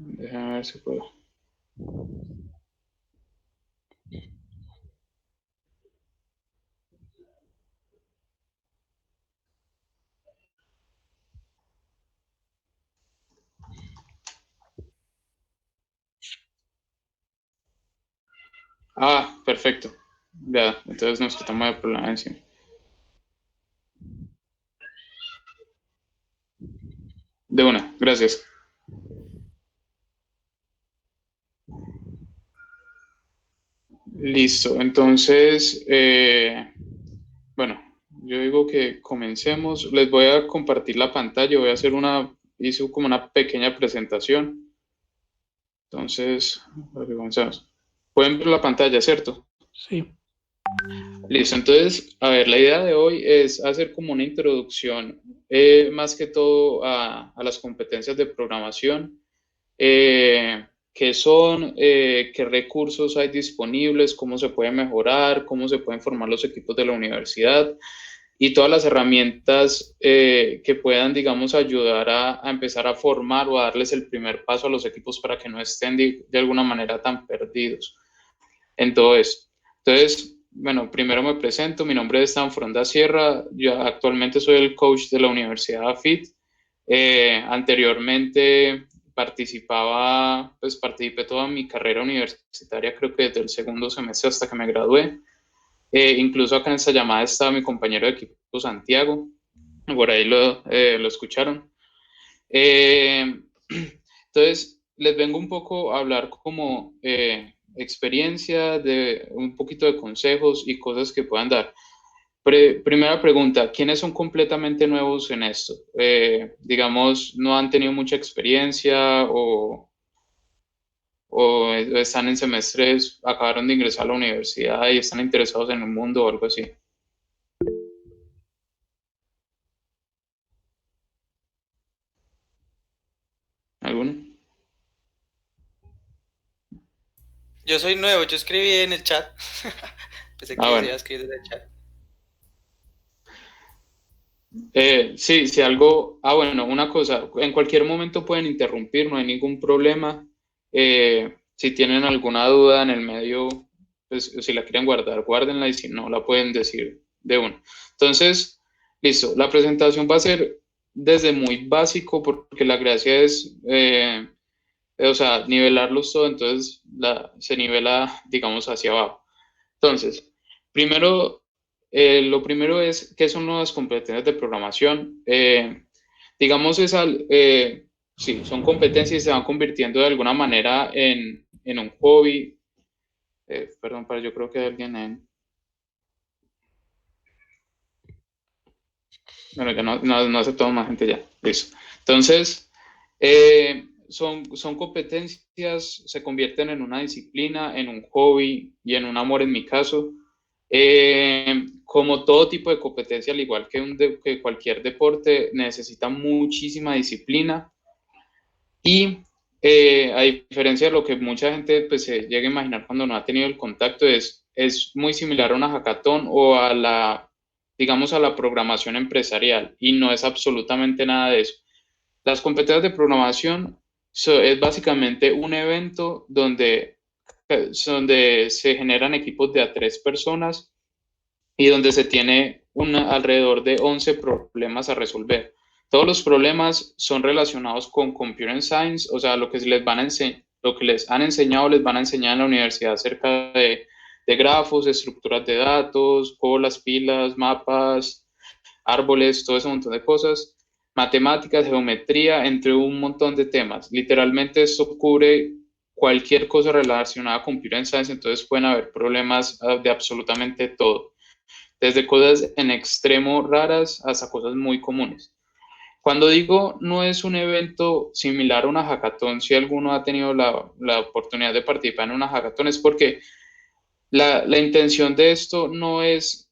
Déjame ver si puedo. Ah, perfecto. Ya, entonces nos quitamos el problema encima. De una, gracias. Listo, entonces, bueno, yo digo que comencemos. Les voy a compartir la pantalla, voy a hacer hice como una pequeña presentación. Entonces, para que comencemos. Pueden ver la pantalla, ¿cierto? Sí. Listo, entonces, a ver, la idea de hoy es hacer como una introducción, más que todo a las competencias de programación, qué son, qué recursos hay disponibles, cómo se puede mejorar, cómo se pueden formar los equipos de la universidad y todas las herramientas que puedan, digamos, ayudar a empezar a formar o a darles el primer paso a los equipos para que no estén de alguna manera tan perdidos en todo esto. Entonces, bueno, primero me presento, mi nombre es Stanfronda Sierra, yo actualmente soy el coach de la Universidad AFIT. Anteriormente participé toda mi carrera universitaria, creo que desde el segundo semestre hasta que me gradué. Incluso acá en esta llamada estaba mi compañero de equipo Santiago, por ahí lo escucharon. Eh, entonces, les vengo un poco a hablar como experiencia, de un poquito de consejos y cosas que puedan dar. Primera pregunta, ¿quiénes son completamente nuevos en esto? Digamos, no han tenido mucha experiencia o están en semestres, acabaron de ingresar a la universidad y están interesados en el mundo o algo así. ¿Alguno? Yo soy nuevo, yo escribí en el chat. Pensé Ah, que bueno. decía escribir en el chat. Sí, si algo, bueno, una cosa, en cualquier momento pueden interrumpir, no hay ningún problema. Si tienen alguna duda en el medio, pues si la quieren guardar, guárdenla y si no, la pueden decir de uno. Entonces, listo, la presentación va a ser desde muy básico porque la gracia es, o sea, nivelarlos todo, entonces se nivela, digamos, hacia abajo. Entonces, primero, lo primero es qué son nuevas competencias de programación. Digamos, sí, son competencias y se van convirtiendo de alguna manera en un hobby. Perdón, pero yo creo que hay alguien en... Bueno, ya no aceptamos más gente ya. Listo. Entonces, son competencias, se convierten en una disciplina, en un hobby y en un amor en mi caso. Como todo tipo de competencia, al igual que cualquier deporte, necesita muchísima disciplina y a diferencia de lo que mucha gente pues, se llega a imaginar cuando no ha tenido el contacto, es muy similar a una hackathon o digamos, a la programación empresarial y no es absolutamente nada de eso. Las competencias de programación es básicamente un evento donde se generan equipos de a 3 personas y donde se tiene alrededor de 11 problemas a resolver. Todos los problemas son relacionados con Computer Science, o sea, lo que les han enseñado, les van a enseñar en la universidad acerca de grafos, estructuras de datos, colas, pilas, mapas, árboles, todo ese montón de cosas, matemáticas, geometría, entre un montón de temas. Literalmente esto cubre cualquier cosa relacionada a Computer Science, entonces pueden haber problemas de absolutamente todo, desde cosas en extremo raras hasta cosas muy comunes. Cuando digo no es un evento similar a una hackathon, si alguno ha tenido la oportunidad de participar en una hackathon, es porque la intención de esto no es,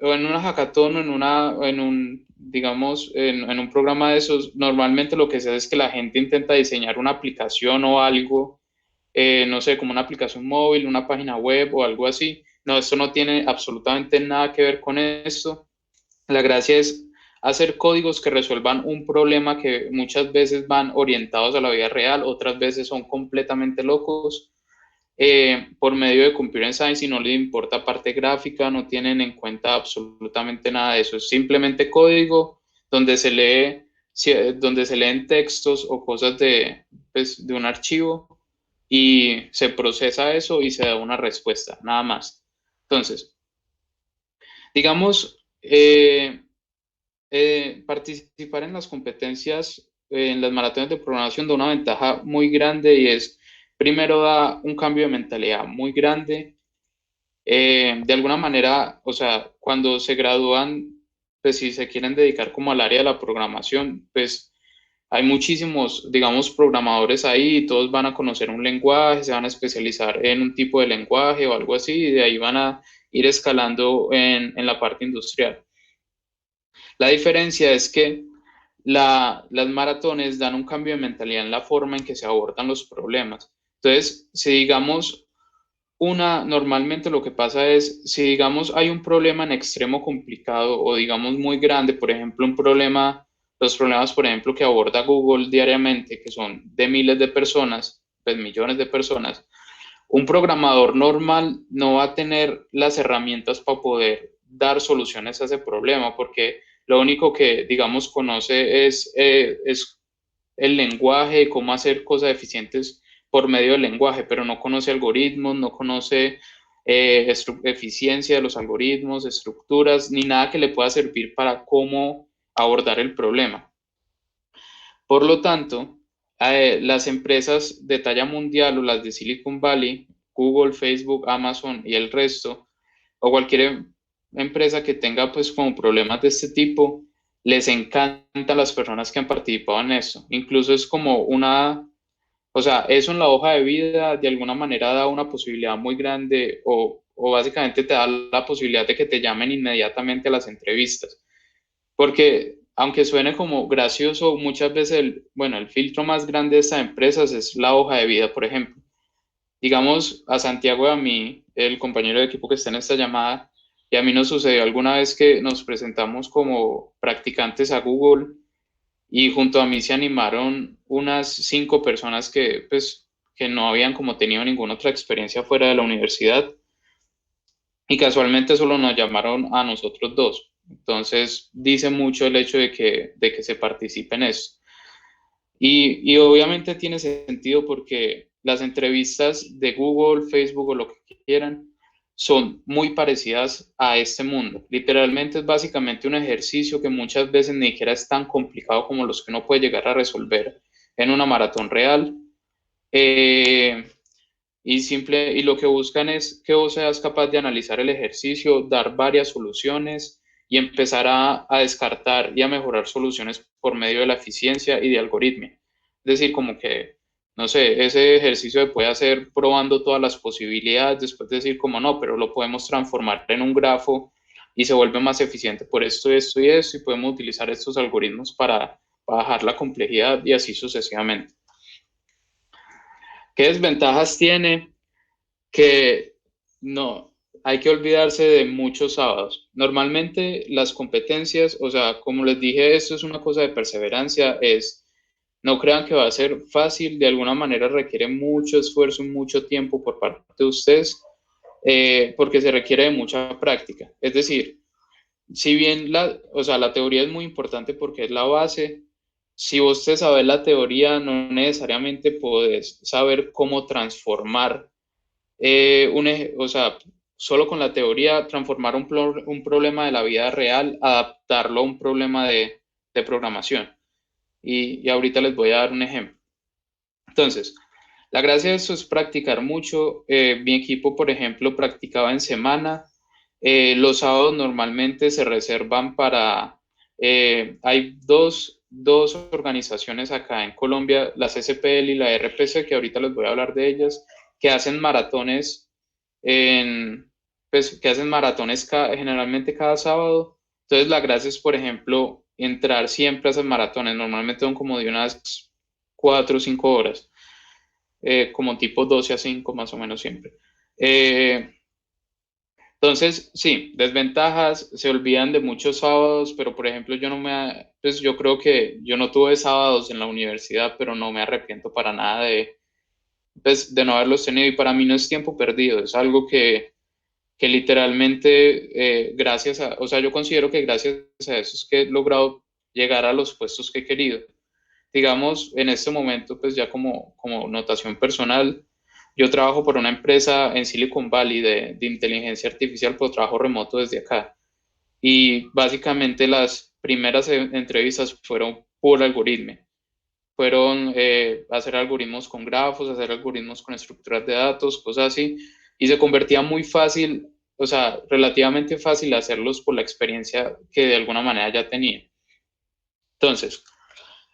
o en una hackathon o en un, digamos, en un programa de esos, normalmente lo que se hace es que la gente intenta diseñar una aplicación o algo, no sé, como una aplicación móvil, una página web o algo así. No, esto no tiene absolutamente nada que ver con esto. La gracia es hacer códigos que resuelvan un problema que muchas veces van orientados a la vida real, otras veces son completamente locos, por medio de Computer Science, y no les importa parte gráfica, no tienen en cuenta absolutamente nada de eso, es simplemente código donde se lee, donde se leen textos o cosas pues, de un archivo y se procesa eso y se da una respuesta, nada más. Entonces, digamos, participar en las competencias, en las maratones de programación, da una ventaja muy grande, y es, primero, da un cambio de mentalidad muy grande. De alguna manera, o sea, cuando se gradúan, pues si se quieren dedicar como al área de la programación, pues hay muchísimos, digamos, programadores ahí, y todos van a conocer un lenguaje, se van a especializar en un tipo de lenguaje o algo así, y de ahí van a ir escalando en la parte industrial. La diferencia es que las maratones dan un cambio de mentalidad en la forma en que se abordan los problemas. Entonces, si digamos, normalmente lo que pasa es, si digamos hay un problema en extremo complicado o digamos muy grande, por ejemplo, los problemas, por ejemplo, que aborda Google diariamente, que son de miles de personas, pues millones de personas, un programador normal no va a tener las herramientas para poder dar soluciones a ese problema, porque lo único que, digamos, conoce es el lenguaje, cómo hacer cosas eficientes por medio del lenguaje, pero no conoce algoritmos, no conoce eficiencia de los algoritmos, estructuras, ni nada que le pueda servir para cómo abordar el problema. Por lo tanto, las empresas de talla mundial o las de Silicon Valley, Google, Facebook, Amazon y el resto, o cualquier empresa que tenga pues como problemas de este tipo, les encantan las personas que han participado en eso. Incluso es como o sea, eso en la hoja de vida de alguna manera da una posibilidad muy grande, o básicamente te da la posibilidad de que te llamen inmediatamente a las entrevistas. Porque aunque suene como gracioso, muchas veces el filtro más grande de estas empresas es la hoja de vida, por ejemplo. Digamos, a Santiago y a mí, el compañero de equipo que está en esta llamada, y a mí nos sucedió alguna vez que nos presentamos como practicantes a Google, y junto a mí se animaron unas 5 personas que no habían como tenido ninguna otra experiencia fuera de la universidad, y casualmente solo nos llamaron a nosotros dos. Entonces, dice mucho el hecho de que se participe en esto. Y obviamente tiene sentido, porque las entrevistas de Google, Facebook o lo que quieran son muy parecidas a este mundo. Literalmente es básicamente un ejercicio que muchas veces ni siquiera es tan complicado como los que uno puede llegar a resolver en una maratón real. Y lo que buscan es que vos seas capaz de analizar el ejercicio, dar varias soluciones y empezar a descartar y a mejorar soluciones por medio de la eficiencia y de algoritmia. Es decir, como que, no sé, ese ejercicio se puede hacer probando todas las posibilidades, después decir como no, pero lo podemos transformar en un grafo y se vuelve más eficiente por esto, esto y esto, y podemos utilizar estos algoritmos para bajar la complejidad, y así sucesivamente. ¿Qué desventajas tiene? Que no, hay que olvidarse de muchos sábados. Normalmente las competencias, o sea, como les dije, esto es una cosa de perseverancia, no crean que va a ser fácil, de alguna manera requiere mucho esfuerzo y mucho tiempo por parte de ustedes, porque se requiere de mucha práctica. Es decir, si bien o sea, la teoría es muy importante porque es la base, si vos te sabes la teoría, no necesariamente podés saber cómo transformar, o sea, solo con la teoría, transformar un problema de la vida real, adaptarlo a un problema de programación. Y ahorita les voy a dar un ejemplo. Entonces, la gracia de eso es practicar mucho. Mi equipo, por ejemplo, practicaba en semana. Los sábados normalmente se reservan para... hay dos organizaciones acá en Colombia, la CCPL y la RPC, que ahorita les voy a hablar de ellas, que hacen maratones que hacen maratones generalmente cada sábado. Entonces, la gracia es, por ejemplo, entrar siempre a esas maratones. Normalmente son como de unas 4 o 5 horas, como tipo 12 a 5 más o menos siempre. Entonces, sí, desventajas, se olvidan de muchos sábados, pero por ejemplo, pues yo creo que yo no tuve sábados en la universidad, pero no me arrepiento para nada pues, de no haberlos tenido y para mí no es tiempo perdido, es algo que literalmente, o sea, yo considero que gracias a eso es que he logrado llegar a los puestos que he querido. Digamos, en este momento, pues ya como notación personal, yo trabajo por una empresa en Silicon Valley de inteligencia artificial, pero trabajo remoto desde acá. Y básicamente las primeras entrevistas fueron por algoritmo. Fueron hacer algoritmos con grafos, hacer algoritmos con estructuras de datos, cosas así. Y se convertía muy fácil, o sea, relativamente fácil hacerlos por la experiencia que de alguna manera ya tenía. Entonces,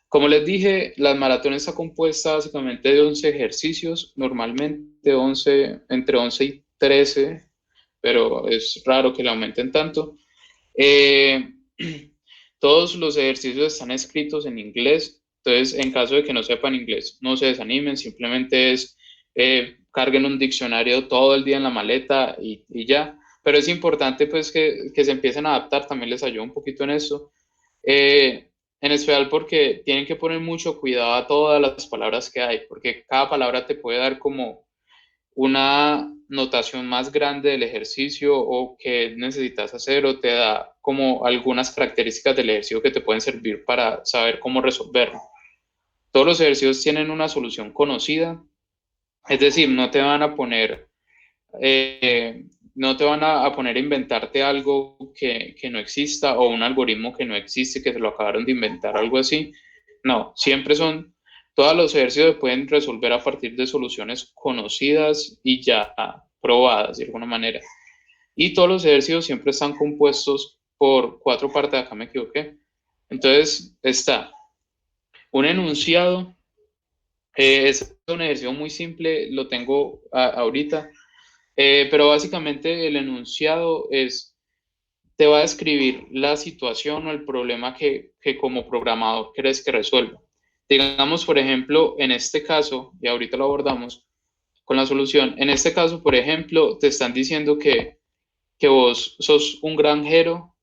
como les dije, las maratones está compuesta básicamente de 11 ejercicios, normalmente 11, entre 11 y 13, pero es raro que le aumenten tanto. Eh, todos los ejercicios están escritos en inglés, entonces en caso de que no sepan inglés, no se desanimen, simplemente carguen un diccionario todo el día en la maleta y ya. Pero es importante pues que se empiecen a adaptar, también les ayuda un poquito en eso. En especial porque tienen que poner mucho cuidado a todas las palabras que hay, porque cada palabra te puede dar como una notación más grande del ejercicio o que necesitas hacer o te da como algunas características del ejercicio que te pueden servir para saber cómo resolverlo. Todos los ejercicios tienen una solución conocida, es decir, eh, no te van a poner a inventarte algo que no exista o un algoritmo que no existe, que se lo acabaron de inventar, algo así. No, todos los ejercicios se pueden resolver a partir de soluciones conocidas y ya probadas de alguna manera. Y todos los ejercicios siempre están compuestos por 4 partes, acá me equivoqué. Entonces está un enunciado, es un ejercicio muy simple, lo tengo ahorita, pero básicamente el enunciado te va a describir la situación o el problema que como programador quieres que resuelva. Digamos, por ejemplo, en este caso, y ahorita lo abordamos con la solución, en este caso, por ejemplo, te están diciendo que vos sos un granjero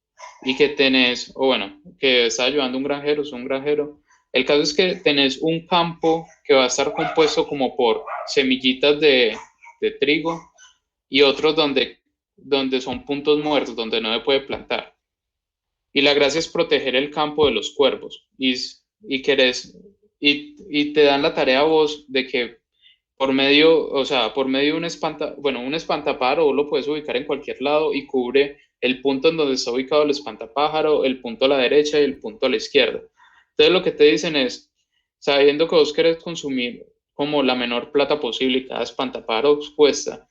y que tenés, o bueno, que está ayudando a un granjero, es un granjero. El caso es que tenés un campo que va a estar compuesto como por semillitas de trigo y otros donde son puntos muertos, donde no se puede plantar. Y la gracia es proteger el campo de los cuervos. Y te dan la tarea a vos de que por medio de un espantapájaro, vos lo puedes ubicar en cualquier lado y cubre el punto en donde está ubicado el espantapájaro, el punto a la derecha y el punto a la izquierda. Entonces lo que te dicen es, sabiendo que vos querés consumir como la menor plata posible y cada espantapájaro cuesta,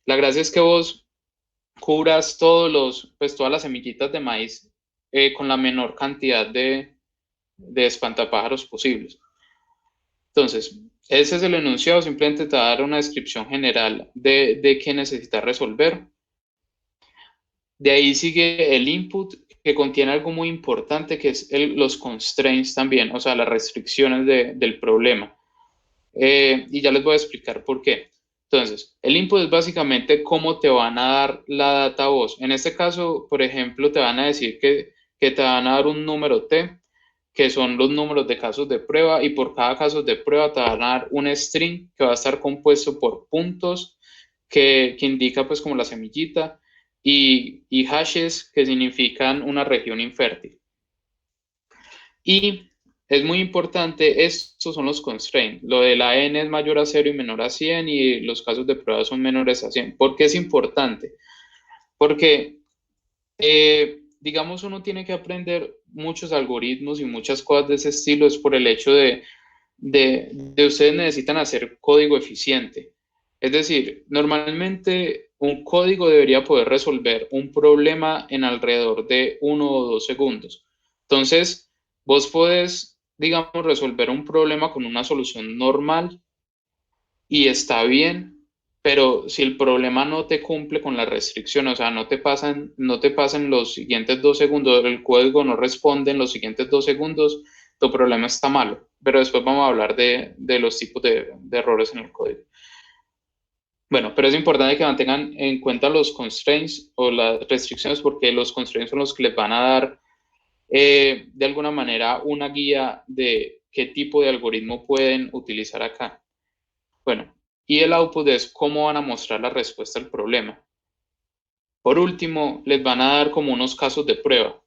la gracia es que vos cubras pues todas las semillitas de maíz con la menor cantidad de espantapájaros posibles. Entonces, ese es el enunciado, simplemente te va a dar una descripción general de qué necesitas resolver. De ahí sigue el input, que contiene algo muy importante, que es los constraints también, o sea, las restricciones del problema. Y ya les voy a explicar por qué. Entonces, el input es básicamente cómo te van a dar la data a vos. En este caso, por ejemplo, te van a decir que te van a dar un número T, que son los números de casos de prueba, y por cada caso de prueba te van a dar un string que va a estar compuesto por puntos, que indica pues como la semillita, y hashes que significan una región infértil. Y es muy importante, estos son los constraints. Lo de la n es mayor a 0 y menor a 100 y los casos de prueba son menores a 100. ¿Por qué es importante? Porque, digamos, uno tiene que aprender muchos algoritmos y muchas cosas de ese estilo, es por el hecho de ustedes necesitan hacer código eficiente. Es decir, normalmente un código debería poder resolver un problema en alrededor de 1 o 2 segundos. Entonces, vos podés, digamos, resolver un problema con una solución normal y está bien, pero si el problema no te cumple con la restricción, o sea, no te pasan los siguientes 2 segundos, el código no responde en los siguientes 2 segundos, tu problema está malo. Pero después vamos a hablar de los tipos de errores en el código. Bueno, pero es importante que mantengan en cuenta los constraints o las restricciones, porque los constraints son los que les van a dar de alguna manera una guía de qué tipo de algoritmo pueden utilizar acá. Bueno, y el output es cómo van a mostrar la respuesta al problema. Por último, les van a dar como unos casos de prueba.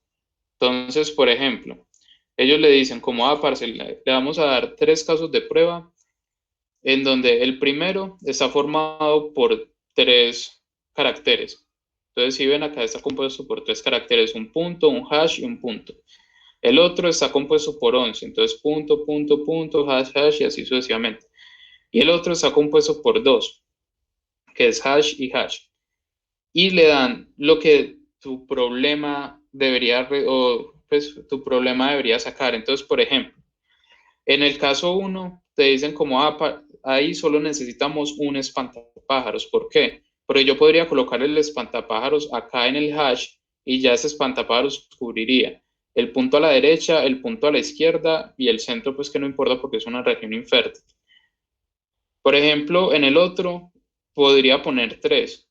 Entonces, por ejemplo, ellos le dicen como, parce, le vamos a dar 3 casos de prueba en donde el primero está formado por 3 caracteres. Entonces, si ven acá está compuesto por 3 caracteres, un punto, un hash y un punto. El otro está compuesto por 11, entonces punto, punto, punto, hash, hash y así sucesivamente. Y el otro está compuesto por 2, que es hash y hash. Y le dan lo que tu problema debería, o pues tu problema debería sacar. Entonces, por ejemplo, en el caso 1, te dicen como, ahí solo necesitamos un espantapájaros. ¿Por qué? Porque yo podría colocar el espantapájaros acá en el hash y ya ese espantapájaros cubriría el punto a la derecha, el punto a la izquierda y el centro, pues que no importa porque es una región infértil. Por ejemplo, en el otro podría poner 3.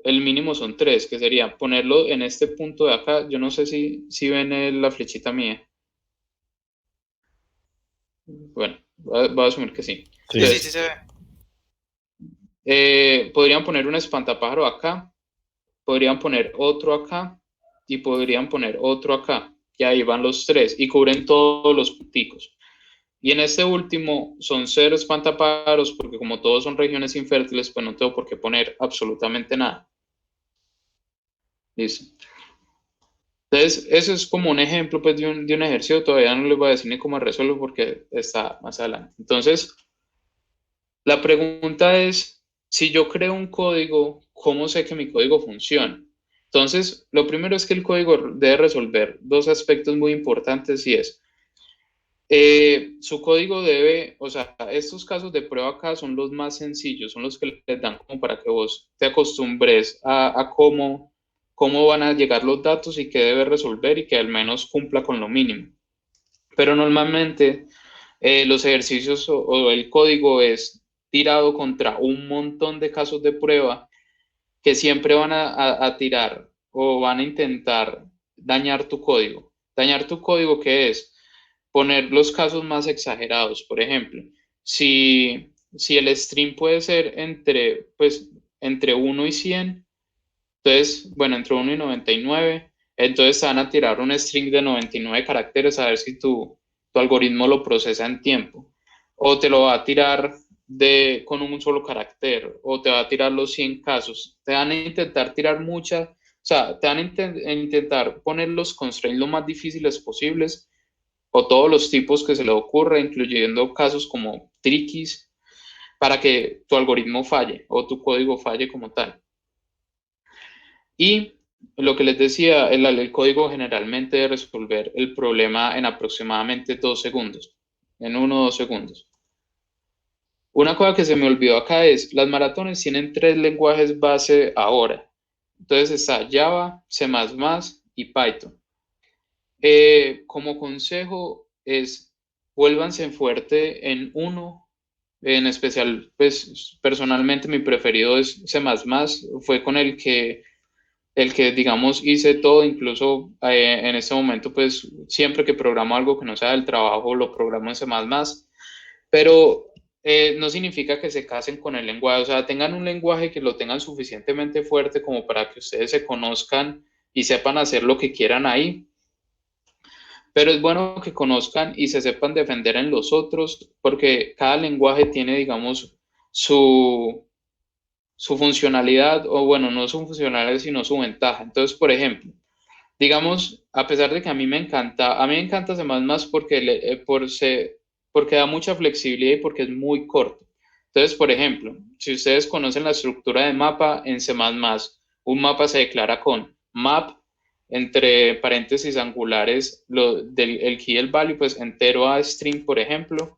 El mínimo son 3, que sería ponerlo en este punto de acá. Yo no sé si ven la flechita mía. Bueno, voy a asumir que sí. Sí, Entonces, sí se ve. Podrían poner un espantapájaro acá, podrían poner otro acá y podrían poner otro acá. Y ahí van los 3 y cubren todos los punticos. Y en este último son 0 espantapájaros porque como todos son regiones infértiles, pues no tengo por qué poner absolutamente nada. Listo. Entonces, eso es como un ejemplo pues, de un ejercicio. Todavía no les voy a decir ni cómo resuelvo porque está más adelante. Entonces, la pregunta es, si yo creo un código, ¿cómo sé que mi código funciona? Entonces, lo primero es que el código debe resolver 2 aspectos muy importantes y es, su código debe, o sea, estos casos de prueba acá son los más sencillos, son los que les dan como para que vos te acostumbres a cómo van a llegar los datos y qué debe resolver y que al menos cumpla con lo mínimo. Pero normalmente los ejercicios o el código es tirado contra un montón de casos de prueba que siempre van a tirar o van a intentar dañar tu código. Dañar tu código, ¿qué es? Poner los casos más exagerados. Por ejemplo, si el string puede ser entre 1 y 100, entonces, bueno, entre 1 y 99, entonces van a tirar un string de 99 caracteres a ver si tu algoritmo lo procesa en tiempo. O te lo va a tirar con un solo carácter, o te va a tirar los 100 casos. Te van a intentar tirar muchas, o sea, te van a intentar poner los constraints lo más difíciles posibles, o todos los tipos que se le ocurra, incluyendo casos como trickies, para que tu algoritmo falle o tu código falle como tal. Y lo que les decía, el código generalmente debe resolver el problema en aproximadamente 2 segundos, en 1 o 2 segundos. Una cosa que se me olvidó acá es, las maratones tienen 3 lenguajes base ahora. Entonces está Java, C++ y Python. Como consejo es, vuélvanse fuerte en uno, en especial, pues personalmente mi preferido es C++, fue con el que digamos hice todo, incluso en este momento pues siempre que programo algo que no sea del trabajo lo programo en C++, pero no significa que se casen con el lenguaje, o sea, tengan un lenguaje que lo tengan suficientemente fuerte como para que ustedes se conozcan y sepan hacer lo que quieran ahí, pero es bueno que conozcan y se sepan defender en los otros porque cada lenguaje tiene digamos su funcionalidad, o bueno, no su funcionalidad, sino su ventaja. Entonces, por ejemplo, digamos, a pesar de que a mí me encanta C++ porque, porque da mucha flexibilidad y porque es muy corto. Entonces, por ejemplo, si ustedes conocen la estructura de mapa en C++, un mapa se declara con map, entre paréntesis angulares, el key y el value, pues entero a string, por ejemplo,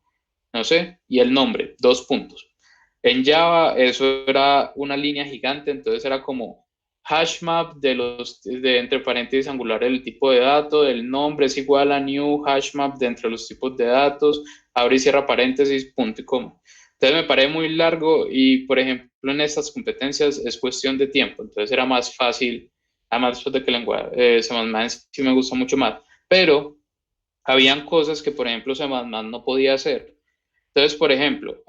no sé, y el nombre, 2 puntos. En Java eso era una línea gigante, entonces era como hashmap de entre paréntesis angulares el tipo de dato, el nombre es igual a new hashmap de entre los tipos de datos, abre y cierra paréntesis, punto y coma. Entonces me parece muy largo y, por ejemplo, en estas competencias es cuestión de tiempo. Entonces era más fácil, además después de que el lenguaje C++ sí me gusta mucho más. Pero habían cosas que, por ejemplo, C++ no podía hacer. Entonces, por ejemplo,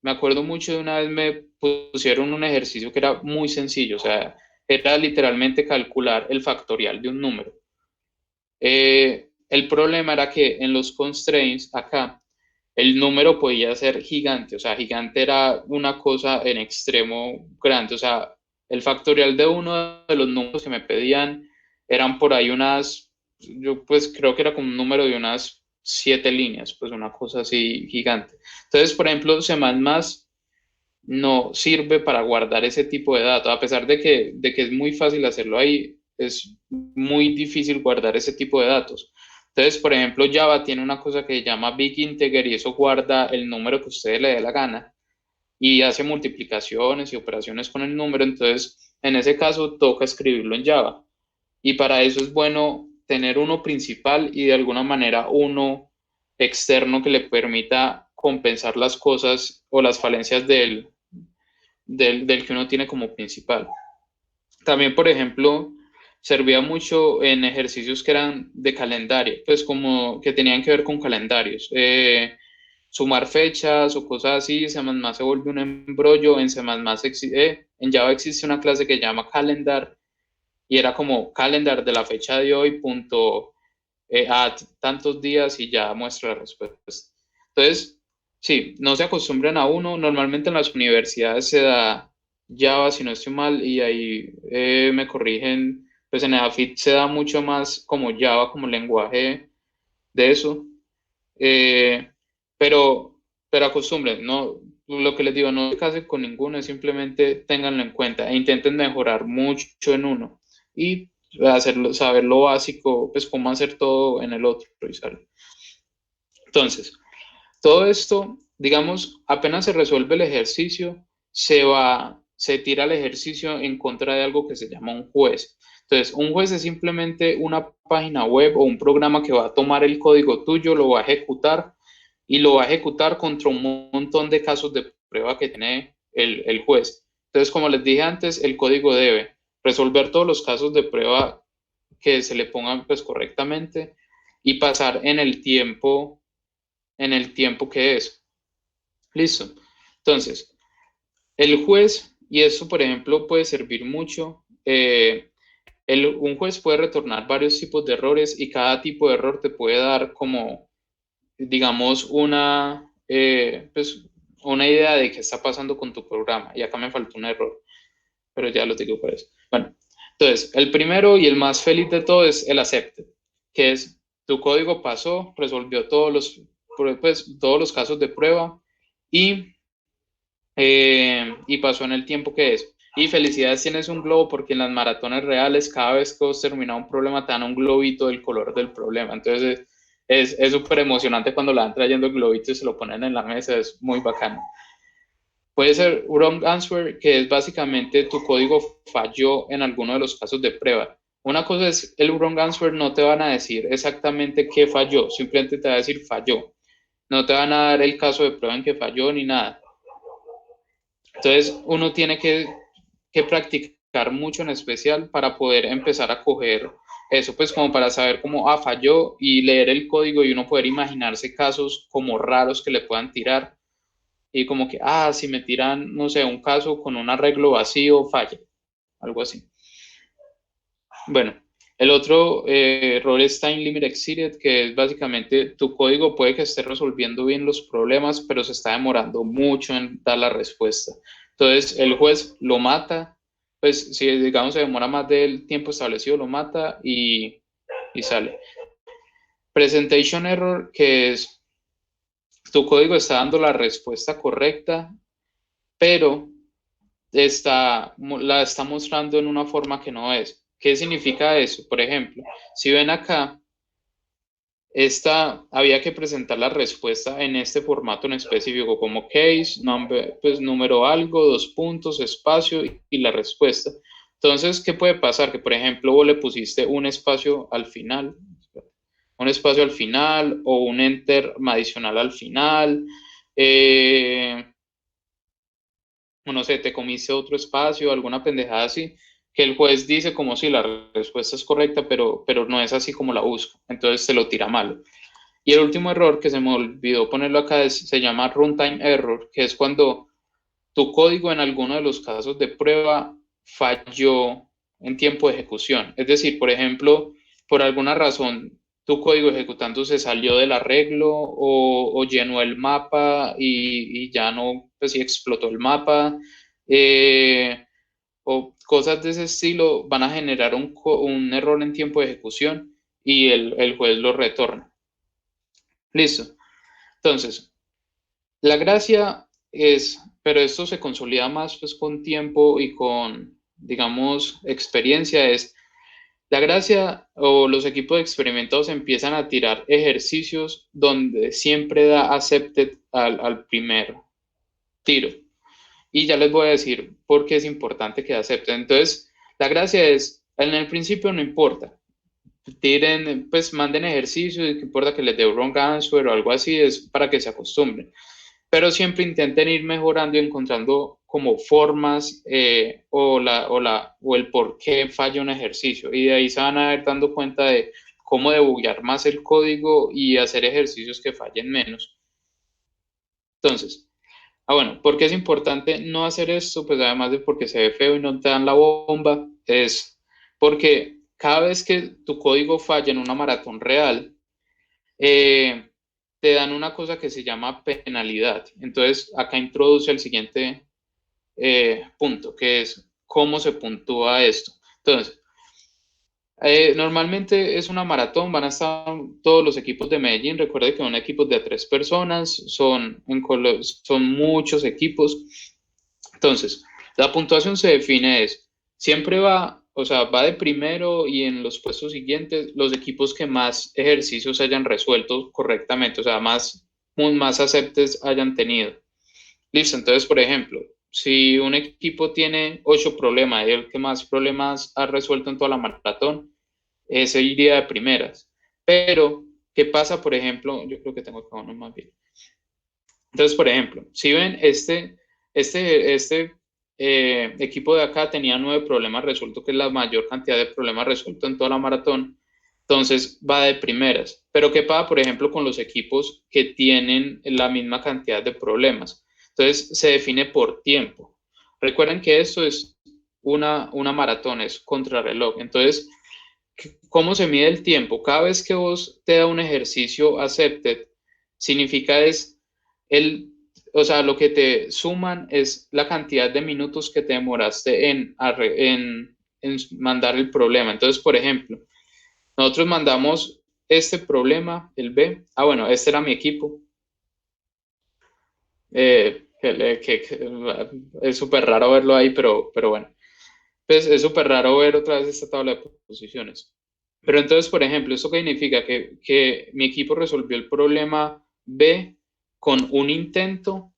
me acuerdo mucho de una vez me pusieron un ejercicio que era muy sencillo, o sea, era literalmente calcular el factorial de un número. El problema era que en los constraints acá, el número podía ser gigante, o sea, gigante era una cosa en extremo grande, o sea, el factorial de uno de los números que me pedían eran por ahí yo pues creo que era como un número de unas 7 líneas, pues una cosa así gigante. Entonces, por ejemplo, C++ no sirve para guardar ese tipo de datos, a pesar de que es muy fácil hacerlo ahí, es muy difícil guardar ese tipo de datos. Entonces, por ejemplo, Java tiene una cosa que se llama Big Integer y eso guarda el número que usted le dé la gana y hace multiplicaciones y operaciones con el número. Entonces, en ese caso, toca escribirlo en Java. Y para eso es bueno tener uno principal y de alguna manera uno externo que le permita compensar las cosas o las falencias del que uno tiene como principal. También, por ejemplo, servía mucho en ejercicios que eran de calendario, pues como que tenían que ver con calendarios. Sumar fechas o cosas así, C++ se vuelve un embrollo, en Java existe una clase que se llama calendar y era como calendar de la fecha de hoy, punto, a tantos días y ya muestra la respuesta. Entonces, sí, no se acostumbren a uno. Normalmente en las universidades se da Java, si no estoy mal, y ahí me corrigen, pues en EDAFIT se da mucho más como Java, como lenguaje de eso. Eh, pero, pero acostumbren, no, lo que les digo, no se casen con ninguno, es simplemente ténganlo en cuenta e intenten mejorar mucho en uno y saber lo básico, pues cómo hacer todo en el otro. Entonces, todo esto, digamos, apenas se resuelve el ejercicio, se tira el ejercicio en contra de algo que se llama un juez. Entonces, un juez es simplemente una página web o un programa que va a tomar el código tuyo, lo va a ejecutar y lo va a ejecutar contra un montón de casos de prueba que tiene el juez. Entonces, como les dije antes, el código debe resolver todos los casos de prueba que se le pongan pues correctamente y pasar en el tiempo que es. Listo. Entonces, el juez, y eso por ejemplo puede servir mucho, un juez puede retornar varios tipos de errores y cada tipo de error te puede dar como, digamos, pues, una idea de qué está pasando con tu programa. Y acá me faltó un error, pero ya lo digo por eso. Bueno, entonces, el primero y el más feliz de todo es el accepted, que es tu código pasó, resolvió todos los casos de prueba y y pasó en el tiempo que es. Y felicidades, tienes un globo porque en las maratones reales, cada vez que vos terminas un problema, te dan un globito del color del problema. Entonces es súper emocionante cuando la van trayendo el globito y se lo ponen en la mesa, es muy bacano. Puede ser wrong answer, que es básicamente tu código falló en alguno de los casos de prueba. Una cosa es el wrong answer, no te van a decir exactamente qué falló, simplemente te va a decir falló. No te van a dar el caso de prueba en que falló ni nada. Entonces, uno tiene que practicar mucho en especial para poder empezar a coger eso, pues como para saber cómo falló y leer el código y uno poder imaginarse casos como raros que le puedan tirar y como que, si me tiran, no sé, un caso con un arreglo vacío, falla, algo así. Bueno, el otro error es time limit exceeded, que es básicamente tu código puede que esté resolviendo bien los problemas, pero se está demorando mucho en dar la respuesta. Entonces, el juez lo mata, pues si digamos se demora más del tiempo establecido, lo mata y sale. Presentation error, que es tu código está dando la respuesta correcta, pero la está mostrando en una forma que no es. ¿Qué significa eso? Por ejemplo, si ven acá, había que presentar la respuesta en este formato en específico, como case, number, pues número algo, 2 puntos, espacio y la respuesta. Entonces, ¿qué puede pasar? Que, por ejemplo, vos le pusiste un espacio al final o un enter adicional al final, o no sé, te comiste otro espacio, alguna pendejada así, que el juez dice como si la respuesta es correcta, pero no es así como la busco, entonces se lo tira malo. Y el último error que se me olvidó ponerlo acá se llama runtime error, que es cuando tu código en alguno de los casos de prueba falló en tiempo de ejecución. Es decir, por ejemplo, por alguna razón tu código ejecutando se salió del arreglo o llenó el mapa y ya no, pues sí explotó el mapa, o cosas de ese estilo van a generar un error en tiempo de ejecución y el juez lo retorna. Listo. Entonces, la gracia es, pero esto se consolida más pues con tiempo y con, digamos, experiencia, es la gracia o los equipos experimentados empiezan a tirar ejercicios donde siempre da accepted al primer tiro. Y ya les voy a decir por qué es importante que acepten. Entonces, la gracia es, en el principio no importa, tiren, pues manden ejercicios, y que importa que les dé wrong answer o algo así, es para que se acostumbren. Pero siempre intenten ir mejorando y encontrando como formas o el por qué falla un ejercicio. Y de ahí se van a ir dando cuenta de cómo debuguear más el código y hacer ejercicios que fallen menos. Entonces, bueno, ¿por qué es importante no hacer esto? Pues además de porque se ve feo y no te dan la bomba, es porque cada vez que tu código falla en una maratón real, eh, te dan una cosa que se llama penalidad. Entonces, acá introduce el siguiente punto, que es cómo se puntúa esto. Entonces, normalmente es una maratón, van a estar todos los equipos de Medellín. Recuerde que son equipos de 3 personas, son muchos equipos. Entonces, la puntuación se define es, siempre va, o sea, va de primero y en los puestos siguientes los equipos que más ejercicios hayan resuelto correctamente, o sea, más aceptes hayan tenido. Listo, entonces, por ejemplo, si un equipo tiene 8 problemas y el que más problemas ha resuelto en toda la maratón, ese iría de primeras. Pero, ¿qué pasa, por ejemplo? Yo creo que tengo acá uno más bien. Entonces, por ejemplo, si ven, este equipo de acá tenía 9 problemas resueltos, que es la mayor cantidad de problemas resueltos en toda la maratón, entonces va de primeras. Pero ¿qué pasa, por ejemplo, con los equipos que tienen la misma cantidad de problemas? Entonces se define por tiempo. Recuerden que esto es una maratón, es contrarreloj. Entonces, ¿cómo se mide el tiempo? Cada vez que vos te da un ejercicio accepted, significa es el, o sea, lo que te suman es la cantidad de minutos que te demoraste en mandar el problema. Entonces, por ejemplo, nosotros mandamos este problema, el B. Bueno, este era mi equipo. Es súper raro verlo ahí, pero bueno. Pues es súper raro ver otra vez esta tabla de posiciones. Pero entonces, por ejemplo, ¿esto qué significa? Que mi equipo resolvió el problema B con un intento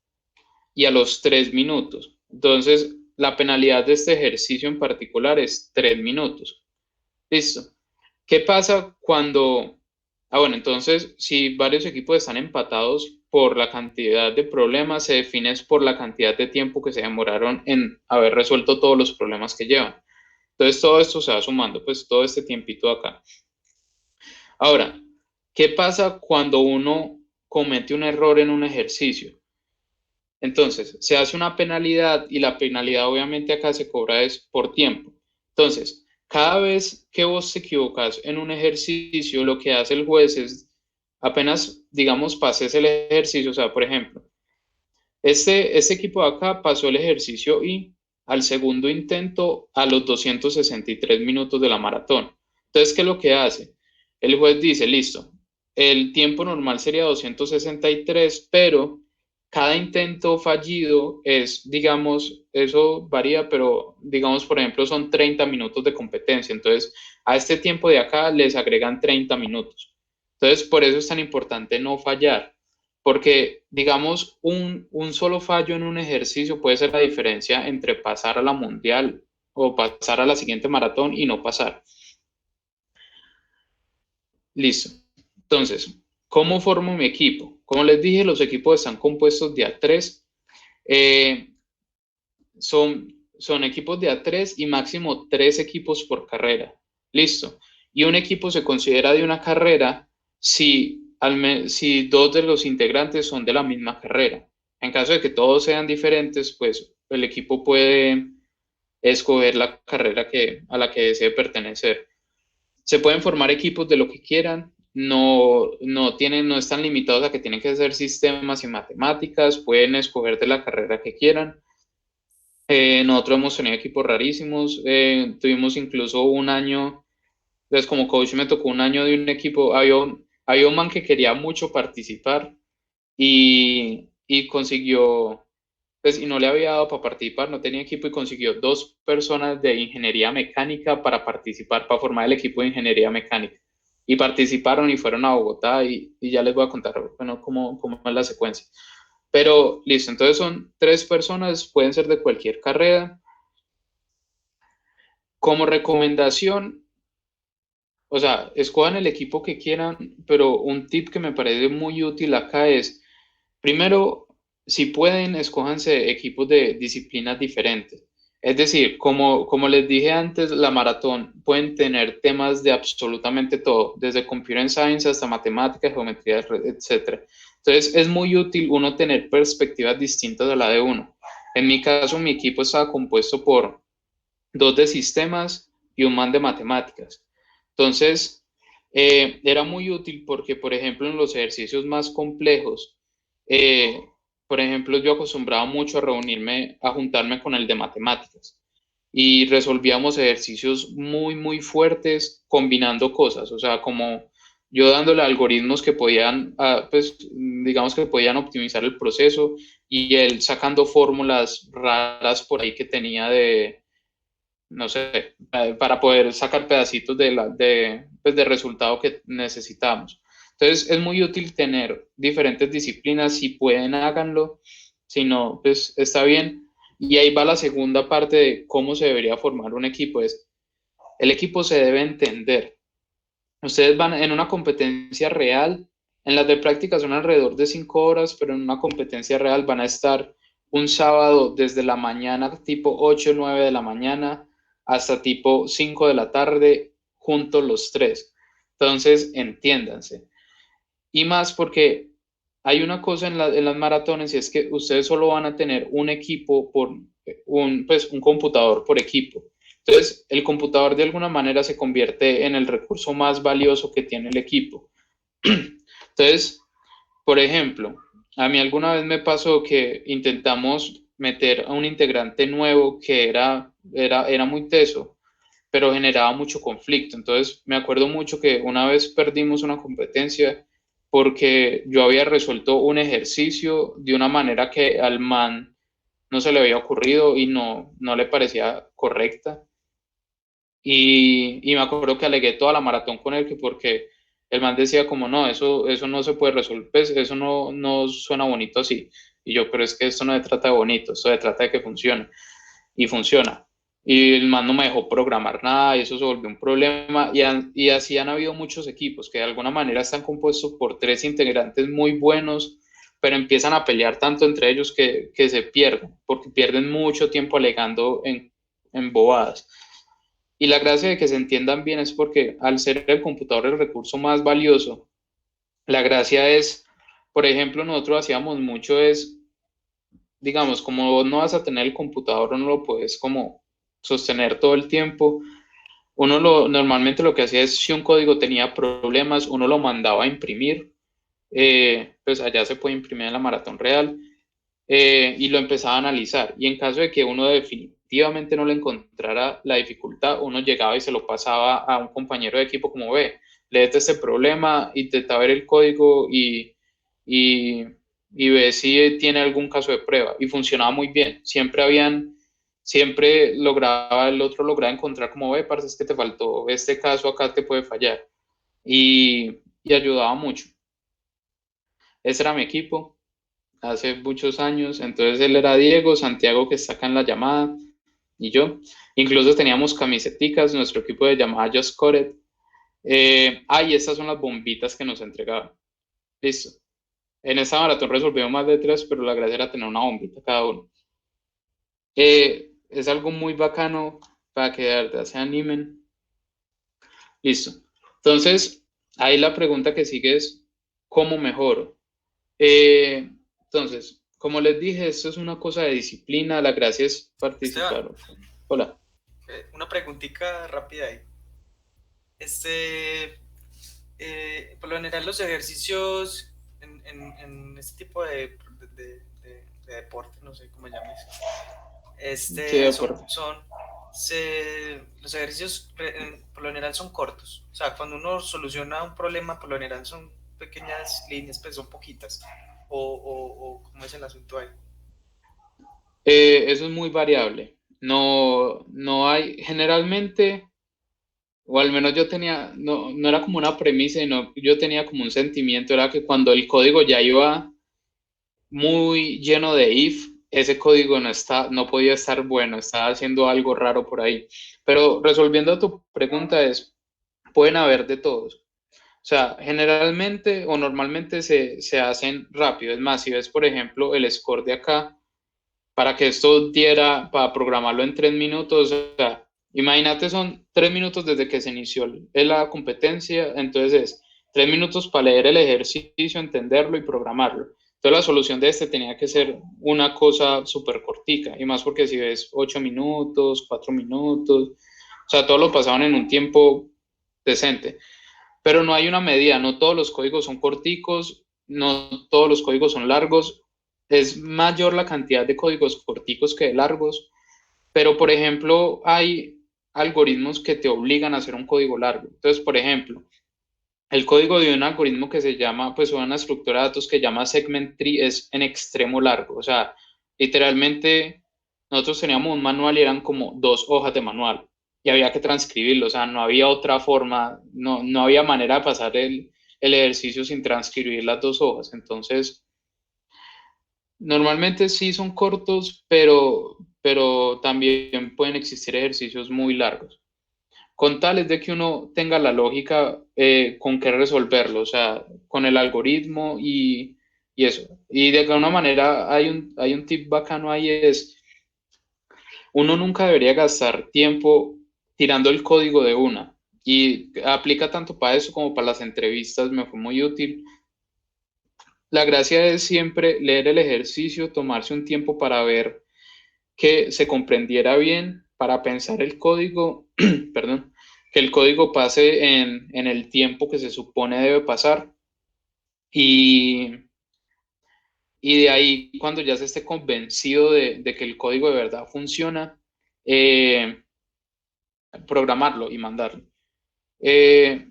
y a los 3 minutos. Entonces, la penalidad de este ejercicio en particular es 3 minutos. Listo. ¿Qué pasa cuando... bueno, entonces, si varios equipos están empatados por la cantidad de problemas, se define por la cantidad de tiempo que se demoraron en haber resuelto todos los problemas que llevan. Entonces, todo esto se va sumando, pues todo este tiempito acá. Ahora, ¿qué pasa cuando uno comete un error en un ejercicio? Entonces, se hace una penalidad y la penalidad obviamente acá se cobra es por tiempo. Entonces, cada vez que vos te equivocas en un ejercicio, lo que hace el juez es, apenas, digamos, pases el ejercicio, o sea, por ejemplo, este equipo de acá pasó el ejercicio y al segundo intento a los 263 minutos de la maratón. Entonces, ¿qué es lo que hace? El juez dice, listo, el tiempo normal sería 263, pero cada intento fallido es, digamos, eso varía, pero digamos, por ejemplo, son 30 minutos de competencia. Entonces, a este tiempo de acá les agregan 30 minutos. Entonces, por eso es tan importante no fallar, porque, digamos, un solo fallo en un ejercicio puede ser la diferencia entre pasar a la mundial o pasar a la siguiente maratón y no pasar. Listo. Entonces, ¿cómo formo mi equipo? Como les dije, los equipos están compuestos de A3. son equipos de A3 y máximo 3 equipos por carrera. Listo. Y un equipo se considera de una carrera si dos de los integrantes son de la misma carrera. En caso de que todos sean diferentes, pues el equipo puede escoger la carrera a la que desee pertenecer. Se pueden formar equipos de lo que quieran, no están limitados a que tienen que ser sistemas y matemáticas, pueden escoger de la carrera que quieran. Nosotros hemos tenido equipos rarísimos, tuvimos incluso un año, pues como coach me tocó un año de un equipo, había un man que quería mucho participar y consiguió, pues y no le había dado para participar, no tenía equipo y consiguió 2 personas de ingeniería mecánica para participar, para formar el equipo de ingeniería mecánica. Y participaron y fueron a Bogotá y ya les voy a contar, bueno, cómo es la secuencia. Pero listo, entonces son 3 personas, pueden ser de cualquier carrera. Como recomendación, o sea, escojan el equipo que quieran, pero un tip que me parece muy útil acá es, primero, si pueden, escójanse equipos de disciplinas diferentes. Es decir, como les dije antes, la maratón pueden tener temas de absolutamente todo, desde computer science hasta matemáticas, geometría, etcétera. Entonces, es muy útil uno tener perspectivas distintas a la de uno. En mi caso, mi equipo estaba compuesto por 2 de sistemas y un man de matemáticas. Entonces, era muy útil porque, por ejemplo, en los ejercicios más complejos, eh, por ejemplo, yo acostumbraba mucho a reunirme, a juntarme con el de matemáticas y resolvíamos ejercicios muy, muy fuertes combinando cosas, o sea, como yo dándole algoritmos que podían, pues, digamos que podían optimizar el proceso y él sacando fórmulas raras por ahí que tenía no sé, para poder sacar pedacitos pues, de resultado que necesitamos. Entonces, es muy útil tener diferentes disciplinas. Si pueden, háganlo. Si no, pues está bien. Y ahí va la segunda parte de cómo se debería formar un equipo. El equipo se debe entender. Ustedes van en una competencia real. En las de práctica son alrededor de 5 horas, pero en una competencia real van a estar un sábado desde la mañana, tipo 8 o 9 de la mañana, hasta tipo 5 de la tarde, juntos los 3. Entonces, entiéndanse. Y más porque hay una cosa en las maratones y es que ustedes solo van a tener un equipo pues, un computador por equipo. Entonces, el computador de alguna manera se convierte en el recurso más valioso que tiene el equipo. Entonces, por ejemplo, a mí alguna vez me pasó que intentamos meter a un integrante nuevo que era muy teso, pero generaba mucho conflicto. Entonces, me acuerdo mucho que una vez perdimos una competencia porque yo había resuelto un ejercicio de una manera que al man no se le había ocurrido y no le parecía correcta. Y me acuerdo que alegué toda la maratón con él, que porque el man decía como, no, eso no se puede resolver, pues, eso no suena bonito así. Y yo, pero es que esto no se trata de bonito, esto se trata de que funcione. Y funciona. Y el man no me dejó programar nada y eso se volvió un problema. Y así han habido muchos equipos que de alguna manera están compuestos por 3 integrantes muy buenos, pero empiezan a pelear tanto entre ellos que se pierden, porque pierden mucho tiempo alegando en bobadas. Y la gracia de que se entiendan bien es porque al ser el computador el recurso más valioso, la gracia es, por ejemplo, nosotros hacíamos mucho es, digamos, como no vas a tener el computador, no lo puedes como sostener todo el tiempo. Normalmente lo que hacía es, si un código tenía problemas, uno lo mandaba a imprimir, pues allá se puede imprimir en la maratón real, y lo empezaba a analizar. Y en caso de que uno definitivamente no le encontrara la dificultad, uno llegaba y se lo pasaba a un compañero de equipo como ve, léete este problema, intenta ver el código y, y ve si tiene algún caso de prueba. Y funcionaba muy bien. Siempre el otro lograba encontrar como ve, parece es que te faltó este caso, acá te puede fallar. Y ayudaba mucho. Ese era mi equipo hace muchos años. Entonces él era Diego, Santiago que está acá en la llamada y yo. Incluso teníamos camiseticas, nuestro equipo de llamada Just Core It. Y estas son las bombitas que nos entregaban. Listo. En esta maratón resolvimos más de 3, pero la gracia era tener una bombita cada uno. Es algo muy bacano para que de verdad se animen. Listo. Entonces, ahí la pregunta que sigue es, ¿cómo mejoro? Eh, entonces, como les dije, esto es una cosa de disciplina, la gracia es Esteban, participar. Hola. una preguntita rápida ahí. Este, por lo general los ejercicios en este tipo de deporte, no sé cómo llames, Sí, de son, acuerdo. los ejercicios por lo general son cortos. O sea, cuando uno soluciona un problema, por lo general son pequeñas líneas, pues son poquitas. O ¿cómo es el asunto ahí? Eso es muy variable. No, no hay, generalmente, o al menos yo tenía, no, no era como una premisa, sino yo tenía como un sentimiento, era que cuando el código ya iba muy lleno de if, ese código no podía estar bueno, estaba haciendo algo raro por ahí. Pero resolviendo tu pregunta es, pueden haber de todos. O sea, generalmente o normalmente se hacen rápido. Es más, si ves, por ejemplo, el score de acá, para que esto diera, para programarlo en 3 minutos, o sea, imagínate, son 3 minutos desde que se inició la competencia, entonces es 3 minutos para leer el ejercicio, entenderlo y programarlo. Entonces la solución de este tenía que ser una cosa súper cortica, y más porque si ves 8 minutos, 4 minutos, o sea, todo lo pasaban en un tiempo decente. Pero no hay una medida, no todos los códigos son corticos, no todos los códigos son largos, es mayor la cantidad de códigos corticos que de largos, pero por ejemplo hay algoritmos que te obligan a hacer un código largo. Entonces, por ejemplo, el código de un algoritmo que se llama, pues una estructura de datos que llama segment tree es en extremo largo, o sea, literalmente nosotros teníamos un manual y eran como 2 hojas de manual y había que transcribirlo, o sea, no había otra forma, no, no había manera de pasar el ejercicio sin transcribir las 2 hojas. Entonces, normalmente sí son cortos, pero también pueden existir ejercicios muy largos con tales de que uno tenga la lógica con qué resolverlo, o sea, con el algoritmo y eso. Y de alguna manera hay un tip bacano ahí, es, uno nunca debería gastar tiempo tirando el código de una. Y aplica tanto para eso como para las entrevistas, me fue muy útil. La gracia es siempre leer el ejercicio, tomarse un tiempo para ver que se comprendiera bien, para pensar el código, perdón, que el código pase en el tiempo que se supone debe pasar y, y de ahí cuando ya se esté convencido de que el código de verdad funciona, eh, programarlo y mandarlo. Eh,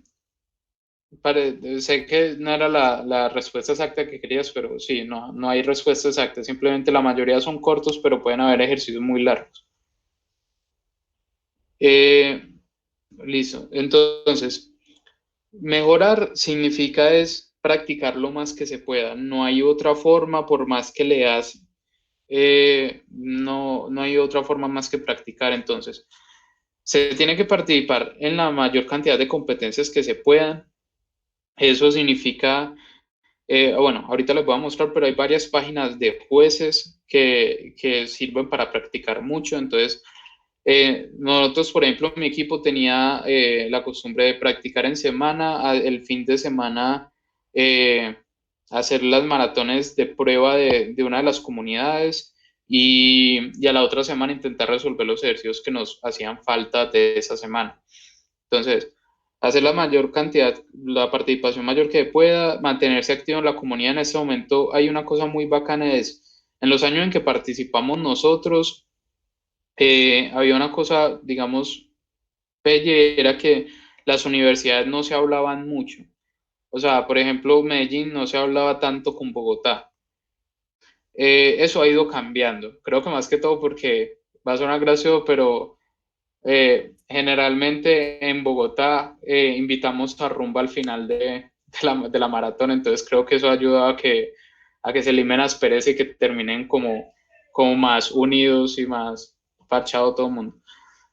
sé que no era la respuesta exacta que querías, pero sí, no, no hay respuesta exacta, simplemente la mayoría son cortos, pero pueden haber ejercicios muy largos. Eh, Listo. Entonces, mejorar significa es practicar lo más que se pueda. No hay otra forma, por más que leas, no, no hay otra forma más que practicar. Entonces, se tiene que participar en la mayor cantidad de competencias que se puedan. Eso significa, bueno, ahorita les voy a mostrar, pero hay varias páginas de jueces que sirven para practicar mucho. Entonces, nosotros, por ejemplo, mi equipo tenía la costumbre de practicar en semana, el fin de semana eh, hacer las maratones de prueba de una de las comunidades y a la otra semana intentar resolver los ejercicios que nos hacían falta de esa semana. Entonces, hacer la mayor cantidad, la participación mayor que pueda, mantenerse activo en la comunidad. En este momento hay una cosa muy bacana, es en los años en que participamos nosotros, había una cosa, digamos, pelle, era que las universidades no se hablaban mucho. O sea, por ejemplo, Medellín no se hablaba tanto con Bogotá. Eso ha ido cambiando. Creo que más que todo porque va a sonar gracioso, pero generalmente en Bogotá invitamos a rumba al final de la maratón. Entonces creo que eso ha ayudado a que se eliminen las perezas y que terminen como más unidos y más parchado todo el mundo.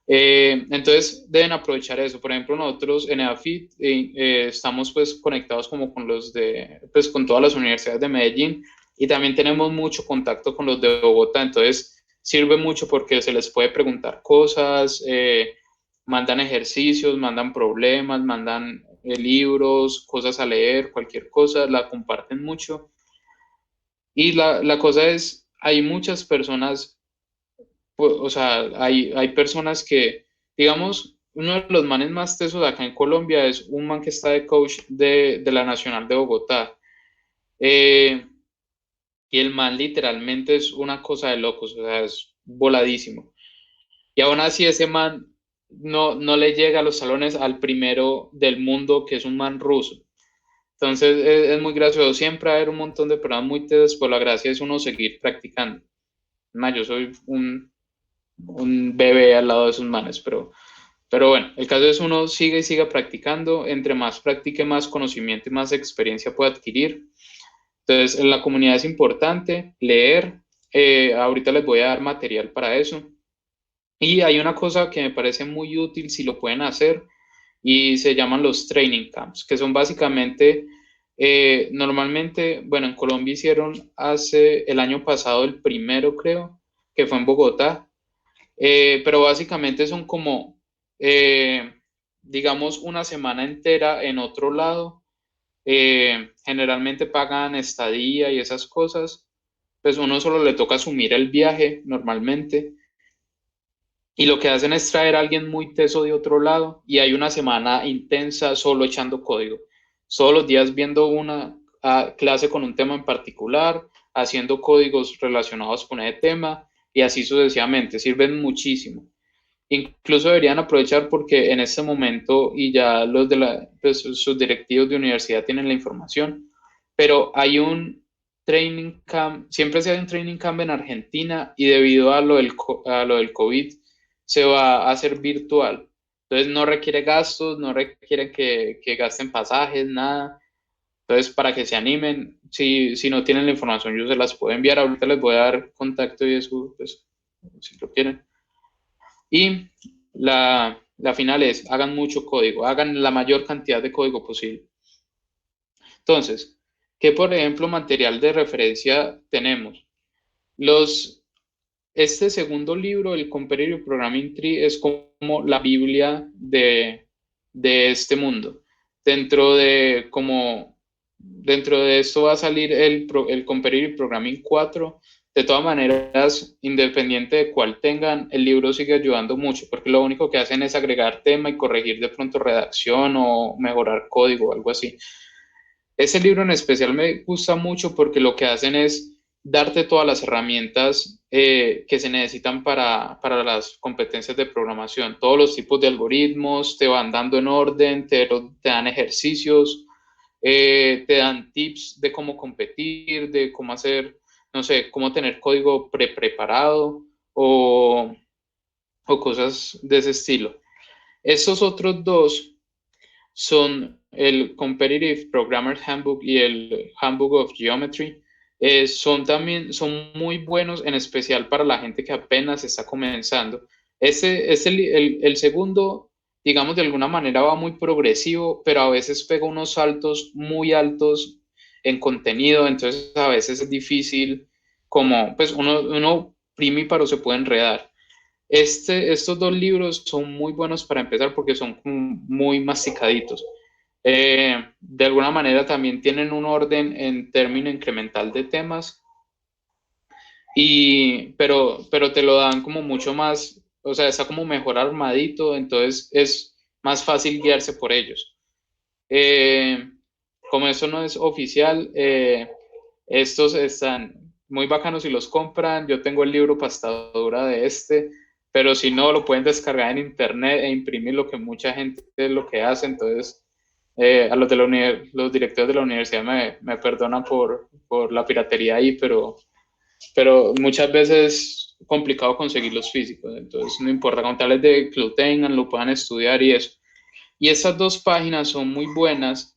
Entonces deben aprovechar eso. Por ejemplo, nosotros en EAFIT estamos pues conectados como con pues con todas las universidades de Medellín y también tenemos mucho contacto con los de Bogotá. Entonces sirve mucho porque se les puede preguntar cosas, mandan ejercicios, mandan problemas, mandan libros, cosas a leer, cualquier cosa, la comparten mucho. Y la cosa es, hay muchas personas, o sea, hay personas que, digamos, uno de los manes más tesos acá en Colombia es un man que está de coach de la Nacional de Bogotá. Eh, y el man literalmente es una cosa de locos, o sea, es voladísimo. Y aún así ese man no le llega a los salones al primero del mundo, que es un man ruso. Entonces es muy gracioso. Siempre hay un montón de personas muy tesas, pero la gracia es uno seguir practicando. Más, yo soy un bebé al lado de esos manes, pero bueno, el caso es uno sigue y siga practicando. Entre más practique, más conocimiento y más experiencia puede adquirir. Entonces, en la comunidad es importante leer. Ahorita les voy a dar material para eso. Y hay una cosa que me parece muy útil si lo pueden hacer y se llaman los training camps, que son básicamente, normalmente, bueno, en Colombia hicieron hace el año pasado el primero, creo, que fue en Bogotá, pero básicamente son como, eh, digamos, una semana entera en otro lado. Generalmente pagan estadía y esas cosas, pues uno solo le toca asumir el viaje normalmente y lo que hacen es traer a alguien muy teso de otro lado y hay una semana intensa solo echando código. Todos los días viendo una clase con un tema en particular, haciendo códigos relacionados con ese tema y así sucesivamente. Sirven muchísimo. Incluso deberían aprovechar porque en este momento y ya los de pues, sus directivos de universidad tienen la información, pero hay un training camp, siempre se hace un training camp en Argentina y debido a lo del COVID se va a hacer virtual. Entonces no requiere gastos, no requiere que gasten pasajes, nada. Entonces, para que se animen, si no tienen la información, yo se las puedo enviar. Ahorita les voy a dar contacto y eso, pues, si lo quieren. Y la final es, hagan mucho código, hagan la mayor cantidad de código posible. Entonces, ¿qué por ejemplo material de referencia tenemos? Este segundo libro, el Competitive Programming Tree, es como la Biblia de este mundo. Dentro de esto va a salir el Competitive Programming 4. De todas maneras, independiente de cuál tengan, el libro sigue ayudando mucho, porque lo único que hacen es agregar tema y corregir de pronto redacción o mejorar código o algo así. Ese libro en especial me gusta mucho porque lo que hacen es darte todas las herramientas que se necesitan para las competencias de programación. Todos los tipos de algoritmos te van dando en orden, te dan ejercicios, te dan tips de cómo competir, de cómo hacer, no sé, cómo tener código preparado o cosas de ese estilo. Estos otros dos son el Competitive Programmer Handbook y el Handbook of Geometry. Son muy buenos, en especial para la gente que apenas está comenzando. El segundo, digamos, de alguna manera va muy progresivo, pero a veces pega unos saltos muy altos en contenido, entonces a veces es difícil, como pues uno primíparo se puede enredar. Estos dos libros son muy buenos para empezar porque son muy masticaditos. De alguna manera también tienen un orden en término incremental de temas, pero te lo dan como mucho más, o sea, está como mejor armadito, entonces es más fácil guiarse por ellos. Eh, Como eso no es oficial, estos están muy bacanos si los compran. Yo tengo el libro pastadura de este, pero si no, lo pueden descargar en internet e imprimir, lo que mucha gente es lo que hace. Entonces, a los directores de la universidad me perdonan por la piratería ahí, pero muchas veces es complicado conseguir los físicos. Entonces, no importa, con tales de que lo tengan, lo puedan estudiar y eso. Y estas dos páginas son muy buenas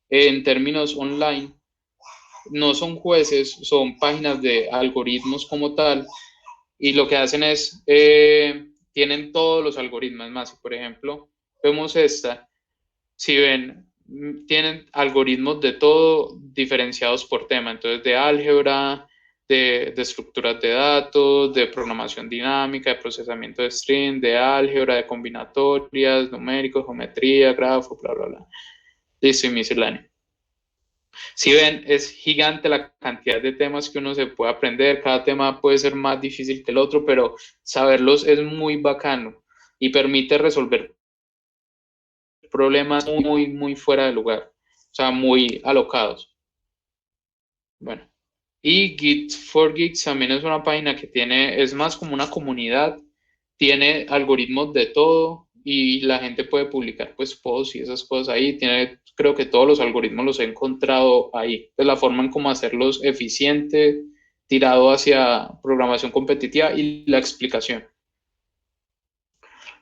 en términos online. No son jueces, son páginas de algoritmos como tal, y lo que hacen es, tienen todos los algoritmos. Más, por ejemplo, vemos esta, si ven, tienen algoritmos de todo diferenciados por tema, entonces de álgebra, de estructuras de datos, de programación dinámica, de procesamiento de string, de álgebra, de combinatorias, numéricos, geometría, grafos, bla, bla, bla. Listo, y misceláneo. Si ven, es gigante la cantidad de temas que uno se puede aprender. Cada tema puede ser más difícil que el otro, pero saberlos es muy bacano y permite resolver problemas muy, muy fuera de lugar, o sea, muy alocados. Bueno, y Git4Geeks también es una página que tiene, es más como una comunidad, tiene algoritmos de todo y la gente puede publicar pues posts y esas cosas ahí. Tiene, creo que todos los algoritmos los he encontrado ahí. Es la forma en cómo hacerlos eficiente, tirado hacia programación competitiva y la explicación.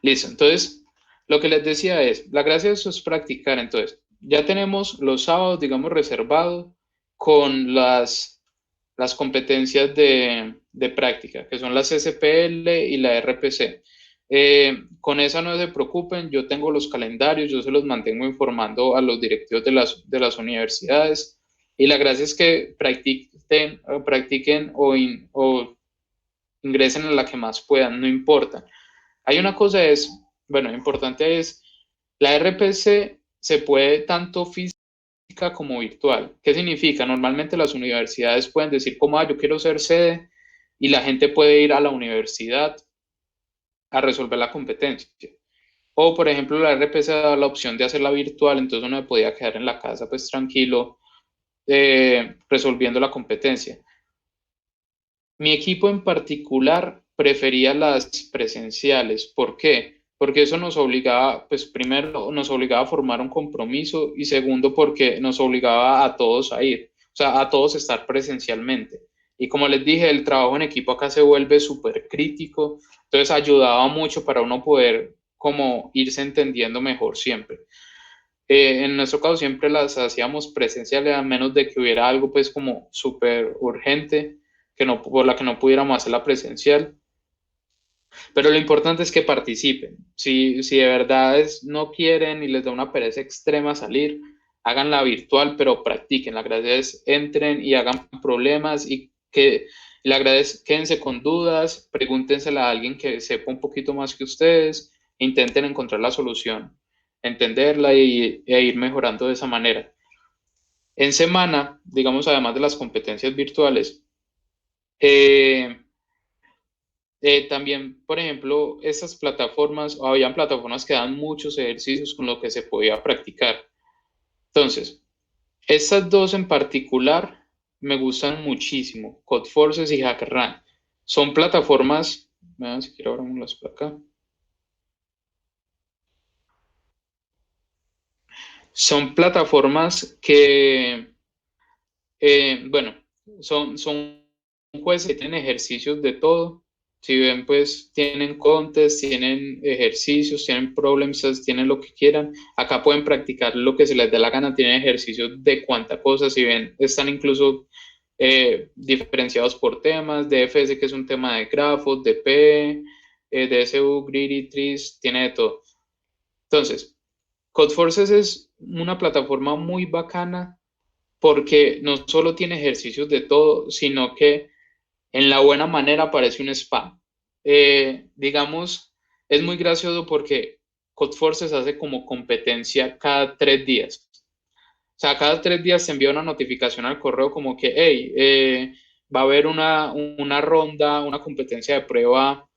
Listo, entonces lo que les decía es, la gracia de eso es practicar. Entonces, ya tenemos los sábados, digamos, reservados con las competencias de práctica, que son las SPL y la RPC. Con esa no se preocupen, yo tengo los calendarios, yo se los mantengo informando a los directivos de las universidades y la gracia es que practiquen o ingresen a la que más puedan, no importa. Hay una cosa es, bueno, importante es, la RPC se puede tanto física como virtual. ¿Qué significa? Normalmente las universidades pueden decir como, yo quiero ser sede y la gente puede ir a la universidad a resolver la competencia. O, por ejemplo, la RPC da la opción de hacerla virtual, entonces uno podía quedar en la casa pues tranquilo resolviendo la competencia. Mi equipo en particular prefería las presenciales. ¿Por qué? Porque eso nos obligaba, pues primero nos obligaba a formar un compromiso y segundo porque nos obligaba a todos a ir, o sea, a todos estar presencialmente. Y como les dije, el trabajo en equipo acá se vuelve súper crítico, entonces ayudaba mucho para uno poder como irse entendiendo mejor siempre. En nuestro caso siempre las hacíamos presenciales a menos de que hubiera algo pues como súper urgente que no, por la que no pudiéramos hacer la presencial. Pero lo importante es que participen. Si de verdad no quieren y les da una pereza extrema salir, háganla virtual, pero practiquen. La gracia es entren y hagan problemas y que la gracia es quédense con dudas, pregúntensela a alguien que sepa un poquito más que ustedes, intenten encontrar la solución, entenderla e ir mejorando de esa manera. En semana, digamos, además de las competencias virtuales, también, por ejemplo, estas plataformas, habían plataformas que dan muchos ejercicios con lo que se podía practicar. Entonces, estas dos en particular me gustan muchísimo, Codeforces y HackerRank. Son plataformas, vean si quiero abrirlas por acá. Son plataformas que, bueno, son jueces que tienen ejercicios de todo. Si ven, pues tienen contests, tienen ejercicios, tienen problemas, tienen lo que quieran. Acá pueden practicar lo que se les dé la gana, tienen ejercicios de cuánta cosa. Si ven, están incluso diferenciados por temas, DFS, que es un tema de grafos, DP, DSU, Greedy, Trees, tiene de todo. Entonces, Codeforces es una plataforma muy bacana porque no solo tiene ejercicios de todo, sino que en la buena manera parece un spam. Digamos, es muy gracioso porque Codeforces hace como competencia cada 3 días. O sea, cada 3 días se envía una notificación al correo como que, hey, va a haber una ronda, una competencia de prueba,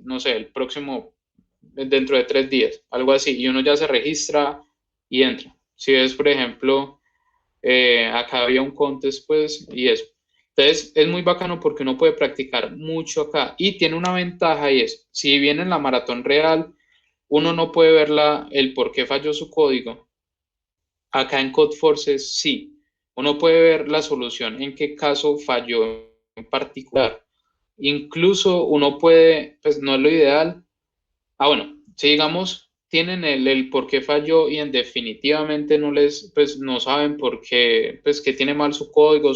no sé, el próximo, dentro de 3 días, algo así, y uno ya se registra y entra. Si ves, por ejemplo, acá había un contest, pues, y eso. Entonces, es muy bacano porque uno puede practicar mucho acá y tiene una ventaja y es, si viene en la maratón real, uno no puede ver el por qué falló su código. Acá en Codeforces sí, uno puede ver la solución, en qué caso falló en particular. Incluso uno puede, pues no es lo ideal. Bueno, si digamos tienen el por qué falló y en definitivamente pues no saben por qué, pues que tiene mal su código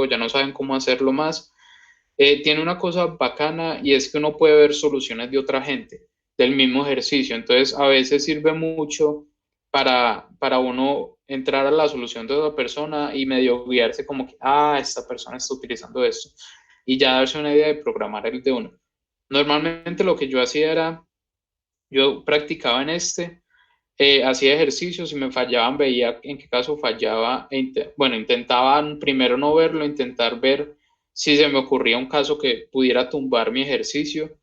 ya no saben cómo hacerlo más. Tiene una cosa bacana y es que uno puede ver soluciones de otra gente del mismo ejercicio. Entonces, a veces sirve mucho para uno entrar a la solución de otra persona y medio guiarse como que, esta persona está utilizando esto, y ya darse una idea de programar el de uno. Normalmente lo que yo hacía era, yo practicaba en hacía ejercicios y me fallaban, veía en qué caso fallaba, bueno, intentaba primero no verlo, intentar ver si se me ocurría un caso que pudiera tumbar mi ejercicio.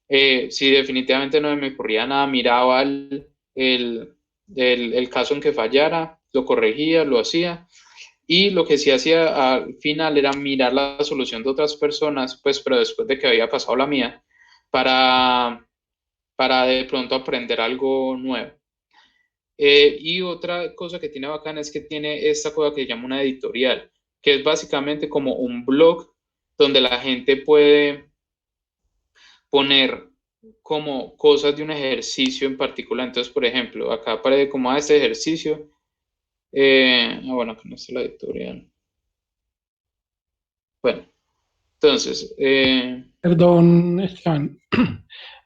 Si definitivamente no me ocurría nada, miraba el caso en que fallara, lo corregía, lo hacía. Y lo que sí hacía al final era mirar la solución de otras personas, pues, pero después de que había pasado la mía, para, para de pronto aprender algo nuevo. Y otra cosa que tiene bacana es que tiene esta cosa que se llama una editorial, que es básicamente como un blog donde la gente puede poner como cosas de un ejercicio en particular. Entonces, por ejemplo, acá aparece como este ejercicio. Bueno, acá no está la editorial. Bueno, entonces, Perdón, Esteban,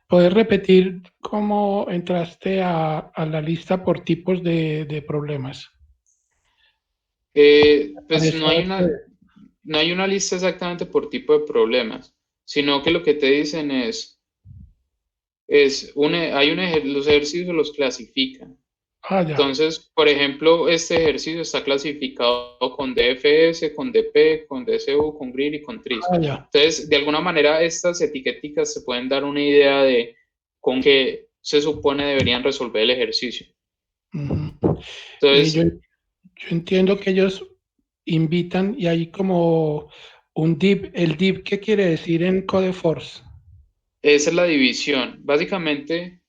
¿puedes repetir cómo entraste a la lista por tipos de problemas? pues Apareció este. no hay una lista exactamente por tipo de problemas, sino que lo que te dicen los ejercicios los clasifican. Ah, ya. Entonces, por ejemplo, este ejercicio está clasificado con DFS, con DP, con DSU, con GRID y con TRIS. Ah, ya. Entonces, de alguna manera, estas etiqueticas se pueden dar una idea de con qué se supone deberían resolver el ejercicio. Ujú. Y yo Entonces, entiendo que ellos invitan y hay como un div. ¿El div qué quiere decir en Codeforce? esa es la división. Básicamente,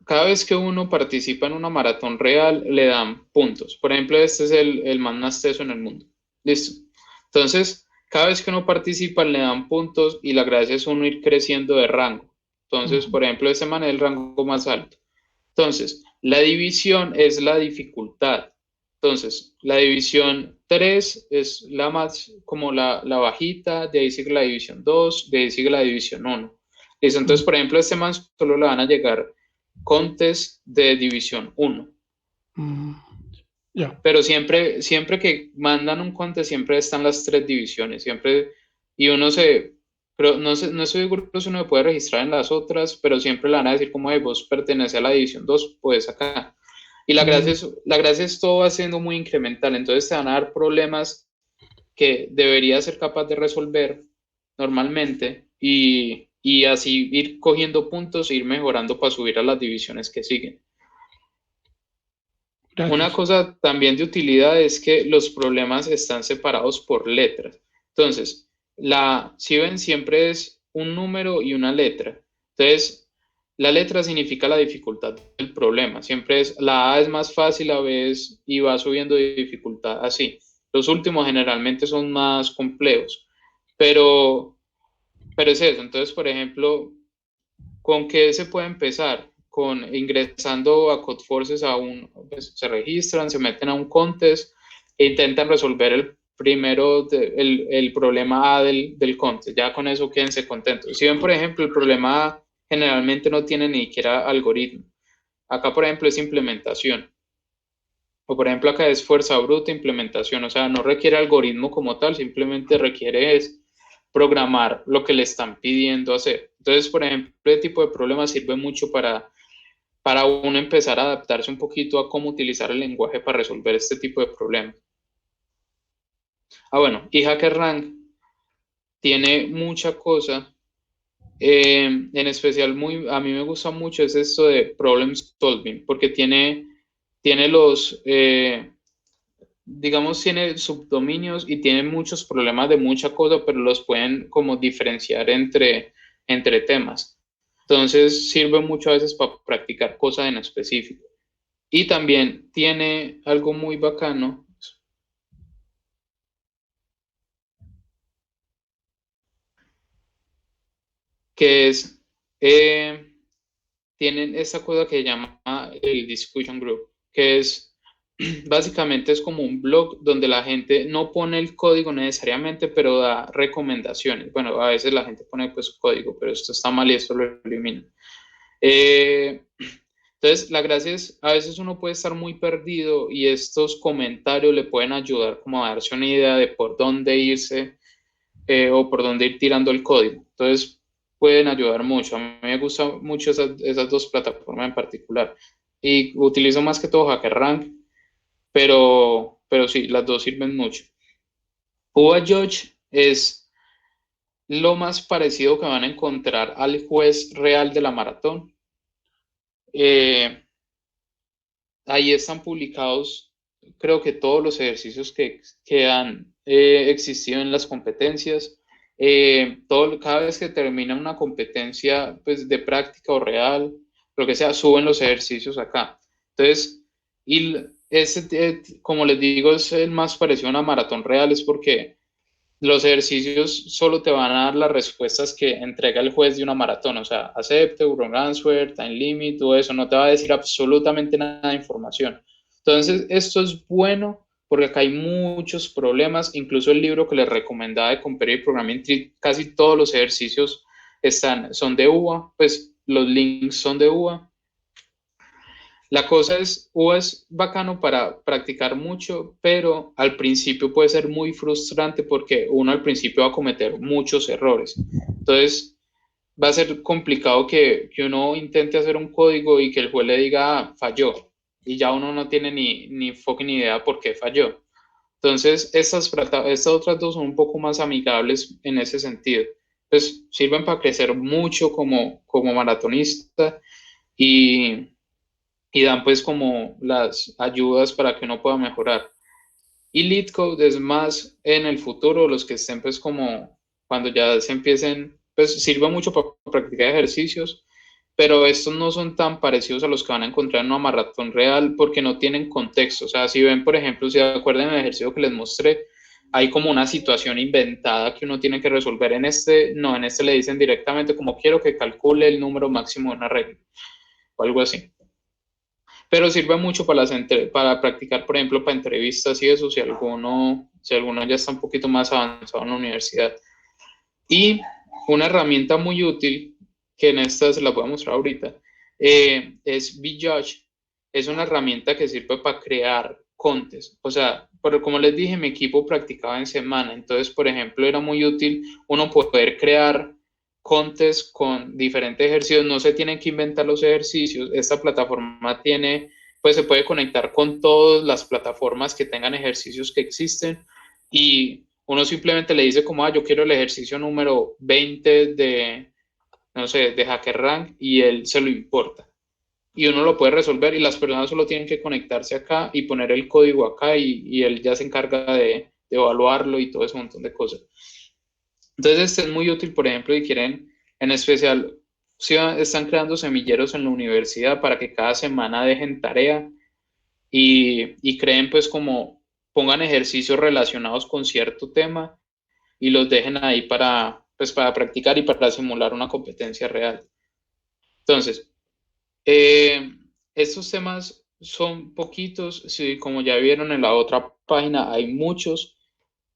cada vez que uno participa en una maratón real, le dan puntos. Por ejemplo, este es el más teso en el mundo. Listo. Entonces, cada vez que uno participa, le dan puntos y la gracia es uno ir creciendo de rango. Entonces, Ujú. por ejemplo, este man es el rango más alto. Entonces, la división es la dificultad. Entonces, la división 3 es la más, como la bajita, de ahí sigue la división 2, de ahí sigue la división 1. Listo. Entonces, por ejemplo, a este man solo le van a llegar contes de división 1. Mm, ya. Pero siempre que mandan un conte, siempre están las tres divisiones, siempre, y pero no sé, no estoy seguro si uno puede registrar en las otras, pero siempre le van a decir como, vos pertenece a la división 2, pues acá. Y Mm, la gracia es todo va siendo muy incremental, entonces te van a dar problemas que deberías ser capaz de resolver normalmente y así ir cogiendo puntos e ir mejorando para subir a las divisiones que siguen. Una gracias. cosa también de utilidad es que los problemas están separados por letras. Entonces, si ven, siempre es un número y una letra. Entonces, la letra significa la dificultad del problema. Siempre es la A es más fácil, la B es y va subiendo de dificultad así. Los últimos generalmente son más complejos, pero, pero es eso. Entonces, por ejemplo, ¿con qué se puede empezar? Con ingresando a Codeforces pues, se registran, se meten a un contest e intentan resolver el problema A del contest. Ya con eso quédense contentos. Si ven, por ejemplo, el problema A generalmente no tiene ni siquiera algoritmo. Acá, por ejemplo, es implementación. O, por ejemplo, acá es fuerza bruta, implementación. O sea, no requiere algoritmo como tal, simplemente requiere es programar lo que le están pidiendo hacer. Entonces, por ejemplo, este tipo de problemas sirve mucho para uno empezar a adaptarse un poquito a cómo utilizar el lenguaje para resolver este tipo de problemas. Bueno, y HackerRank tiene mucha cosa, en especial a mí me gusta mucho es esto de problem solving, porque tiene digamos, tiene subdominios y tiene muchos problemas de mucha cosa, pero los pueden como diferenciar entre temas. Entonces sirve mucho a veces para practicar cosas en específico. Y también tiene algo muy bacano, que es, tienen esta cosa que se llama el Discussion Group, que es, básicamente es como un blog donde la gente no pone el código necesariamente, pero da recomendaciones. Bueno, a veces la gente pone pues código, pero esto está mal y esto lo elimina. Eh, Entonces, la gracia es, a veces uno puede estar muy perdido y estos comentarios le pueden ayudar como a darse una idea de por dónde irse o por dónde ir tirando el código. Entonces, pueden ayudar mucho. A mí me gustan mucho esas dos plataformas en particular. Y utilizo más que todo HackerRank, pero sí, las dos sirven mucho. UA Judge es lo más parecido que van a encontrar al juez real de la maratón. Ahí están publicados, creo que todos los ejercicios que han existido en las competencias. Cada vez que termina una competencia pues, de práctica o real, lo que sea, suben los ejercicios acá. Entonces, y como les digo, es el más parecido a una maratón real, es porque los ejercicios solo te van a dar las respuestas que entrega el juez de una maratón, o sea, acepte, wrong answer, time limit, todo eso, no te va a decir absolutamente nada de información. Entonces, esto es bueno porque acá hay muchos problemas, incluso el libro que les recomendaba de Comparative Programming Tree, casi todos los ejercicios son de UA, pues los links son de UA. La cosa es, UA es bacano para practicar mucho, pero al principio puede ser muy frustrante porque uno al principio va a cometer muchos errores. Entonces, va a ser complicado que uno intente hacer un código y que el juez le diga, ah, falló. Y ya uno no tiene ni fucking idea por qué falló. Entonces, estas otras dos son un poco más amigables en ese sentido. Pues sirven para crecer mucho como maratonista y dan pues como las ayudas para que uno pueda mejorar. Y LeetCode es más en el futuro, los que estén pues como cuando ya se empiecen, pues sirve mucho para practicar ejercicios, pero estos no son tan parecidos a los que van a encontrar en una maratón real porque no tienen contexto. O sea, si ven, por ejemplo, si acuerdan el ejercicio que les mostré, hay como una situación inventada que uno tiene que resolver. En este le dicen directamente como quiero que calcule el número máximo de una regla o algo así. Pero sirve mucho para practicar, por ejemplo, para entrevistas y eso, si alguno ya está un poquito más avanzado en la universidad. Y una herramienta muy útil, que en esta se la voy a mostrar ahorita, es VJudge. Es una herramienta que sirve para crear contests. O sea, como les dije, mi equipo practicaba en semana. Entonces, por ejemplo, era muy útil uno poder crear contests con diferentes ejercicios. No se tienen que inventar los ejercicios. Esta plataforma pues se puede conectar con todas las plataformas que tengan ejercicios que existen y uno simplemente le dice como, yo quiero el ejercicio número 20 no sé, de HackerRank y él se lo importa. Y uno lo puede resolver y las personas solo tienen que conectarse acá y poner el código acá y él ya se encarga de evaluarlo y todo ese montón de cosas. Entonces, este es muy útil, por ejemplo, si quieren, en especial, si están creando semilleros en la universidad para que cada semana dejen tarea y creen pues como pongan ejercicios relacionados con cierto tema y los dejen ahí para practicar y para simular una competencia real. Entonces, estos temas son poquitos, sí, como ya vieron en la otra página hay muchos,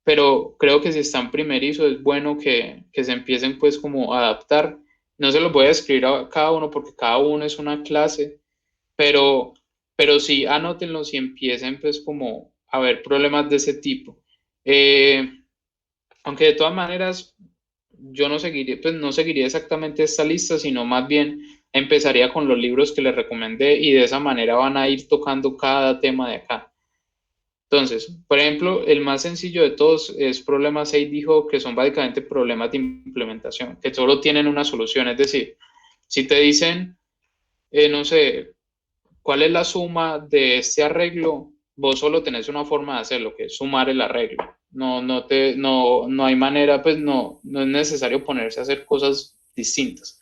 pero creo que si están primerizos es bueno que se empiecen pues como a adaptar. No se los voy a escribir a cada uno porque cada uno es una clase, pero sí anótenlos y empiecen pues como a ver problemas de ese tipo. Aunque de todas maneras yo no seguiría exactamente esta lista, sino más bien empezaría con los libros que les recomendé y de esa manera van a ir tocando cada tema de acá. Entonces, por ejemplo, el más sencillo de todos es problemas AD-Hoc, que son básicamente problemas de implementación, que solo tienen una solución. Es decir, si te dicen, no sé, ¿cuál es la suma de este arreglo? Vos solo tenés una forma de hacerlo, que es sumar el arreglo. No hay manera, pues no es necesario ponerse a hacer cosas distintas.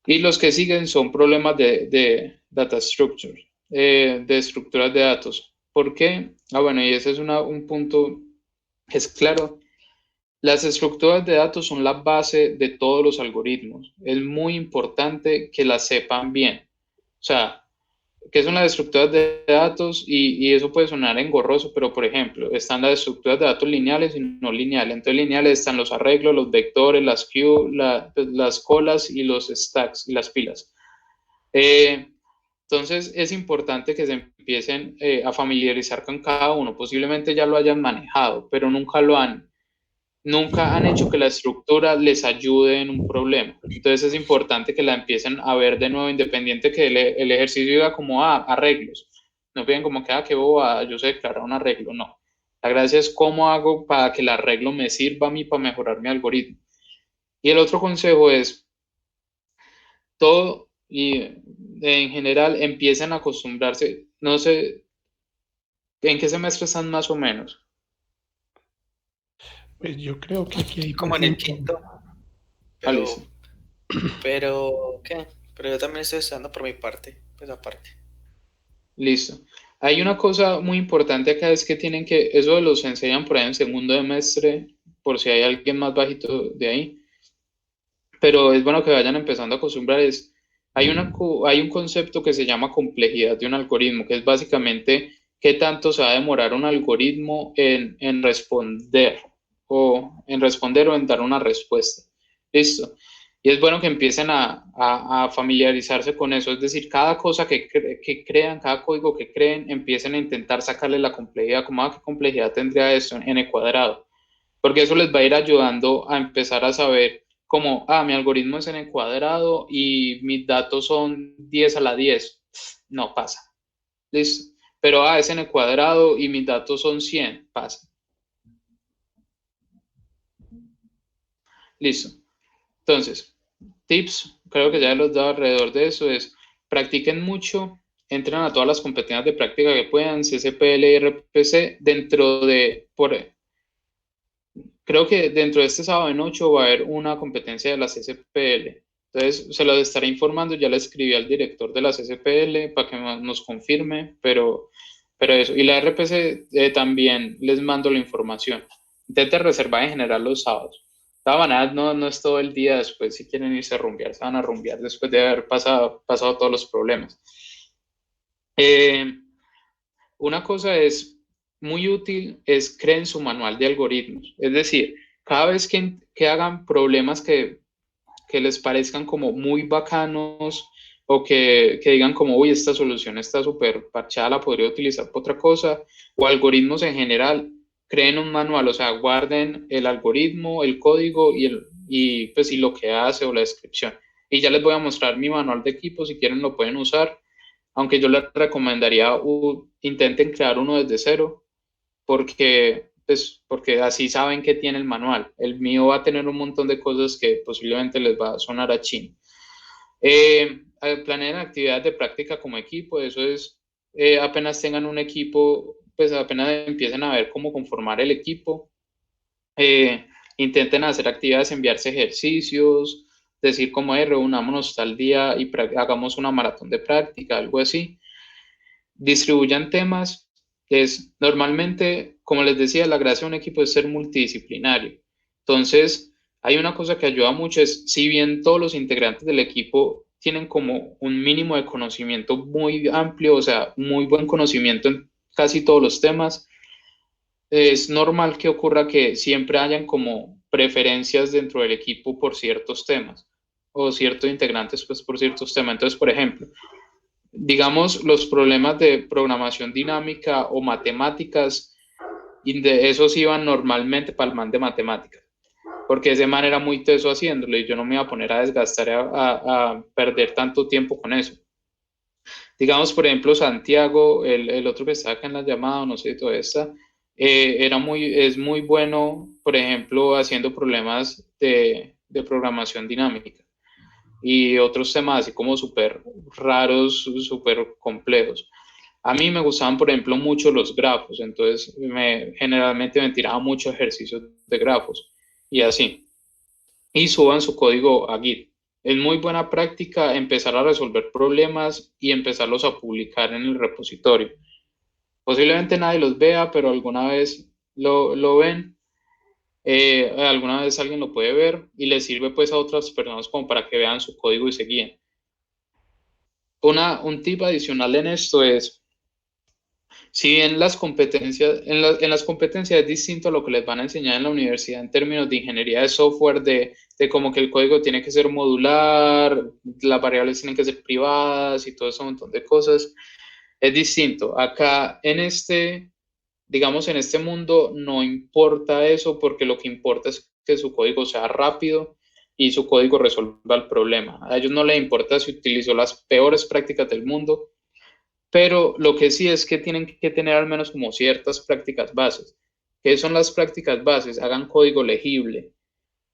Y los que siguen son problemas de data structure, de estructuras de datos. ¿Por qué? Bueno, y ese es un punto que es claro. Las estructuras de datos son la base de todos los algoritmos. Es muy importante que las sepan bien. O sea, ¿qué son las estructuras de datos? Y eso puede sonar engorroso, pero por ejemplo, están las estructuras de datos lineales y no lineales. Entonces, lineales están los arreglos, los vectores, las queues, las colas y los stacks y las pilas. Entonces es importante que se empiecen a familiarizar con cada uno. Posiblemente ya lo hayan manejado, pero nunca han hecho que la estructura les ayude en un problema. Entonces es importante que la empiecen a ver de nuevo, independiente que el ejercicio diga como, arreglos. No piden como que, qué boba, yo sé declarar un arreglo. No. La gracia es cómo hago para que el arreglo me sirva a mí para mejorar mi algoritmo. Y el otro consejo es, todo y en general empiecen a acostumbrarse, no sé, ¿en qué semestre están más o menos? Pues yo creo que aquí hay, por Como en el ejemplo, quinto, Listo. pero, ¿qué? Pero yo también estoy estudiando por mi parte, pues aparte. Listo. Hay una cosa muy importante acá, es que tienen que, eso los enseñan por ahí en segundo semestre, por si hay alguien más bajito de ahí, pero es bueno que vayan empezando a acostumbrar, hay un concepto que se llama complejidad de un algoritmo, que es básicamente qué tanto se va a demorar un algoritmo en responder, o en dar una respuesta. Listo. Y es bueno que empiecen a familiarizarse con eso, es decir, cada cosa que crean, cada código que creen, empiecen a intentar sacarle la complejidad, como qué complejidad tendría esto en el cuadrado, porque eso les va a ir ayudando a empezar a saber como, mi algoritmo es en el cuadrado y mis datos son 10 a la 10. No pasa. Listo. Pero, es en el cuadrado y mis datos son 100. Pasa. Listo. Entonces, tips, creo que ya los he dado alrededor de eso, es practiquen mucho, entren a todas las competencias de práctica que puedan, CSPL y RPC, creo que dentro de este sábado en 8 va a haber una competencia de la CSPL. Entonces, se lo estaré informando, ya le escribí al director de la CSPL para que nos confirme, pero eso. Y la RPC también les mando la información. Intenten reservar en general los sábados. De todas maneras, no es todo el día después. Si quieren irse a rumbear, se van a rumbear después de haber pasado todos los problemas. Una cosa es muy útil, es creen su manual de algoritmos. Es decir, cada vez que hagan problemas que les parezcan como muy bacanos o que digan como, uy, esta solución está súper parchada, la podría utilizar para otra cosa, o algoritmos en general, creen un manual, o sea, guarden el algoritmo, el código pues, y lo que hace o la descripción. Y ya les voy a mostrar mi manual de equipo, si quieren lo pueden usar, aunque yo les recomendaría intenten crear uno desde cero, porque así saben que tiene el manual. El mío va a tener un montón de cosas que posiblemente les va a sonar a chino. Planeen actividades de práctica como equipo, eso es, apenas tengan un equipo, pues apenas empiecen a ver cómo conformar el equipo, intenten hacer actividades, enviarse ejercicios, decir como, reunámonos tal día y hagamos una maratón de práctica, algo así. Distribuyan temas, que es normalmente, como les decía, la gracia de un equipo es ser multidisciplinario. Entonces, hay una cosa que ayuda mucho, es si bien todos los integrantes del equipo tienen como un mínimo de conocimiento muy amplio, o sea, muy buen conocimiento en casi todos los temas, es normal que ocurra que siempre hayan como preferencias dentro del equipo por ciertos temas o ciertos integrantes pues por ciertos temas. Entonces, por ejemplo, digamos, los problemas de programación dinámica o matemáticas, y de esos iban normalmente para el man de matemáticas, porque ese man era muy teso haciéndolo y yo no me iba a poner a desgastar, a perder tanto tiempo con eso. Digamos, por ejemplo, Santiago, el otro que está acá en la llamada, no sé, toda esta, es muy bueno, por ejemplo, haciendo problemas de programación dinámica y otros temas así como súper raros, súper complejos. A mí me gustaban, por ejemplo, mucho los grafos, entonces generalmente me tiraba mucho ejercicios de grafos y así. Y suban su código a Git. Es muy buena práctica empezar a resolver problemas y empezarlos a publicar en el repositorio. Posiblemente nadie los vea, pero alguna vez lo ven, alguna vez alguien lo puede ver y le sirve pues a otras personas como para que vean su código y se guíen. Un tip adicional en esto es, Si bien las competencias, en las competencias es distinto a lo que les van a enseñar en la universidad en términos de ingeniería de software, de como que el código tiene que ser modular, las variables tienen que ser privadas y todo ese montón de cosas, es distinto. Acá digamos, en este mundo no importa eso porque lo que importa es que su código sea rápido y su código resuelva el problema. A ellos no les importa si utilizó las peores prácticas del mundo, pero lo que sí es que tienen que tener al menos como ciertas prácticas bases. ¿Qué son las prácticas bases? Hagan código legible,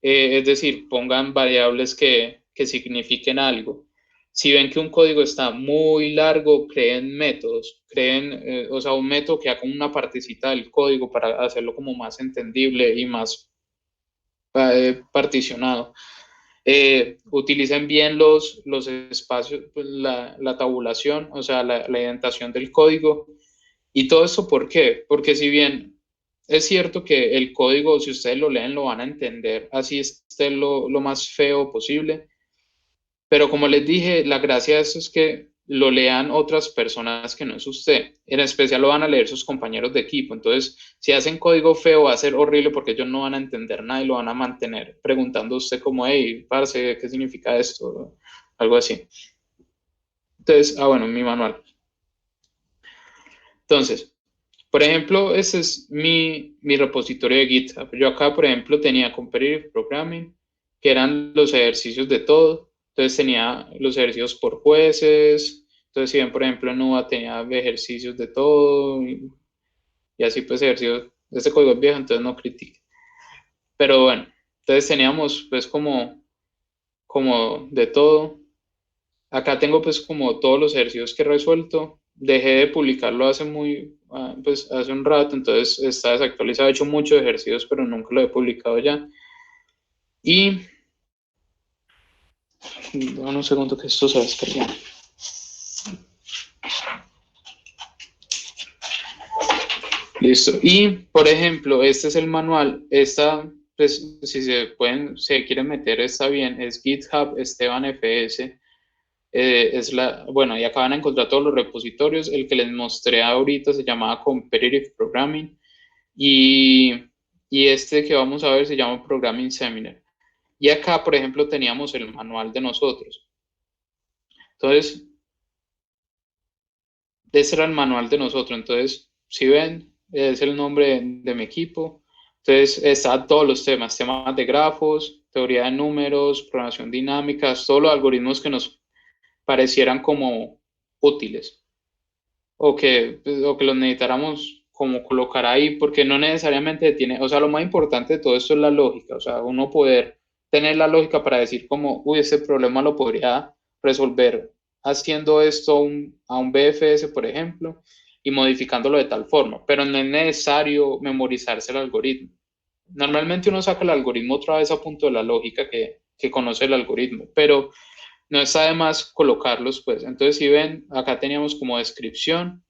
es decir, pongan variables que signifiquen algo. Si ven que un código está muy largo, creen métodos, o sea, un método que haga una partecita del código para hacerlo como más entendible y más particionado. Utilicen bien los espacios, pues, la tabulación, o sea, la indentación del código. ¿Y todo esto por qué? Porque si bien es cierto que el código, si ustedes lo leen, lo van a entender, así esté lo más feo posible, pero como les dije, la gracia de esto es que lo lean otras personas que no es usted. En especial lo van a leer sus compañeros de equipo. Entonces, si hacen código feo, va a ser horrible porque ellos no van a entender nada y lo van a mantener preguntando a usted como, hey, parce, ¿qué significa esto? Algo así. Entonces, bueno, mi manual. Entonces, por ejemplo, ese es mi repositorio de GitHub. Yo acá, por ejemplo, tenía Competitive Programming, que eran los ejercicios de todo. Entonces tenía los ejercicios por jueces. Entonces, si ven, por ejemplo, en UBA tenía ejercicios de todo y así pues ejercicios. Este código es viejo, entonces no critique. Pero bueno, entonces teníamos pues como de todo. Acá tengo pues como todos los ejercicios que he resuelto. Dejé de publicarlo pues hace un rato, entonces está desactualizado. He hecho muchos ejercicios, pero nunca lo he publicado ya. Y dame un segundo que esto se va a descargar. Listo. Y, por ejemplo, este es el manual. Pues, si se quieren meter, está bien. Es GitHub Esteban FS. Bueno, y acá van a encontrar todos los repositorios. El que les mostré ahorita se llamaba Competitive Programming. Y este que vamos a ver se llama Programming Seminar. Y acá, por ejemplo, teníamos el manual de nosotros. Entonces, ese era el manual de nosotros. Entonces, si ven, es el nombre de mi equipo. Entonces, están todos los temas de grafos, teoría de números, programación dinámica, todos los algoritmos que nos parecieran como útiles o que los necesitáramos como colocar ahí, porque no necesariamente o sea, lo más importante de todo esto es la lógica, o sea, uno poder tener la lógica para decir como, uy, este problema lo podría resolver haciendo esto a un BFS, por ejemplo, y modificándolo de tal forma, pero no es necesario memorizarse el algoritmo. Normalmente uno saca el algoritmo otra vez a punto de la lógica que conoce el algoritmo, pero no está de más colocarlos, pues. Entonces, si ven, acá teníamos como descripción.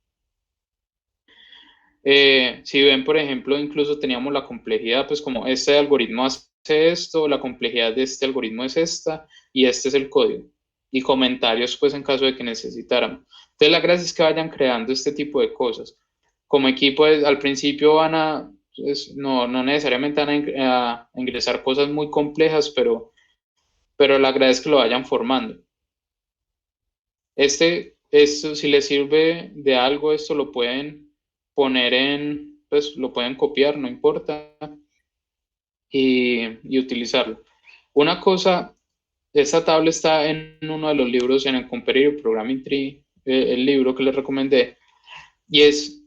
Si ven, por ejemplo, incluso teníamos la complejidad, pues como este algoritmo hace esto, la complejidad de este algoritmo es esta, y este es el código. Y comentarios, pues, en caso de que necesitaran. Entonces, la gracia es que vayan creando este tipo de cosas. Como equipo, al principio pues, no necesariamente van a ingresar cosas muy complejas, pero la gracia es que lo vayan formando. Esto, si les sirve de algo, esto lo pueden poner pues lo pueden copiar, no importa, y utilizarlo. Una cosa, esta tabla está en uno de los libros, en el Competitive Programming Tree, el libro que les recomendé, y es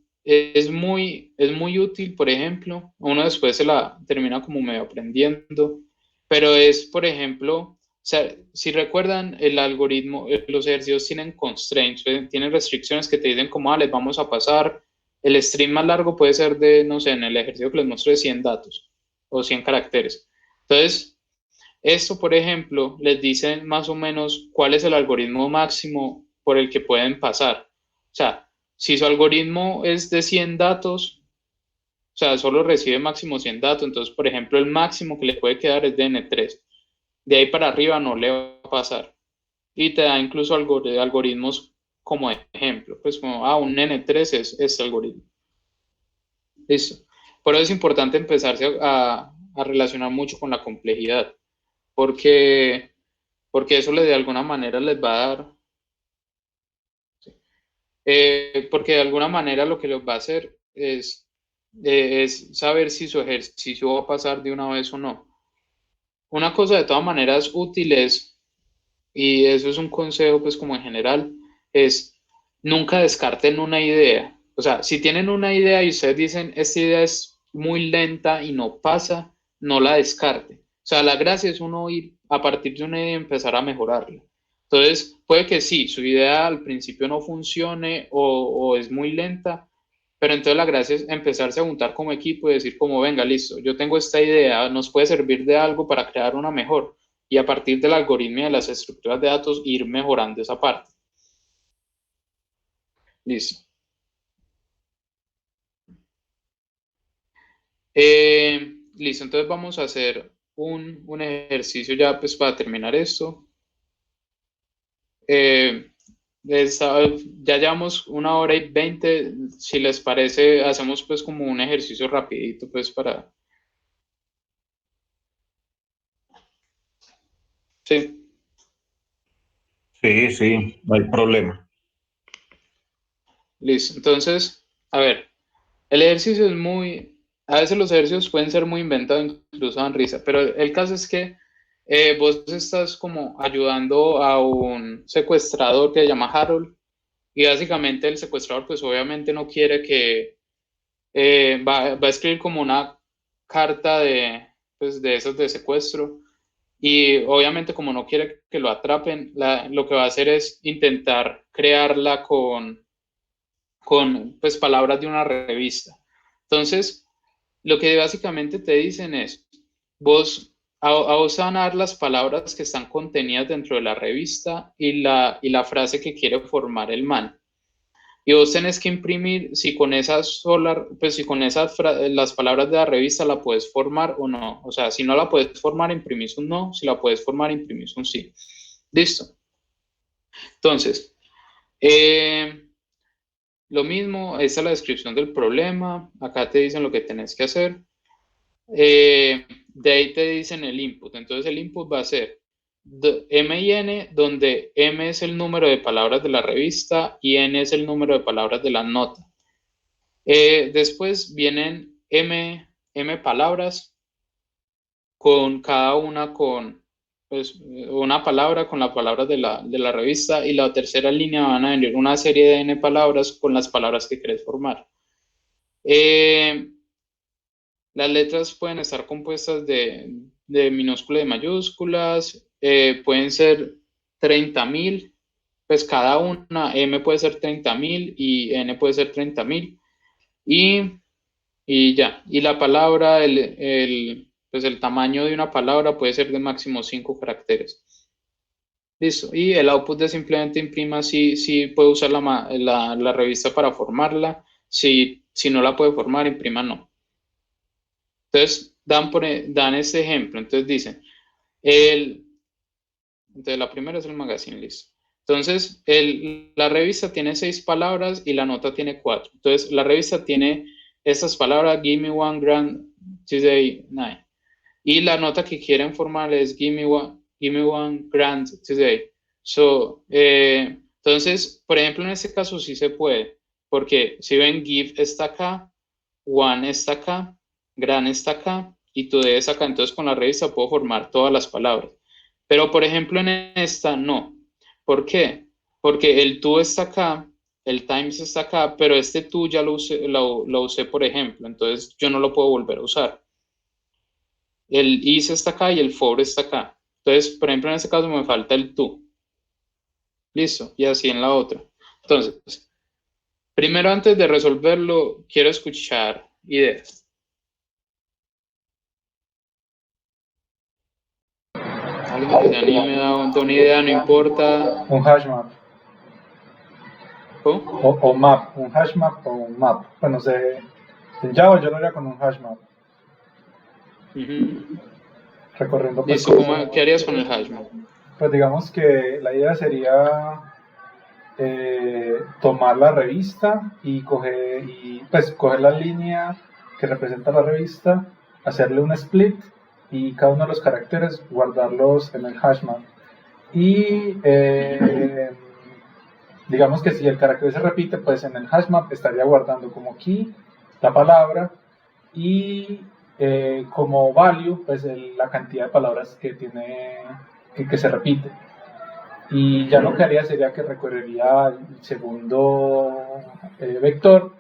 muy útil, por ejemplo, uno después se la termina como medio aprendiendo, pero es, por ejemplo, o sea, si recuerdan, el algoritmo, los ejercicios tienen constraints, tienen restricciones que te dicen como, les vamos a pasar, el string más largo puede ser de, no sé, en el ejercicio que les mostré, de 100 datos o 100 caracteres. Entonces, esto, por ejemplo, les dice más o menos cuál es el algoritmo máximo por el que pueden pasar. O sea, si su algoritmo es de 100 datos, o sea, solo recibe máximo 100 datos, entonces, por ejemplo, el máximo que le puede quedar es de N3. De ahí para arriba no le va a pasar. Y te da incluso algoritmos como ejemplo, pues como, un N3 es este algoritmo. Listo. Por eso es importante empezarse a relacionar mucho con la complejidad, porque eso de alguna manera les va a dar, porque de alguna manera lo que les va a hacer es saber si su ejercicio va a pasar de una vez o no. Una cosa de todas maneras útil es, y eso es un consejo pues como en general, es nunca descarten una idea. O sea, si tienen una idea y ustedes dicen, esta idea es muy lenta y no pasa, no la descarte. O sea, la gracia es uno ir a partir de una idea y empezar a mejorarla. Entonces, puede que sí, su idea al principio no funcione o es muy lenta, pero entonces la gracia es empezarse a juntar como equipo y decir como, venga, listo, yo tengo esta idea, nos puede servir de algo para crear una mejor. Y a partir del algoritmo y de las estructuras de datos ir mejorando esa parte. Listo. Listo, entonces vamos a hacer un ejercicio ya pues para terminar esto. Ya llevamos 1 hora y 20, si les parece, hacemos pues como un ejercicio rapidito pues para... Sí. Sí, sí, no hay problema. Listo, entonces, a ver, el ejercicio es muy, a veces los ejercicios pueden ser muy inventados, incluso dan risa, pero el caso es que vos estás como ayudando a un secuestrador que se llama Harold, y básicamente el secuestrador pues obviamente no quiere que, va a escribir como una carta pues, de esos de secuestro, y obviamente como no quiere que lo atrapen, lo que va a hacer es intentar crearla con pues palabras de una revista. Entonces, lo que básicamente te dicen es, a vos van a dar las palabras que están contenidas dentro de la revista y la frase que quiere formar el man. Y vos tenés que imprimir si con esas pues si con las palabras de la revista la puedes formar o no. O sea, si no la puedes formar, imprimís un no. Si la puedes formar, imprimís un sí. Listo. Entonces, lo mismo, esta es la descripción del problema. Acá te dicen lo que tenés que hacer. De ahí te dicen el input. Entonces el input va a ser M y N, donde M es el número de palabras de la revista y N es el número de palabras de la nota. Después vienen M palabras, con cada una con pues, una palabra con las palabras de la revista, y la tercera línea van a venir una serie de N palabras con las palabras que querés formar. Las letras pueden estar compuestas de minúsculas y mayúsculas, pueden ser 30.000, pues cada una, M puede ser 30.000 y N puede ser 30.000, y ya. Y la palabra, pues el tamaño de una palabra puede ser de máximo 5 caracteres. Listo. Y el output de simplemente imprima si puede usar la revista para formarla. Si no la puede formar, imprima no. Entonces, dan este ejemplo. Entonces dicen, entonces la primera es el magazine, listo. Entonces, la revista tiene 6 palabras y la nota tiene 4. Entonces, la revista tiene estas palabras, give me one grand today night. Y la nota que quieren formar es give me one grand today. Entonces, por ejemplo, en este caso sí se puede, porque si ven, give está acá, one está acá, grand está acá y today está acá. Entonces, con la revista puedo formar todas las palabras. Pero, por ejemplo, en esta no. ¿Por qué? Porque el to está acá, el times está acá, pero este to ya lo usé, por ejemplo. Entonces, yo no lo puedo volver a usar. El is está acá y el for está acá. Entonces, por ejemplo, en este caso me falta el to. Listo. Y así en la otra. Entonces, primero, antes de resolverlo, quiero escuchar ideas. Alguien que se anime da una idea, no importa. Un hash map. ¿Cómo? O map. Un hash map o un map. Bueno, en Java yo lo haría con un hash map. Recorriendo Listo, ¿qué harías con el hash map? Pues digamos que la idea sería tomar la revista y coger la línea que representa la revista, hacerle un split y cada uno de los caracteres guardarlos en el hashmap. Y digamos que si el carácter se repite, pues en el hashmap estaría guardando como key la palabra y como value, pues la cantidad de palabras que tiene, que se repite. Y ya lo que haría sería que recorrería el segundo vector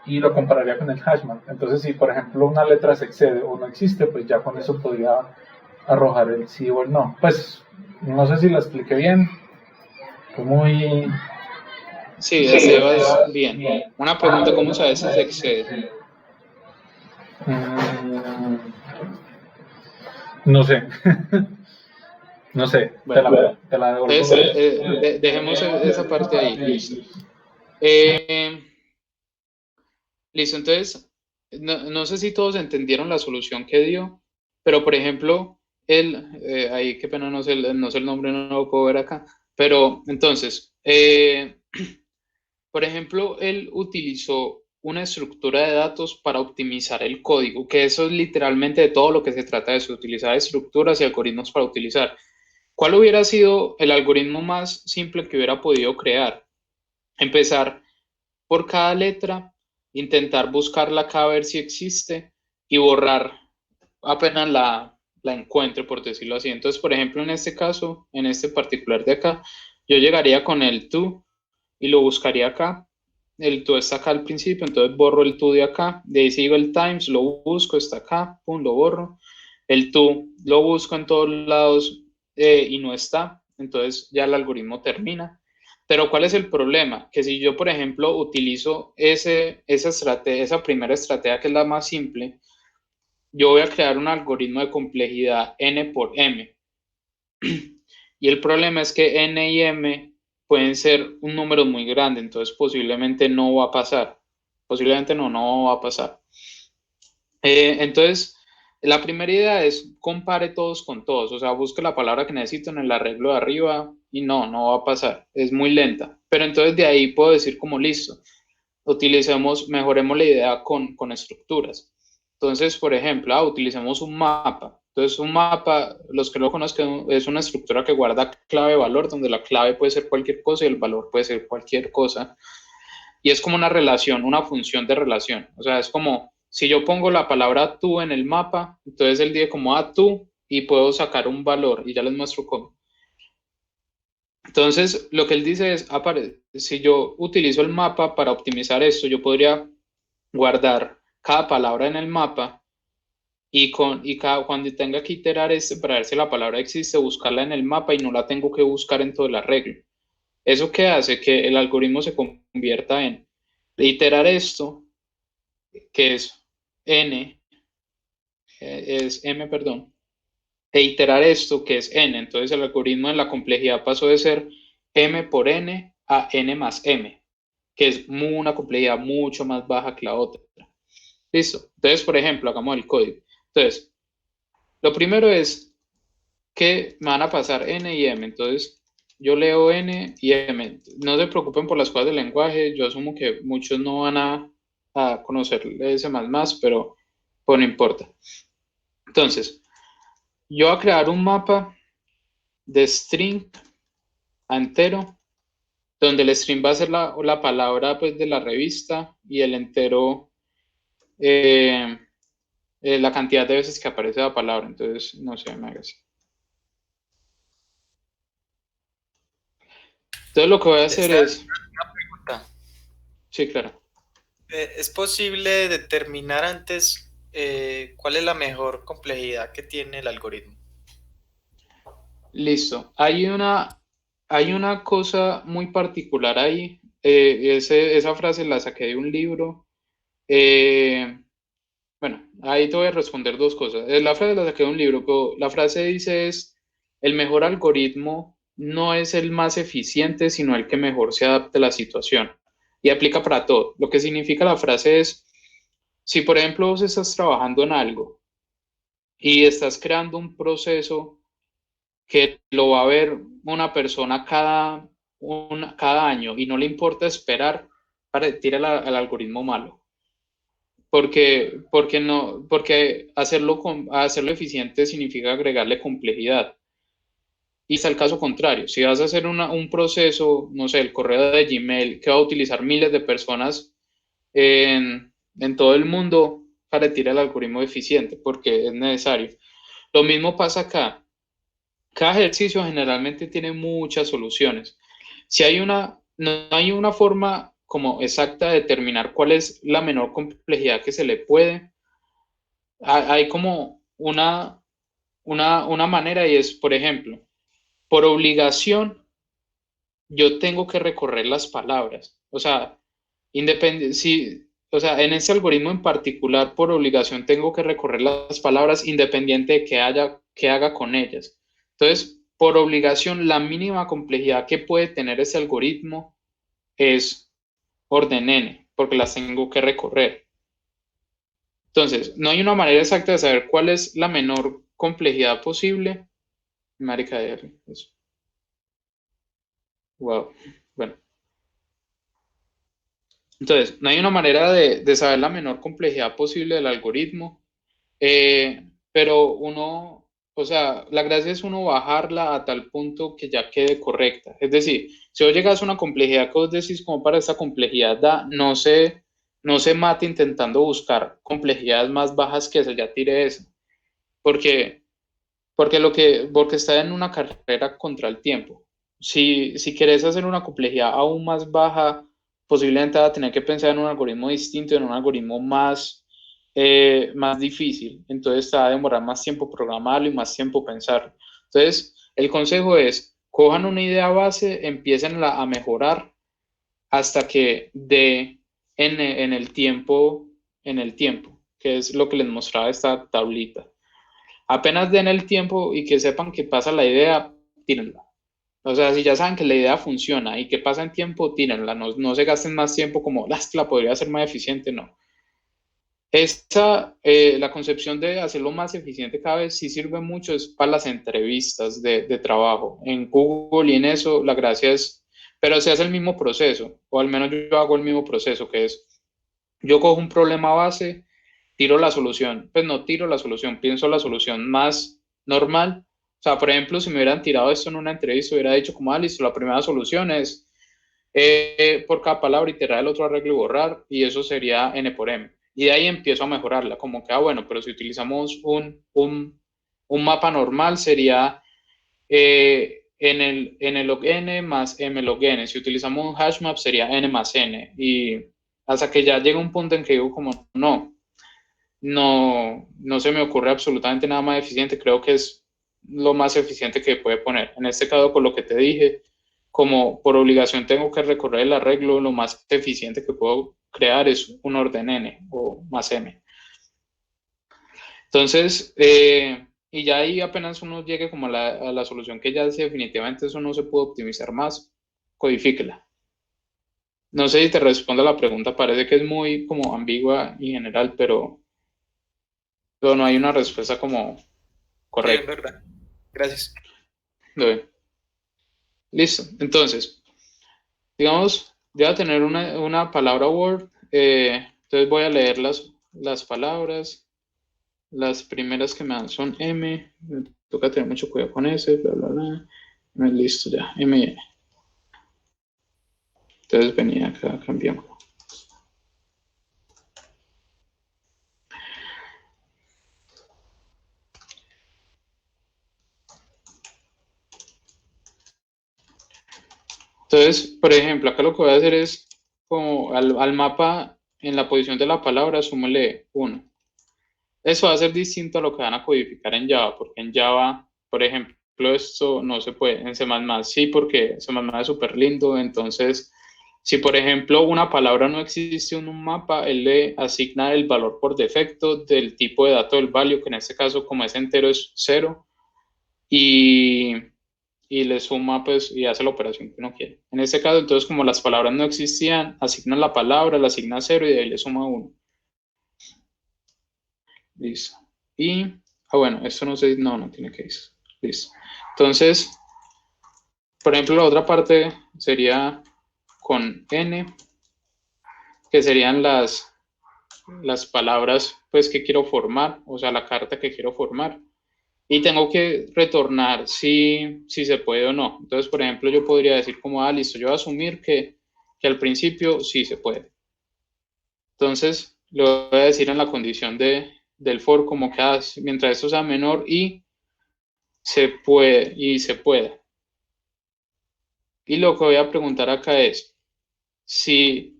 y lo compararía con el hashmap. Entonces, si por ejemplo una letra se excede o no existe, pues ya con eso podría arrojar el sí o el no. Pues no sé si lo expliqué bien. Fue muy... Sí, Sebas, bien. Una pregunta, ¿cómo sabes si se excede? No sé. No sé, bueno, te la devuelvo. Entonces, dejemos esa parte ahí, listo. Listo, entonces, no sé si todos entendieron la solución que dio, pero por ejemplo, ahí qué pena, no sé el nombre, no lo puedo ver acá, pero entonces, por ejemplo, él utilizó una estructura de datos para optimizar el código, que eso es literalmente de todo lo que se trata de eso, utilizar estructuras y algoritmos para utilizar. ¿Cuál hubiera sido el algoritmo más simple que hubiera podido crear? Empezar por cada letra, intentar buscarla acá a ver si existe y borrar apenas la encuentre, por decirlo así. Entonces, por ejemplo, en este caso, en este particular de acá, yo llegaría con el to y lo buscaría acá. El to está acá al principio, entonces borro el to de acá. De ahí sigo el times, lo busco, está acá, pum, lo borro. El to lo busco en todos lados y no está. Entonces ya el algoritmo termina. Pero ¿cuál es el problema? Que si yo, por ejemplo, utilizo esa primera estrategia que es la más simple, yo voy a crear un algoritmo de complejidad n por m. Y el problema es que n y m pueden ser un número muy grande, entonces posiblemente no va a pasar. Posiblemente no va a pasar. Entonces, la primera idea es compare todos con todos, o sea, busque la palabra que necesito en el arreglo de arriba y no va a pasar, es muy lenta. Pero entonces de ahí puedo decir como listo, mejoremos la idea con estructuras. Entonces, por ejemplo, utilicemos un mapa. Entonces, un mapa, los que lo conozcan, es una estructura que guarda clave-valor, donde la clave puede ser cualquier cosa y el valor puede ser cualquier cosa. Y es como una relación, una función de relación. O sea, es como si yo pongo la palabra tú en el mapa, entonces él dice como tú y puedo sacar un valor y ya les muestro cómo. Entonces, lo que él dice es, si yo utilizo el mapa para optimizar esto, yo podría guardar cada palabra en el mapa y cuando tenga que iterar para ver si la palabra existe, buscarla en el mapa y no la tengo que buscar en todo el arreglo. ¿Eso qué hace? Que el algoritmo se convierta en iterar esto, que es m, perdón, e iterar esto, que es n. Entonces el algoritmo en la complejidad pasó de ser m por n a n más m, que es una complejidad mucho más baja que la otra. Listo. Entonces, por ejemplo, hagamos el código. Entonces, lo primero es que me van a pasar n y m. Entonces, yo leo n y m. No se preocupen por las cosas del lenguaje. Yo asumo que muchos no van a conocer ese pero pues no importa. Entonces, yo voy a crear un mapa de string a entero, donde el string va a ser la palabra pues, de la revista y el entero la cantidad de veces que aparece la palabra. Entonces, no sé, me hagas. Entonces, lo que voy a hacer es... Una pregunta. Sí, claro. ¿Es posible determinar antes cuál es la mejor complejidad que tiene el algoritmo? Listo. Hay una cosa muy particular ahí. Esa frase la saqué de un libro. Bueno, ahí te voy a responder dos cosas. La frase la saqué de un libro, pero la frase dice el mejor algoritmo no es el más eficiente, sino el que mejor se adapte a la situación. Y aplica para todo. Lo que significa la frase es, si por ejemplo vos estás trabajando en algo y estás creando un proceso que lo va a ver una persona cada cada año y no le importa esperar para tirar al algoritmo malo. Porque hacerlo eficiente significa agregarle complejidad. Y está el caso contrario. Si vas a hacer un proceso, no sé, el correo de Gmail, que va a utilizar miles de personas en todo el mundo para tirar el algoritmo eficiente, porque es necesario. Lo mismo pasa acá. Cada ejercicio generalmente tiene muchas soluciones. No hay una forma como exacta de determinar cuál es la menor complejidad que se le puede. Hay como una manera y es, por ejemplo, por obligación, yo tengo que recorrer las palabras. O sea, o sea, en ese algoritmo en particular, por obligación, tengo que recorrer las palabras independiente de qué haga con ellas. Entonces, por obligación, la mínima complejidad que puede tener ese algoritmo es orden n, porque las tengo que recorrer. Entonces, no hay una manera exacta de saber cuál es la menor complejidad posible. Marica de R. Eso. Wow. Bueno. Entonces, no hay una manera de saber la menor complejidad posible del algoritmo, pero o sea, la gracia es uno bajarla a tal punto que ya quede correcta. Es decir, si vos llegas a una complejidad que vos decís como para esta complejidad no se mate intentando buscar complejidades más bajas que esa, ya tire eso. Porque, porque está en una carrera contra el tiempo. Si querés hacer una complejidad aún más baja, posiblemente va a tener que pensar en un algoritmo distinto, en un algoritmo más difícil. Entonces te va a demorar más tiempo programarlo y más tiempo pensarlo. Entonces, el consejo es, cojan una idea base, empiecen a mejorar hasta que dé en el tiempo, que es lo que les mostraba esta tablita. Apenas den el tiempo y que sepan que pasa la idea, tírenla. O sea, si ya saben que la idea funciona y que pasa en tiempo, tírenla. No se gasten más tiempo como la podría ser más eficiente, no. La concepción de hacerlo más eficiente cada vez sí sirve mucho, es para las entrevistas de trabajo. En Google y en eso, la gracia es, pero se hace el mismo proceso, o al menos yo hago el mismo proceso, que es, yo cojo un problema base, tiro la solución, pues no tiro la solución, pienso la solución más normal. O sea, por ejemplo, si me hubieran tirado esto en una entrevista, hubiera dicho como, listo, la primera solución es por cada palabra iterar el otro arreglo y borrar, y eso sería n por m. Y de ahí empiezo a mejorarla, como que, bueno, pero si utilizamos un mapa normal sería n log n más m log n. Si utilizamos un hash map sería n más n. Y hasta que ya llega un punto en que digo como, no se me ocurre absolutamente nada más eficiente. Creo que es lo más eficiente que puede poner. En este caso, con lo que te dije, como por obligación tengo que recorrer el arreglo, lo más eficiente que puedo crear es un orden n o más m. Entonces, y ya ahí apenas uno llegue como a la solución que ya dice definitivamente eso no se puede optimizar más, codifíquela. No sé si te respondo a la pregunta, parece que es muy como ambigua y general, pero no hay una respuesta como correcta. Es verdad. Gracias. Bien. Listo, entonces, digamos, voy a tener una palabra Word, entonces voy a leer las palabras. Las primeras que me dan son M, me toca tener mucho cuidado con ese, bla, bla, bla. Listo, ya, M y N. Entonces venía acá, cambiamos. Entonces, por ejemplo, acá lo que voy a hacer es, como al mapa, en la posición de la palabra, súmele 1. Eso va a ser distinto a lo que van a codificar en Java, porque en Java, por ejemplo, esto no se puede. En C++ sí, porque C++ es súper lindo. Entonces, si por ejemplo una palabra no existe en un mapa, él le asigna el valor por defecto del tipo de dato del value, que en este caso, como es entero, es 0, y le suma, pues, y hace la operación que uno quiere. En este caso, entonces, como las palabras no existían, asigna la palabra, la asigna 0 y de ahí le suma 1. Listo. Y, bueno, esto no sé, no tiene que ir. Listo. Entonces, Por ejemplo, la otra parte sería con n, que serían las palabras pues que quiero formar, o sea, la carta que quiero formar. Y tengo que retornar si se puede o no. Entonces, por ejemplo, yo podría decir como, listo, yo voy a asumir que al principio sí se puede. Entonces, lo voy a decir en la condición del for como que mientras esto sea menor y se puede, Y lo que voy a preguntar acá es, si...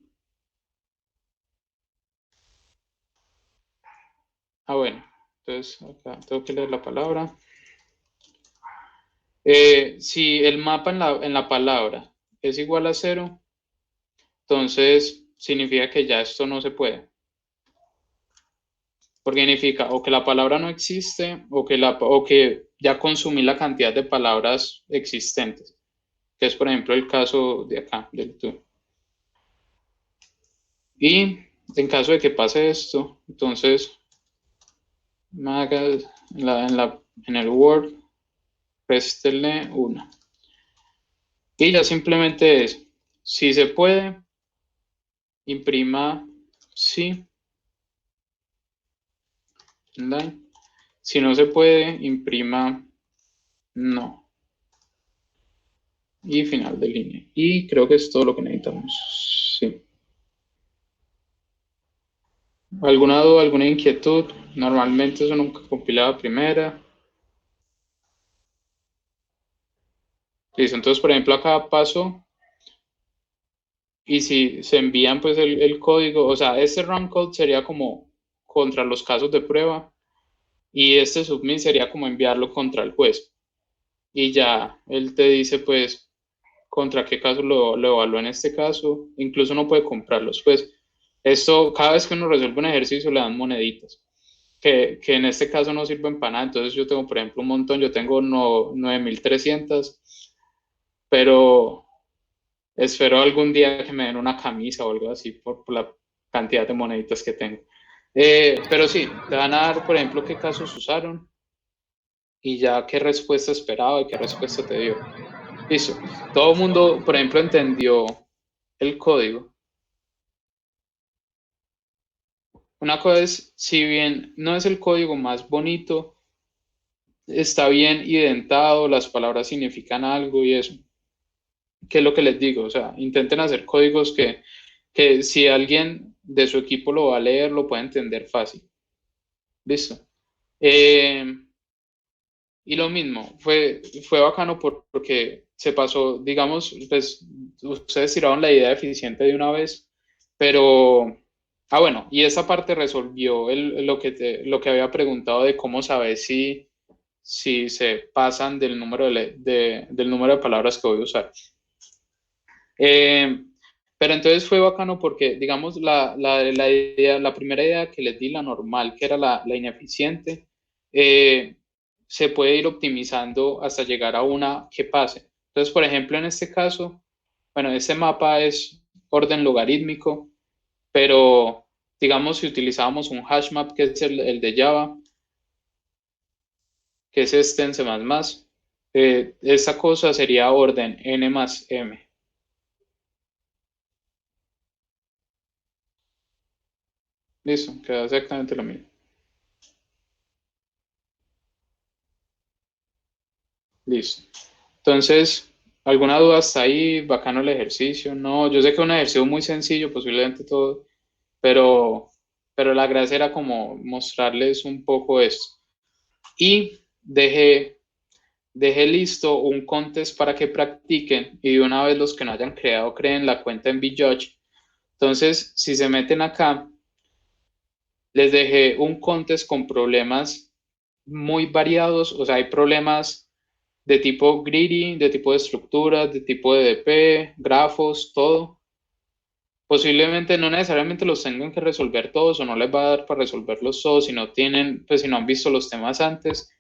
bueno, entonces acá tengo que leer la palabra. Si el mapa en la palabra es igual a 0, entonces significa que ya esto no se puede. Porque significa o que la palabra no existe o que ya consumí la cantidad de palabras existentes, que es por ejemplo el caso de acá, del tú. Y en caso de que pase esto, entonces en el Word, réstele 1. Y ya simplemente es, si se puede, imprima sí. Si no se puede, imprima no. Y final de línea. Y creo que es todo lo que necesitamos. Sí. ¿Alguna duda, alguna inquietud? Normalmente eso nunca compilaba primera. Listo, entonces por ejemplo acá paso. Y si se envían pues el código, o sea, este run code sería como contra los casos de prueba. Y este submit sería como enviarlo contra el juez. Y ya él te dice pues contra qué caso lo evalúa en este caso. Incluso no puede comprarlos. Pues esto, cada vez que uno resuelve un ejercicio le dan moneditas. Que en este caso no sirven para nada. Entonces yo tengo, por ejemplo, un montón. Yo tengo 9.300. Pero espero algún día que me den una camisa o algo así por la cantidad de moneditas que tengo. Pero sí, te van a dar, por ejemplo, qué casos usaron y ya qué respuesta esperaba y qué respuesta te dio. Listo. Todo el mundo, por ejemplo, entendió el código. Una cosa es, si bien no es el código más bonito, está bien identado, las palabras significan algo y eso. ¿Qué es lo que les digo? O sea, intenten hacer códigos que si alguien de su equipo lo va a leer, lo puede entender fácil. Listo. Y lo mismo, fue bacano porque se pasó, digamos, pues ustedes tiraron la idea eficiente de una vez, pero, bueno, y esa parte resolvió lo que había preguntado de cómo saber si se pasan del número del número de palabras que voy a usar. Pero entonces fue bacano porque, digamos, la primera idea que les di, la normal, que era la ineficiente, se puede ir optimizando hasta llegar a una que pase. Entonces, por ejemplo, en este caso, bueno, este mapa es orden logarítmico, pero digamos, si utilizábamos un hash map, que es el de Java, que es este en C++, esta cosa sería orden n más m. Listo, queda exactamente lo mismo. Listo. Entonces, ¿alguna duda hasta ahí? Bacano el ejercicio. No, yo sé que es un ejercicio muy sencillo, posiblemente todo, pero la gracia era como mostrarles un poco esto. Y dejé listo un contest para que practiquen y de una vez los que no hayan creado creen la cuenta en VJudge. Entonces, si se meten acá, les dejé un contest con problemas muy variados, o sea, hay problemas de tipo greedy, de tipo de estructuras, de tipo de DP, grafos, todo. Posiblemente no necesariamente los tengan que resolver todos o no les va a dar para resolverlos todos si no tienen, pues si no han visto los temas antes.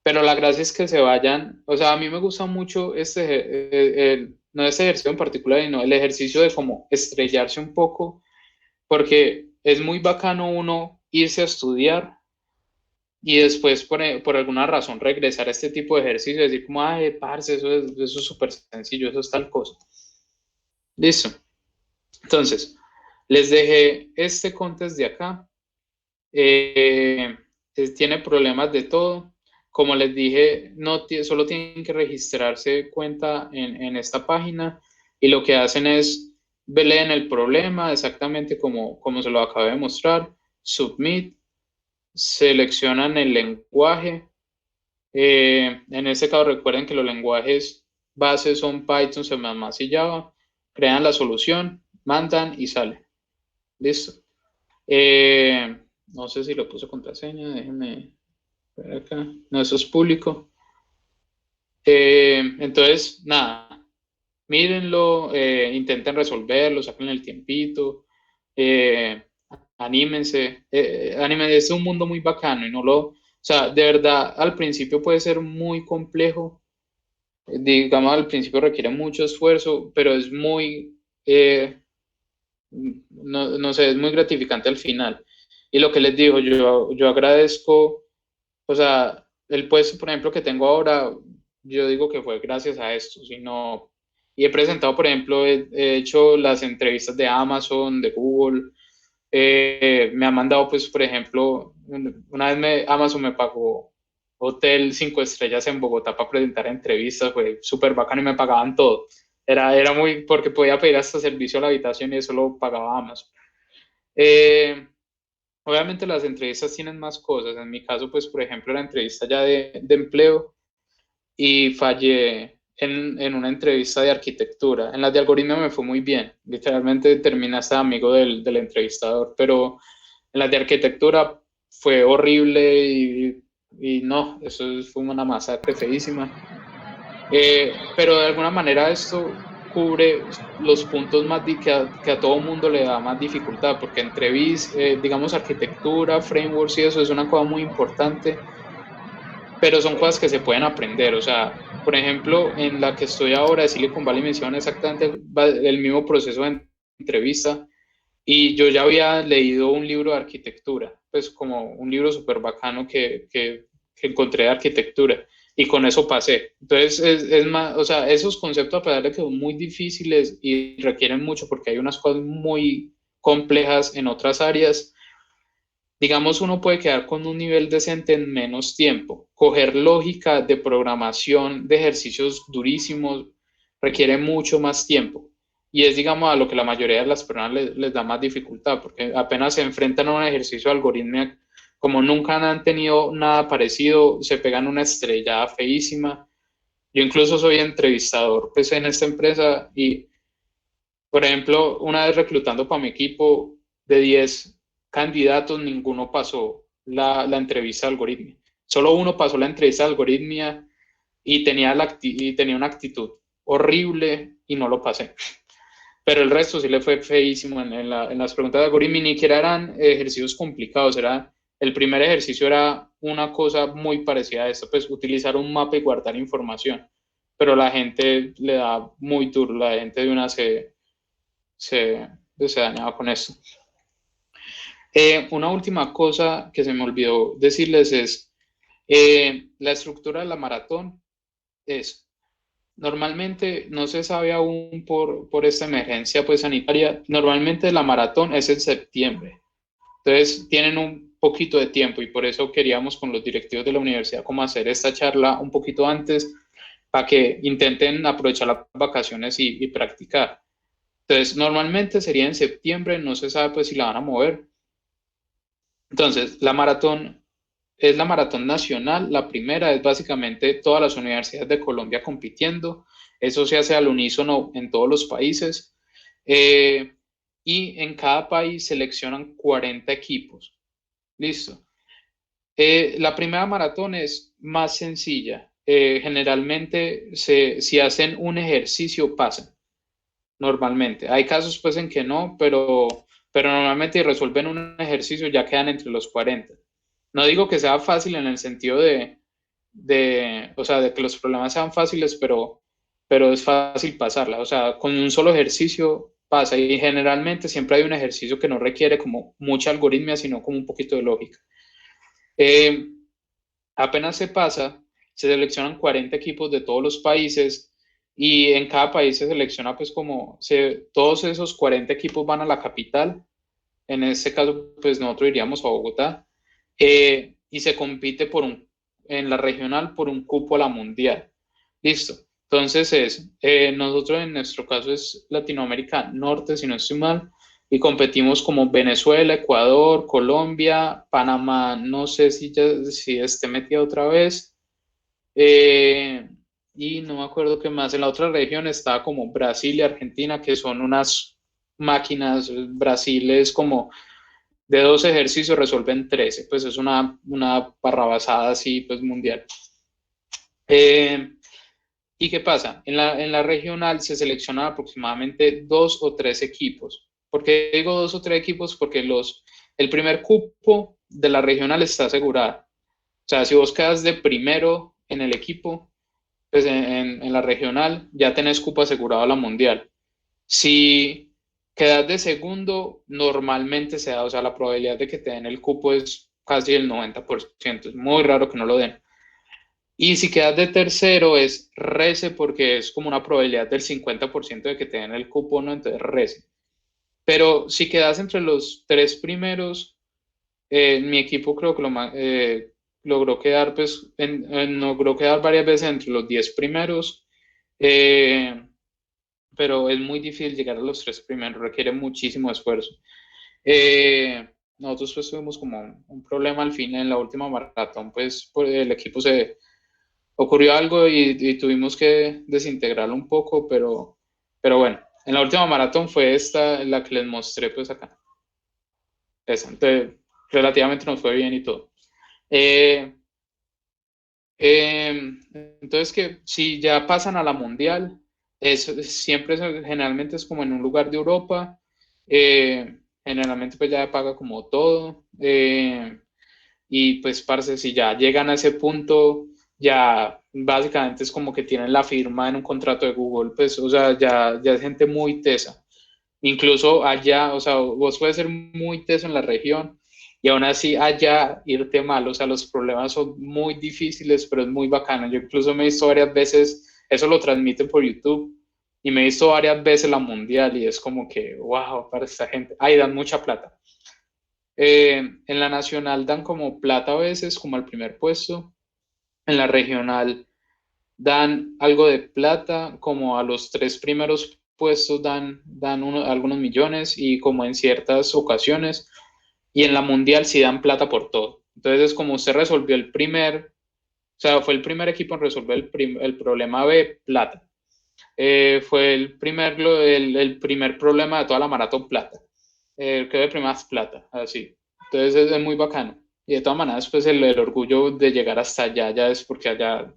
Pero la gracia es que se vayan, o sea, a mí me gusta mucho no este ejercicio en particular, sino el ejercicio de como estrellarse un poco, porque es muy bacano uno irse a estudiar y después por alguna razón regresar a este tipo de ejercicio y decir como, ay, parce, eso es súper sencillo, eso es tal cosa. Listo. Entonces, les dejé este contest de acá. Tiene problemas de todo. Como les dije, solo tienen que registrarse cuenta en esta página y lo que hacen es leen el problema exactamente como se lo acabo de mostrar, submit, seleccionan el lenguaje. En este caso recuerden que los lenguajes bases son Python, C++ y Java. Crean la solución, mandan y sale. Listo. No sé si lo puse contraseña, déjenme ver acá. No, eso es público. Entonces, nada, mírenlo, intenten resolverlo, saquen el tiempito, anímense. Anímense, es un mundo muy bacano y o sea, de verdad, al principio puede ser muy complejo, digamos, al principio requiere mucho esfuerzo, pero es muy, no sé, es muy gratificante al final. Y lo que les digo, yo agradezco, o sea, el puesto, por ejemplo, que tengo ahora, yo digo que fue gracias a esto, sino, y he presentado, por ejemplo, he hecho las entrevistas de Amazon, de Google, me han mandado, pues, por ejemplo, una vez Amazon me pagó hotel 5 estrellas en Bogotá para presentar entrevistas, fue súper bacano y me pagaban todo. Era muy, porque podía pedir hasta servicio a la habitación y eso lo pagaba Amazon. Obviamente las entrevistas tienen más cosas. En mi caso, pues, por ejemplo, la entrevista ya de empleo y fallé en una entrevista de arquitectura. En las de algoritmo me fue muy bien. Literalmente terminé hasta amigo del entrevistador, pero en las de arquitectura fue horrible y no, eso fue una masacre feísima. Pero de alguna manera esto cubre los puntos más que a todo mundo le da más dificultad, porque digamos, arquitectura, frameworks y eso es una cosa muy importante, pero son cosas que se pueden aprender. O sea, por ejemplo, en la que estoy ahora de Silicon Valley me hicieron exactamente el mismo proceso de entrevista y yo ya había leído un libro de arquitectura, pues como un libro súper bacano que encontré de arquitectura y con eso pasé. Entonces es más, o sea, esos conceptos a pesar de que son muy difíciles y requieren mucho porque hay unas cosas muy complejas en otras áreas, digamos, uno puede quedar con un nivel decente en menos tiempo. Coger lógica de programación de ejercicios durísimos requiere mucho más tiempo. Y es, digamos, a lo que la mayoría de las personas les da más dificultad, porque apenas se enfrentan a un ejercicio de algoritmo, como nunca han tenido nada parecido, se pegan una estrellada feísima. Yo incluso soy entrevistador pues, en esta empresa y, por ejemplo, una vez reclutando para mi equipo de 10 candidatos, ninguno pasó la entrevista de algoritmia. Solo uno pasó la entrevista de algoritmia y tenía una actitud horrible y no lo pasé. Pero el resto sí le fue feísimo en las preguntas de algoritmia, ni siquiera eran ejercicios complicados, el primer ejercicio era una cosa muy parecida a esto, pues utilizar un mapa y guardar información, pero la gente le da muy duro, la gente de una se dañaba con esto. Una última cosa que se me olvidó decirles es, la estructura de la maratón es, normalmente no se sabe aún por esta emergencia pues, sanitaria, normalmente la maratón es en septiembre, entonces tienen un poquito de tiempo y por eso queríamos con los directivos de la universidad como hacer esta charla un poquito antes para que intenten aprovechar las vacaciones y practicar. Entonces, normalmente sería en septiembre, no se sabe pues si la van a mover. Entonces, la maratón es la maratón nacional, la primera es básicamente todas las universidades de Colombia compitiendo, eso se hace al unísono en todos los países y en cada país seleccionan 40 equipos. Listo. La primera maratón es más sencilla, generalmente si hacen un ejercicio pasan. Normalmente. Hay casos pues en que no, pero normalmente resuelven un ejercicio ya quedan entre los 40. No digo que sea fácil en el sentido o sea, de que los problemas sean fáciles, pero es fácil pasarla. O sea, con un solo ejercicio pasa y generalmente siempre hay un ejercicio que no requiere como mucha algoritmia, sino como un poquito de lógica. Apenas se pasa, se seleccionan 40 equipos de todos los países y en cada país se selecciona pues todos esos 40 equipos van a la capital, en este caso pues nosotros iríamos a Bogotá, y se compite en la regional por un cupo a la mundial. Listo. Entonces nosotros en nuestro caso es Latinoamérica Norte, si no estoy mal, y competimos como Venezuela, Ecuador, Colombia, Panamá, no sé si esté metido otra vez, y no me acuerdo qué más. En la otra región estaba como Brasil y Argentina, que son unas máquinas. Brasil es como de 2 ejercicios resuelven 13, pues es una barrabasada así, pues mundial. ¿Y qué pasa? En la regional se seleccionan aproximadamente 2 o 3 equipos. ¿Por qué digo 2 o 3 equipos? Porque el primer cupo de la regional está asegurado. O sea, si vos quedas de primero en el equipo, pues en la regional ya tenés cupo asegurado a la mundial. Si quedas de segundo, normalmente se da, o sea, la probabilidad de que te den el cupo es casi el 90%. Es muy raro que no lo den. Y si quedas de tercero es rece porque es como una probabilidad del 50% de que te den el cupo, ¿no? Entonces rece. Pero si quedas entre los 3 primeros, mi equipo creo que logró quedar, pues, logró quedar varias veces entre los 10 primeros, pero es muy difícil llegar a los 3 primeros, requiere muchísimo esfuerzo. Nosotros pues tuvimos como un problema al fin en la última maratón, pues el equipo ocurrió algo y tuvimos que desintegrarlo un poco, pero bueno, en la última maratón fue esta, la que les mostré pues acá. Entonces, relativamente nos fue bien y todo. Entonces, que si ya pasan a la mundial, generalmente es como en un lugar de Europa, generalmente pues ya paga como todo, y pues parce, si ya llegan a ese punto, ya básicamente es como que tienen la firma en un contrato de Google, pues o sea, ya es gente muy tesa. Incluso allá, o sea, vos puedes ser muy teso en la región y aún así allá irte mal, o sea, los problemas son muy difíciles, pero es muy bacano. Yo incluso me he visto varias veces, eso lo transmiten por YouTube, y me he visto varias veces la mundial y es como que, wow, para esta gente, ahí dan mucha plata. En la nacional dan como plata a veces, como al primer puesto. En la regional dan algo de plata, como a los 3 primeros puestos dan algunos millones y como en ciertas ocasiones. Y en la mundial sí dan plata por todo. Entonces es como usted resolvió o sea, fue el primer equipo en resolver el problema B, plata. Fue el primer problema de toda la maratón, plata. Quedó de primas, plata, así. Entonces es muy bacano. Y de todas maneras, pues el orgullo de llegar hasta allá ya es porque allá, o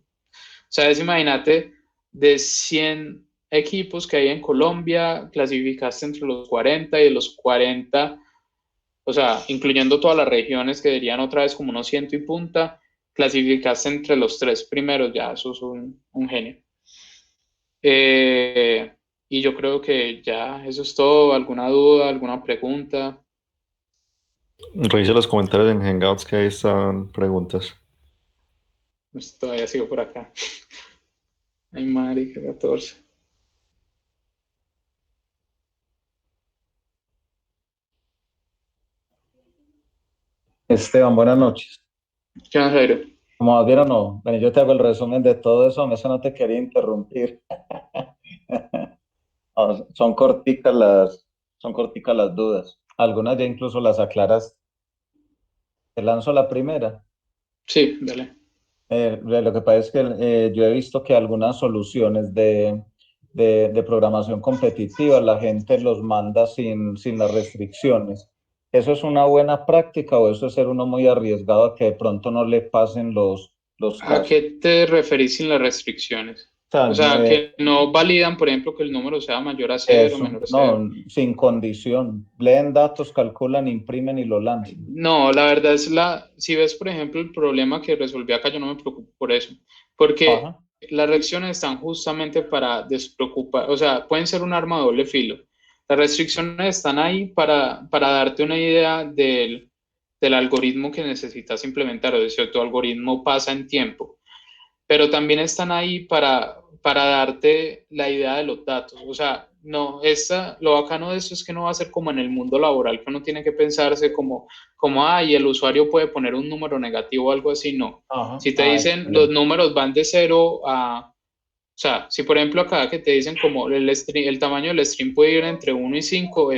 sea, imagínate, de 100 equipos que hay en Colombia, clasificaste entre los 40 y de los 40, o sea, incluyendo todas las regiones que dirían otra vez como unos 100 y punta, clasificaste entre los 3 primeros, ya eso es un genio. Y yo creo que ya eso es todo. ¿Alguna duda, alguna pregunta? Revisa los comentarios en Hangouts que ahí están preguntas. Pues todavía sigo por acá. Ay, marica, 14. Esteban, buenas noches. ¿Qué más, Jairo? Como vieron, no, bueno, yo te hago el resumen de todo eso, eso no te quería interrumpir. No, son corticas las dudas. Algunas ya incluso las aclaras. Te lanzo la primera. Sí, dale. Lo que pasa es que yo he visto que algunas soluciones de programación competitiva la gente los manda sin las restricciones. ¿Eso es una buena práctica o eso es ser uno muy arriesgado a que de pronto no le pasen los ¿A casos? qué te referís sin las restricciones? O sea, que no validan, por ejemplo, que el número sea mayor a 0, Eso, menor a 0. no, sin condición. Leen datos, calculan, imprimen y lo lanzan. No, la verdad si ves, por ejemplo, el problema que resolví acá, yo no me preocupo por eso, porque Ajá. las restricciones están justamente para despreocupar, o sea, pueden ser un arma de doble filo. Las restricciones están ahí para darte una idea del algoritmo que necesitas implementar, o sea, tu algoritmo pasa en tiempo, pero también están ahí para darte la idea de los datos. O sea, no, lo bacano de esto es que no va a ser como en el mundo laboral, que uno tiene que pensarse y el usuario puede poner un número negativo o algo así, no. Ajá. Si te dicen los números van de 0 a... O sea, si por ejemplo acá que te dicen como el tamaño del string puede ir entre 1 y 5,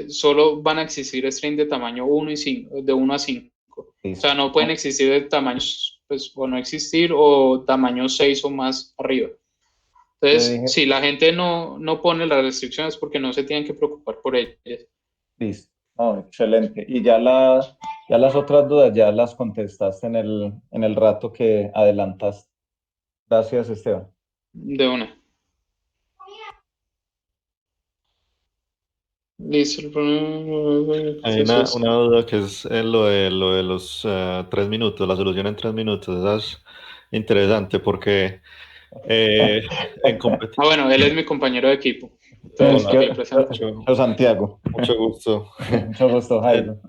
solo van a existir strings de tamaño 1 y 5, de 1 a 5. O Listo. sea, no pueden existir de tamaños, pues, o no existir, o tamaño 6 o más arriba. Entonces, si la gente no pone las restricciones porque no se tienen que preocupar por ellas. Listo. Oh, excelente. Y ya las otras dudas ya las contestaste en el rato que adelantaste. Gracias, Esteban. De una. Listo. Hay una duda que es lo de los 3 minutos, la solución en 3 minutos. Esa es interesante porque en competición. Bueno, él es mi compañero de equipo. Entonces, yo Santiago. Mucho gusto. Mucho gusto, Jairo.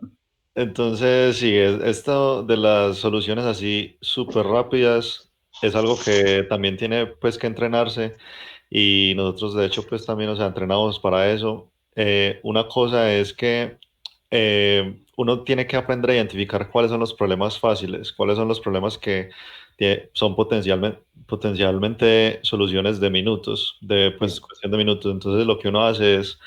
Entonces, sí, esto de las soluciones así súper rápidas es algo que también tiene pues que entrenarse y nosotros de hecho pues también, o sea, entrenamos para eso. Una cosa es que uno tiene que aprender a identificar cuáles son los problemas fáciles, cuáles son los problemas que son potencialmente soluciones de minutos, de pues cuestión de minutos. Entonces lo que uno hace es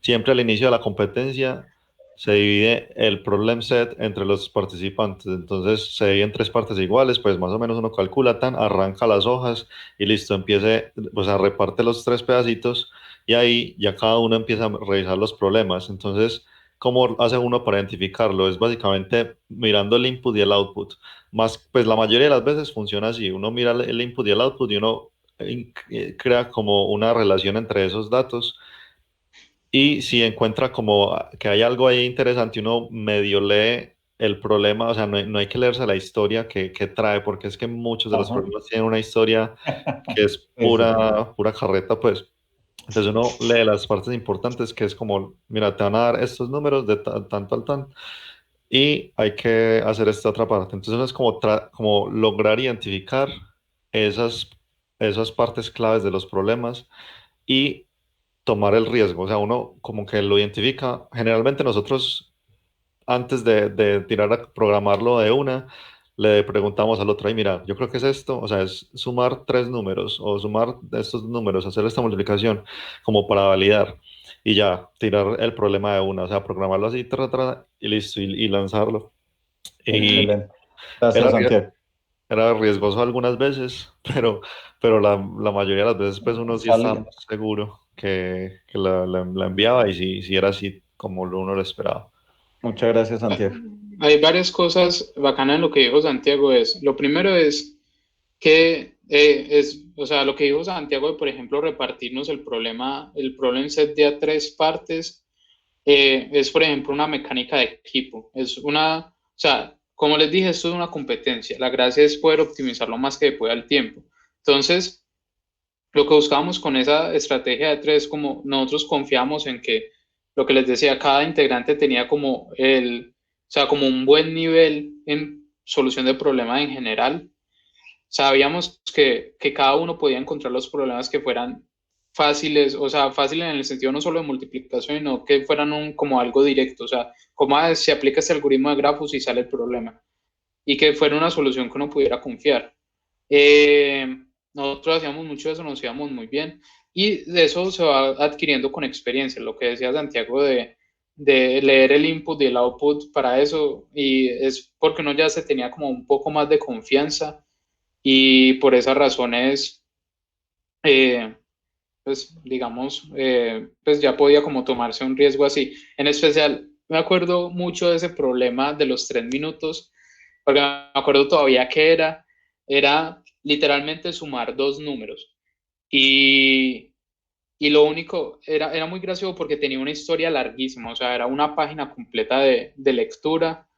siempre al inicio de la competencia se divide el problem set entre los participantes, entonces se divide en 3 partes iguales, pues más o menos uno calcula arranca las hojas y listo, empiece, pues a reparte los 3 pedacitos y ahí ya cada uno empieza a revisar los problemas. Entonces, ¿cómo hace uno para identificarlo? Es básicamente mirando el input y el output. Más, pues la mayoría de las veces funciona así, uno mira el input y el output y uno crea como una relación entre esos datos. Y si encuentra como que hay algo ahí interesante, uno medio lee el problema, o sea, no hay que leerse la historia que trae, porque es que muchos de los problemas tienen una historia que es pura carreta, pues. Entonces uno lee las partes importantes, que es como, mira, te van a dar estos números de tanto al tan, y hay que hacer esta otra parte. Entonces uno es como lograr identificar esas partes claves de los problemas y tomar el riesgo. O sea, uno como que lo identifica. Generalmente nosotros, antes de tirar a programarlo de una, le preguntamos al otro, ay, mira, yo creo que es esto, o sea, es sumar 3 números o sumar estos números, hacer esta multiplicación como para validar y ya, tirar el problema de una, o sea, programarlo así, y listo, y lanzarlo. Y Excelente. Gracias, Santiago. Era riesgoso algunas veces, pero la mayoría de las veces pues uno sí estaba más seguro que la enviaba y sí era así como uno lo esperaba. Muchas gracias, Santiago. Hay varias cosas bacanas en lo que dijo Santiago. Lo primero es que o sea, lo que dijo Santiago de, por ejemplo, repartirnos el problem set de a 3 partes, es, por ejemplo, una mecánica de equipo. O sea, como les dije, esto es una competencia. La gracia es poder optimizar lo más que pueda el tiempo. Entonces, lo que buscábamos con esa estrategia de 3, como nosotros confiamos en que, lo que les decía, cada integrante tenía como como un buen nivel en solución de problemas en general. Sabíamos que cada uno podía encontrar los problemas que fueran fáciles, o sea, fáciles en el sentido no solo de multiplicación, sino que fueran como algo directo, o sea, cómo se aplica este algoritmo de grafos y sale el problema, y que fuera una solución que uno pudiera confiar. Nosotros hacíamos mucho de eso, nos íbamos muy bien, y de eso se va adquiriendo con experiencia, lo que decía Santiago de leer el input y el output para eso, y es porque uno ya se tenía como un poco más de confianza, y por esas razones, pues digamos, pues ya podía como tomarse un riesgo así. En especial, me acuerdo mucho de ese problema de los 3 minutos, porque me acuerdo todavía que era literalmente sumar 2 números. Y lo único, era muy gracioso porque tenía una historia larguísima, o sea, era una página completa de lectura,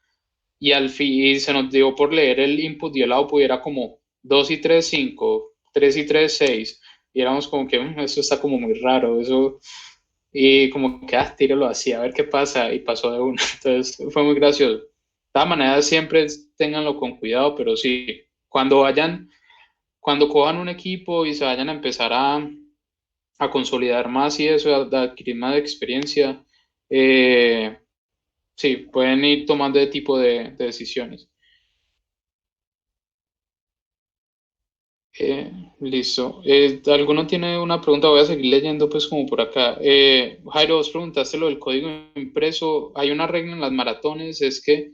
y al fin se nos dio por leer el input y el output, y era como 2 y 3, 5, 3 y 3, 6, y éramos como que eso está como muy raro, eso, y como que, tíralo así, a ver qué pasa, y pasó de una. Entonces fue muy gracioso. De todas maneras, siempre ténganlo con cuidado, pero sí, cuando cojan un equipo y se vayan a empezar a consolidar más y eso, a adquirir más experiencia, sí, pueden ir tomando ese tipo de decisiones. Listo. ¿Alguno tiene una pregunta? Voy a seguir leyendo pues como por acá. Jairo, vos preguntaste lo del código impreso. Hay una regla en las maratones, es que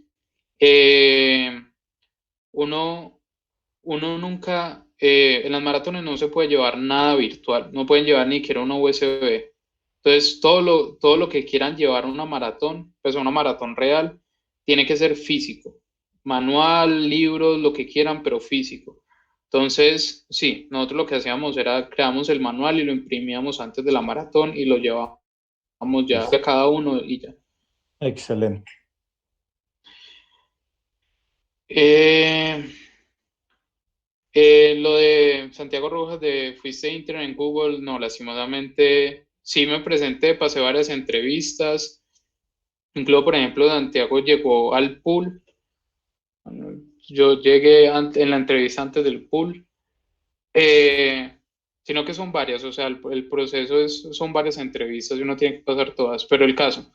eh, uno, uno nunca, en las maratones no se puede llevar nada virtual, no pueden llevar ni siquiera una USB. Entonces, todo lo que quieran llevar a una maratón, pues a una maratón real, tiene que ser físico. Manual, libros, lo que quieran, pero físico. Entonces, sí, nosotros lo que hacíamos era creamos el manual y lo imprimíamos antes de la maratón y lo llevábamos ya a cada uno y ya. Excelente. Lo de Santiago Rojas de fuiste intern en Google, no, lastimosamente sí me presenté, pasé varias entrevistas, incluso por ejemplo Santiago llegó al pool, yo llegué en la entrevista antes del pool, sino que son varias, o sea, el proceso son varias entrevistas y uno tiene que pasar todas, pero el caso,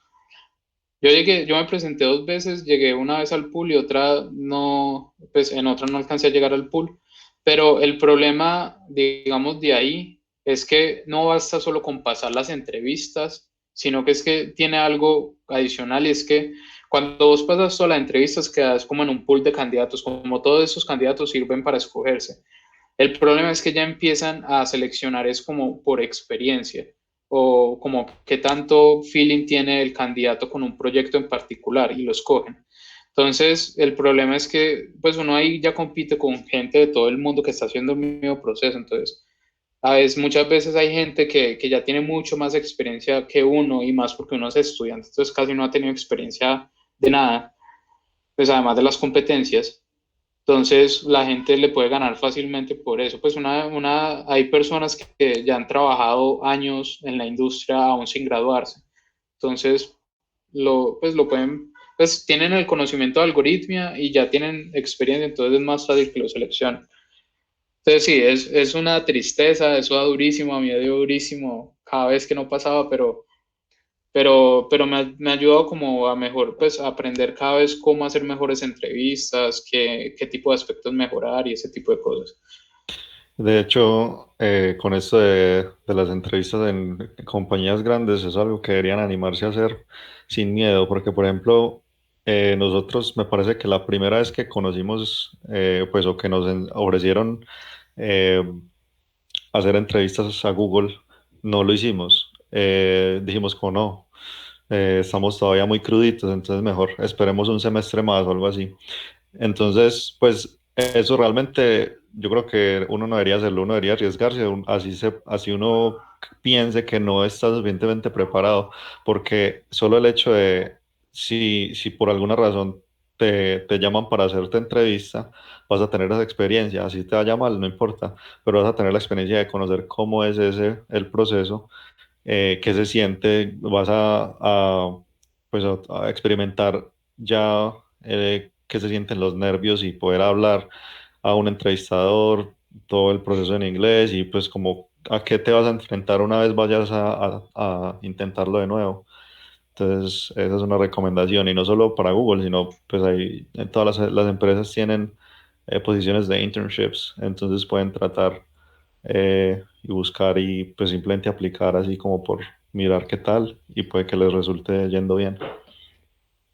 yo me presenté 2 veces, llegué una vez al pool y otra no, pues en otra no alcancé a llegar al pool, pero el problema, digamos, de ahí es que no basta solo con pasar las entrevistas, sino que es que tiene algo adicional y es que cuando vos pasas todas las entrevistas quedas como en un pool de candidatos, como todos esos candidatos sirven para escogerse. El problema es que ya empiezan a seleccionar es como por experiencia o como qué tanto feeling tiene el candidato con un proyecto en particular y lo escogen. Entonces, el problema es que pues uno ahí ya compite con gente de todo el mundo que está haciendo el mismo proceso. Entonces, muchas veces hay gente que ya tiene mucho más experiencia que uno y más porque uno es estudiante, entonces casi no ha tenido experiencia de nada, pues además de las competencias. Entonces la gente le puede ganar fácilmente por eso. Pues hay personas que ya han trabajado años en la industria aún sin graduarse. Entonces lo pueden, pues tienen el conocimiento de algoritmia y ya tienen experiencia, entonces es más fácil que lo seleccionen. Entonces sí, es una tristeza, eso da durísimo, a mí me dio durísimo cada vez que no pasaba, pero me ha ayudado como a mejor, pues a aprender cada vez cómo hacer mejores entrevistas, qué tipo de aspectos mejorar y ese tipo de cosas. De hecho, con esto de las entrevistas en compañías grandes es algo que deberían animarse a hacer sin miedo, porque por ejemplo, nosotros me parece que la primera vez que conocimos, pues o que nos ofrecieron eh, hacer entrevistas a Google, no lo hicimos. Dijimos como no, estamos todavía muy cruditos, entonces mejor esperemos un semestre más o algo así. Entonces, pues eso realmente yo creo que uno no debería hacerlo, uno debería arriesgarse, así uno piense que no está suficientemente preparado, porque solo el hecho de, si por alguna razón te llaman para hacerte entrevista, vas a tener esa experiencia, así te vaya mal, no importa, pero vas a tener la experiencia de conocer cómo es el proceso, qué se siente, vas pues a experimentar ya qué se sienten los nervios y poder hablar a un entrevistador, todo el proceso en inglés y pues como a qué te vas a enfrentar una vez vayas a intentarlo de nuevo. Entonces, esa es una recomendación y no solo para Google, sino pues ahí en todas las empresas tienen posiciones de internships, entonces pueden tratar y buscar y pues simplemente aplicar así como por mirar qué tal y puede que les resulte yendo bien.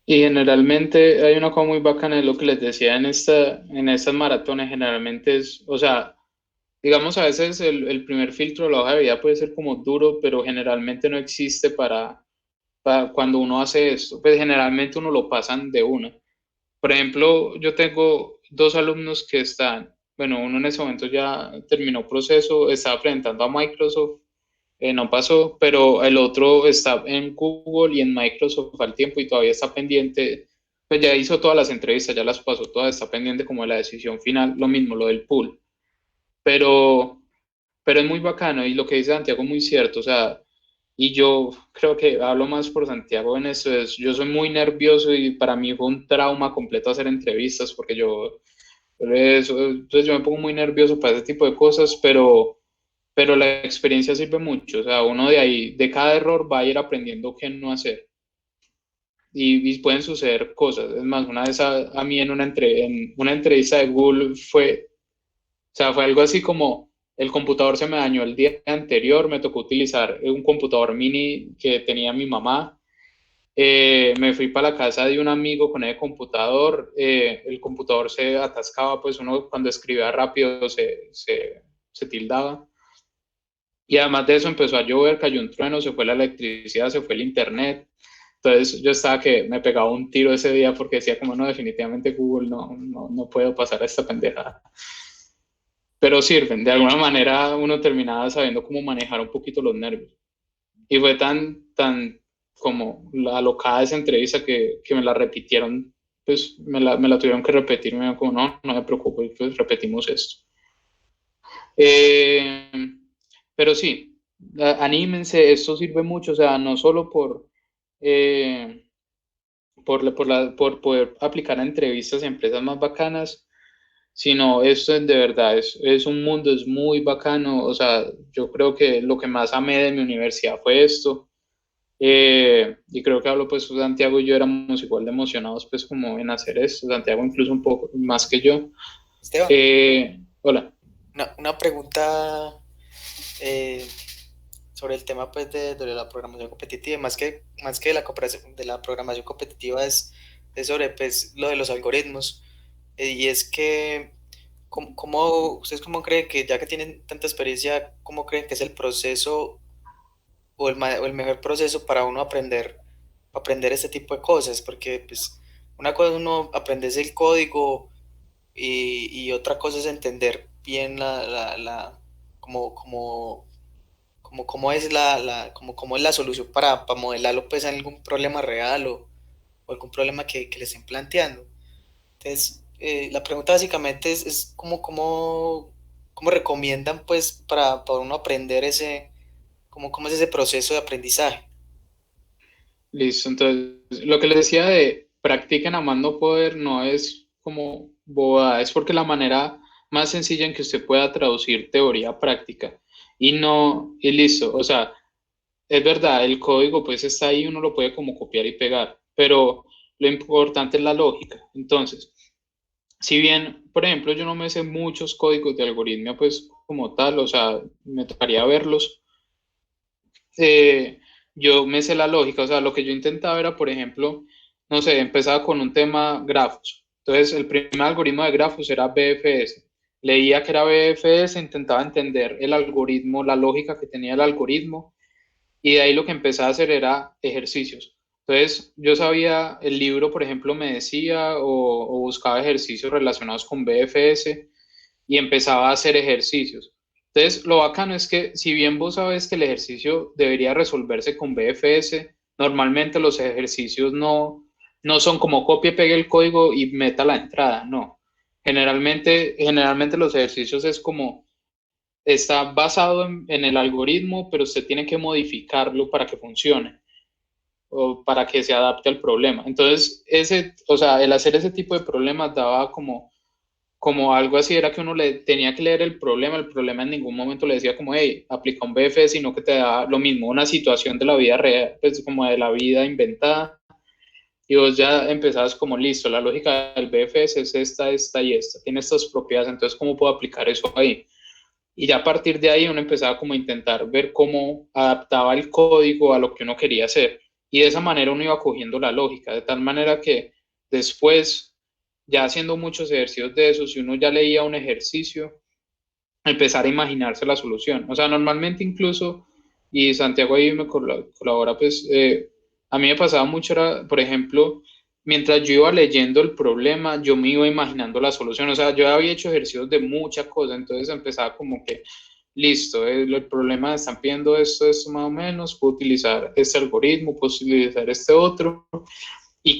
Y generalmente hay una cosa muy bacana de lo que les decía en estas maratones, generalmente es, o sea, digamos a veces el primer filtro de la hoja de vida puede ser como duro, pero generalmente no existe para cuando uno hace esto, pues generalmente uno lo pasan de una. Por ejemplo, yo tengo 2 alumnos que están, bueno, uno en ese momento ya terminó proceso, estaba presentando a Microsoft, no pasó, pero el otro está en Google y en Microsoft al tiempo y todavía está pendiente, pues ya hizo todas las entrevistas, ya las pasó todas, está pendiente como de la decisión final, lo mismo, lo del pool. Pero es muy bacano y lo que dice Santiago es muy cierto, o sea, Y yo creo que hablo más por Santiago en eso, yo soy muy nervioso y para mí fue un trauma completo hacer entrevistas porque entonces yo me pongo muy nervioso para ese tipo de cosas, pero la experiencia sirve mucho, o sea, uno de ahí, de cada error va a ir aprendiendo qué no hacer y pueden suceder cosas. Es más, una vez a mí en una entrevista de Google fue algo así como el computador se me dañó el día anterior, me tocó utilizar un computador mini que tenía mi mamá. Me fui para la casa de un amigo con el computador, el computador se atascaba, pues uno cuando escribía rápido se tildaba. Y además de eso empezó a llover, cayó un trueno, se fue la electricidad, se fue el internet. Entonces yo estaba que me pegaba un tiro ese día porque decía como no, definitivamente Google no puedo pasar a esta pendejada. Pero sirven, de alguna manera uno terminaba sabiendo cómo manejar un poquito los nervios. Y fue tan como la alocada esa entrevista que me la repitieron, pues me la tuvieron que repetir, me dijeron como no me preocupes, pues repetimos esto. Eh, pero sí, anímense, esto sirve mucho, o sea, no solo eh, por poder aplicar a entrevistas a empresas más bacanas, sino esto de verdad es un mundo, es muy bacano, o sea, yo creo que lo que más amé de mi universidad fue esto, y creo que hablo pues Santiago y yo éramos igual de emocionados pues como en hacer esto, Santiago incluso un poco más que yo. Esteban, Hola. una pregunta sobre el tema pues de la programación competitiva, más que de la programación competitiva es sobre pues lo de los algoritmos, y es que ¿ustedes cómo creen que, ya que tienen tanta experiencia, cómo creen que es el proceso o el mejor proceso para uno aprender este tipo de cosas? Porque pues una cosa es uno aprender el código y otra cosa es entender bien como cómo es cómo es la solución para modelarlo pues en algún problema real o algún problema que le estén planteando. Entonces, la pregunta básicamente es cómo recomiendan pues para uno aprender cómo es ese proceso de aprendizaje. Listo, entonces lo que les decía de practiquen a más no poder no es como bobada, es porque la manera más sencilla en que usted pueda traducir teoría a práctica y no, y listo, o sea, es verdad, el código pues está ahí, uno lo puede como copiar y pegar, pero lo importante es la lógica. Entonces, si bien, por ejemplo, yo no me sé muchos códigos de algoritmia pues como tal, o sea, me tocaría verlos, eh, yo me sé la lógica, o sea, lo que yo intentaba era, por ejemplo, no sé, empezaba con un tema grafos. Entonces, el primer algoritmo de grafos era BFS. Leía que era BFS, intentaba entender el algoritmo, la lógica que tenía el algoritmo, y de ahí lo que empezaba a hacer era ejercicios. Entonces, yo sabía, el libro, por ejemplo, me decía o buscaba ejercicios relacionados con BFS y empezaba a hacer ejercicios. Entonces, lo bacano es que si bien vos sabes que el ejercicio debería resolverse con BFS, normalmente los ejercicios no son como copie, pegue el código y meta la entrada, no. Generalmente los ejercicios es como, está basado en el algoritmo, pero usted tiene que modificarlo para que funcione o para que se adapte al problema. Entonces, o sea, el hacer ese tipo de problemas daba como algo así, era que uno le tenía que leer el problema en ningún momento le decía como, hey, aplica un BF, sino que te da lo mismo, una situación de la vida real, pues como de la vida inventada, y vos ya empezabas como, listo, la lógica del BFS es esta y esta, tiene estas propiedades, entonces, ¿cómo puedo aplicar eso ahí? Y ya a partir de ahí uno empezaba como a intentar ver cómo adaptaba el código a lo que uno quería hacer, y de esa manera uno iba cogiendo la lógica, de tal manera que después ya haciendo muchos ejercicios de eso, si uno ya leía un ejercicio, empezar a imaginarse la solución. O sea, normalmente incluso, y Santiago ahí me colabora, pues a mí me pasaba mucho, era, por ejemplo, mientras yo iba leyendo el problema, yo me iba imaginando la solución. O sea, yo había hecho ejercicios de muchas cosas, entonces empezaba como que, listo, el problema están pidiendo esto más o menos, puedo utilizar este algoritmo, puedo utilizar este otro, y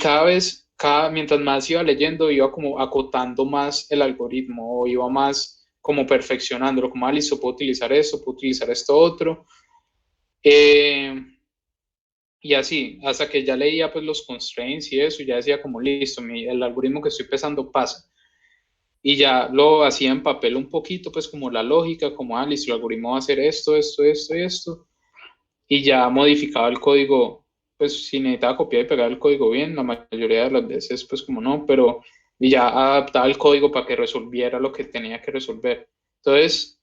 mientras más iba leyendo, iba como acotando más el algoritmo o iba más como perfeccionándolo, como, listo, puedo utilizar esto otro. Y así, hasta que ya leía pues los constraints y eso, y ya decía como listo, el algoritmo que estoy pensando pasa. Y ya lo hacía en papel un poquito, pues como la lógica, como listo, el algoritmo va a hacer esto, esto, esto y esto. Y ya modificaba el código, pues si necesitaba copiar y pegar el código bien, la mayoría de las veces pues como no, pero y ya adaptaba el código para que resolviera lo que tenía que resolver. Entonces,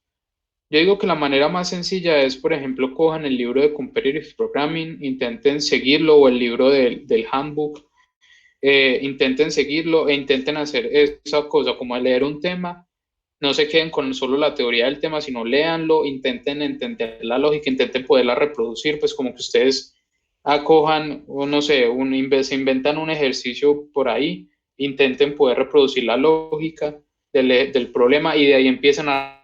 yo digo que la manera más sencilla es, por ejemplo, cojan el libro de Competitive Programming, intenten seguirlo, o el libro del handbook, intenten seguirlo e intenten hacer esa cosa, como leer un tema, no se queden con solo la teoría del tema, sino léanlo, intenten entender la lógica, intenten poderla reproducir, pues como que ustedes acojan, o no sé, se inventan un ejercicio por ahí, intenten poder reproducir la lógica del problema y de ahí empiezan a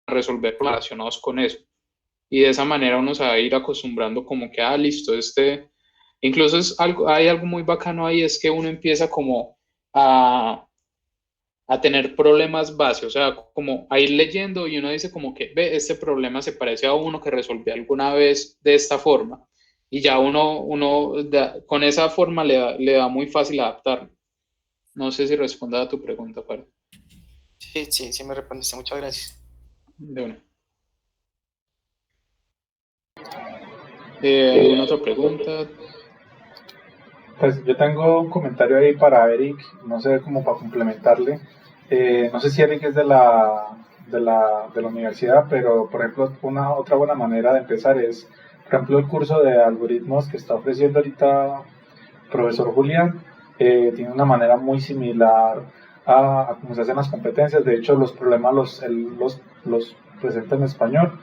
resolver problemas relacionados con eso. Y de esa manera uno se va a ir acostumbrando como que, listo, incluso hay algo muy bacano ahí, es que uno empieza como a tener problemas base, o sea, como a ir leyendo y uno dice como que, ve, este problema se parece a uno que resolví alguna vez de esta forma, y ya con esa forma le da muy fácil adaptarlo. No sé si responda a tu pregunta, Pablo. Sí, me respondiste, muchas gracias. De una. ¿Alguna otra pregunta? Pues yo tengo un comentario ahí para Eric, no sé, como para complementarle. No sé si Eric es de la universidad, pero por ejemplo, otra buena manera de empezar es, por ejemplo, el curso de algoritmos que está ofreciendo ahorita el profesor Julián. Tiene una manera muy similar a cómo se hacen las competencias. De hecho, los problemas los presenta en español.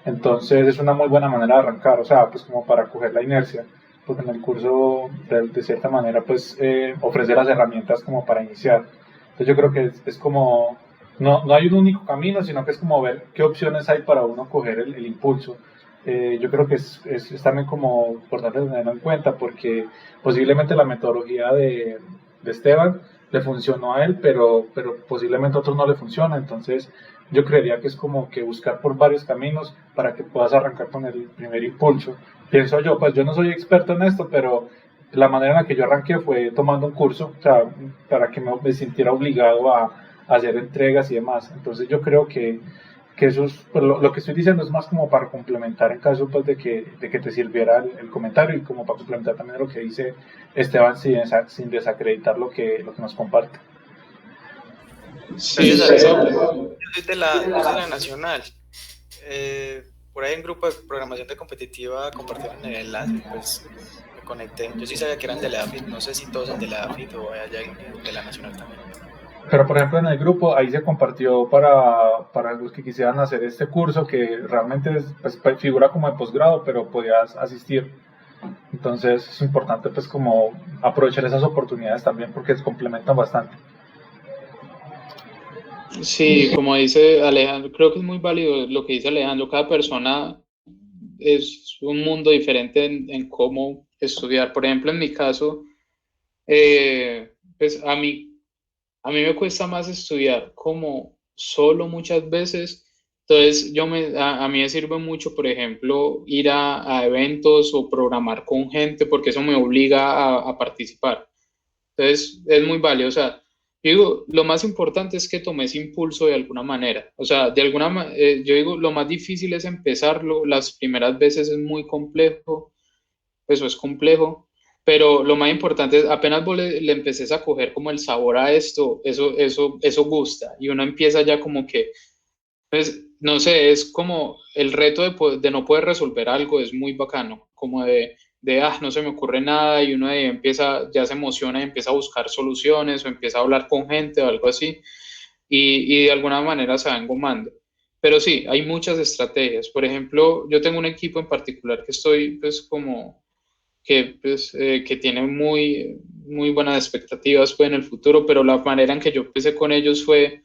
Entonces es una muy buena manera de arrancar, o sea, pues como para coger la inercia, porque en el curso de cierta manera pues ofrece las herramientas como para iniciar. Entonces yo creo que es como, no hay un único camino, sino que es como ver qué opciones hay para uno coger el impulso. Yo creo que es también como importante tenerlo en cuenta, porque posiblemente la metodología de Esteban le funcionó a él, pero posiblemente a otros no le funciona. Entonces yo creería que es como que buscar por varios caminos para que puedas arrancar con el primer impulso. Pienso yo, pues yo no soy experto en esto, pero la manera en la que yo arranqué fue tomando un curso, o sea, para que me sintiera obligado a hacer entregas y demás. Entonces yo creo que eso es, pues, lo que estoy diciendo es más como para complementar en caso pues de que te sirviera el comentario, y como para complementar también lo que dice Esteban sin desacreditar lo que nos comparte. Sí, Yo soy de la Nacional. Por ahí en grupo de programación de competitiva compartieron el enlace, pues me conecté. Yo sí sabía que eran de la AFIT, no sé si todos son de la AFIT o allá de la Nacional también. Pero por ejemplo en el grupo ahí se compartió para los que quisieran hacer este curso, que realmente pues, figura como de posgrado, pero podías asistir. Entonces es importante pues como aprovechar esas oportunidades también, porque se complementan bastante. Sí, como dice Alejandro, creo que es muy válido lo que dice Alejandro. Cada persona es un mundo diferente en cómo estudiar. Por ejemplo, en mi caso, pues a mí me cuesta más estudiar como solo muchas veces. Entonces, a mí me sirve mucho, por ejemplo, ir a eventos o programar con gente, porque eso me obliga a participar. Entonces, es muy válido. O sea, yo digo, lo más importante es que tomes impulso de alguna manera. O sea, yo digo, lo más difícil es empezarlo. Las primeras veces es muy complejo, eso es complejo, pero lo más importante es apenas vos le empeces a coger como el sabor a esto, eso gusta, y uno empieza ya como que, pues, no sé, es como el reto de no poder resolver algo, es muy bacano, como no se me ocurre nada, y uno ya se emociona y empieza a buscar soluciones o empieza a hablar con gente o algo así, y de alguna manera se va engomando. Pero sí, hay muchas estrategias. Por ejemplo, yo tengo un equipo en particular que estoy pues como que tiene muy buenas expectativas pues, en el futuro, pero la manera en que yo empecé con ellos fue,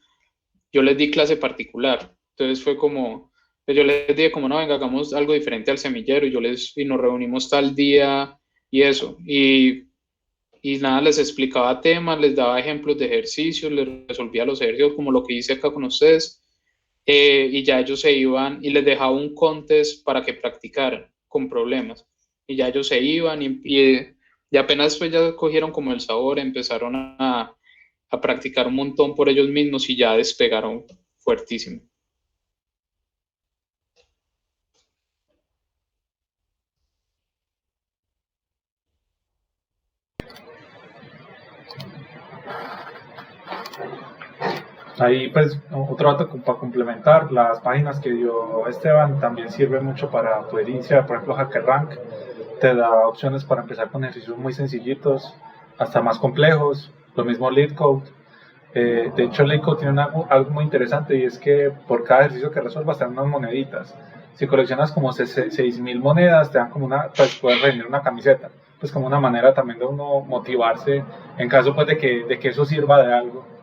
yo les di clase particular, entonces fue como, pues yo les dije como, no, venga, hagamos algo diferente al semillero, y nos reunimos tal día y eso, y nada, les explicaba temas, les daba ejemplos de ejercicios, les resolvía los ejercicios como lo que hice acá con ustedes, y ya ellos se iban y les dejaba un contest para que practicaran con problemas. y ya ellos se iban y apenas pues ya cogieron como el sabor, empezaron a practicar un montón por ellos mismos y ya despegaron fuertísimo. Ahí pues otro dato para complementar, las páginas que dio Esteban también sirven mucho para poder iniciar, por ejemplo HackerRank te da opciones para empezar con ejercicios muy sencillitos hasta más complejos, lo mismo LeetCode. De hecho LeetCode tiene algo muy interesante y es que por cada ejercicio que resuelvas te dan unas moneditas. Si coleccionas como 6.000 monedas te dan como pues puedes rendir una camiseta, pues como una manera también de uno motivarse en caso pues de que eso sirva de algo.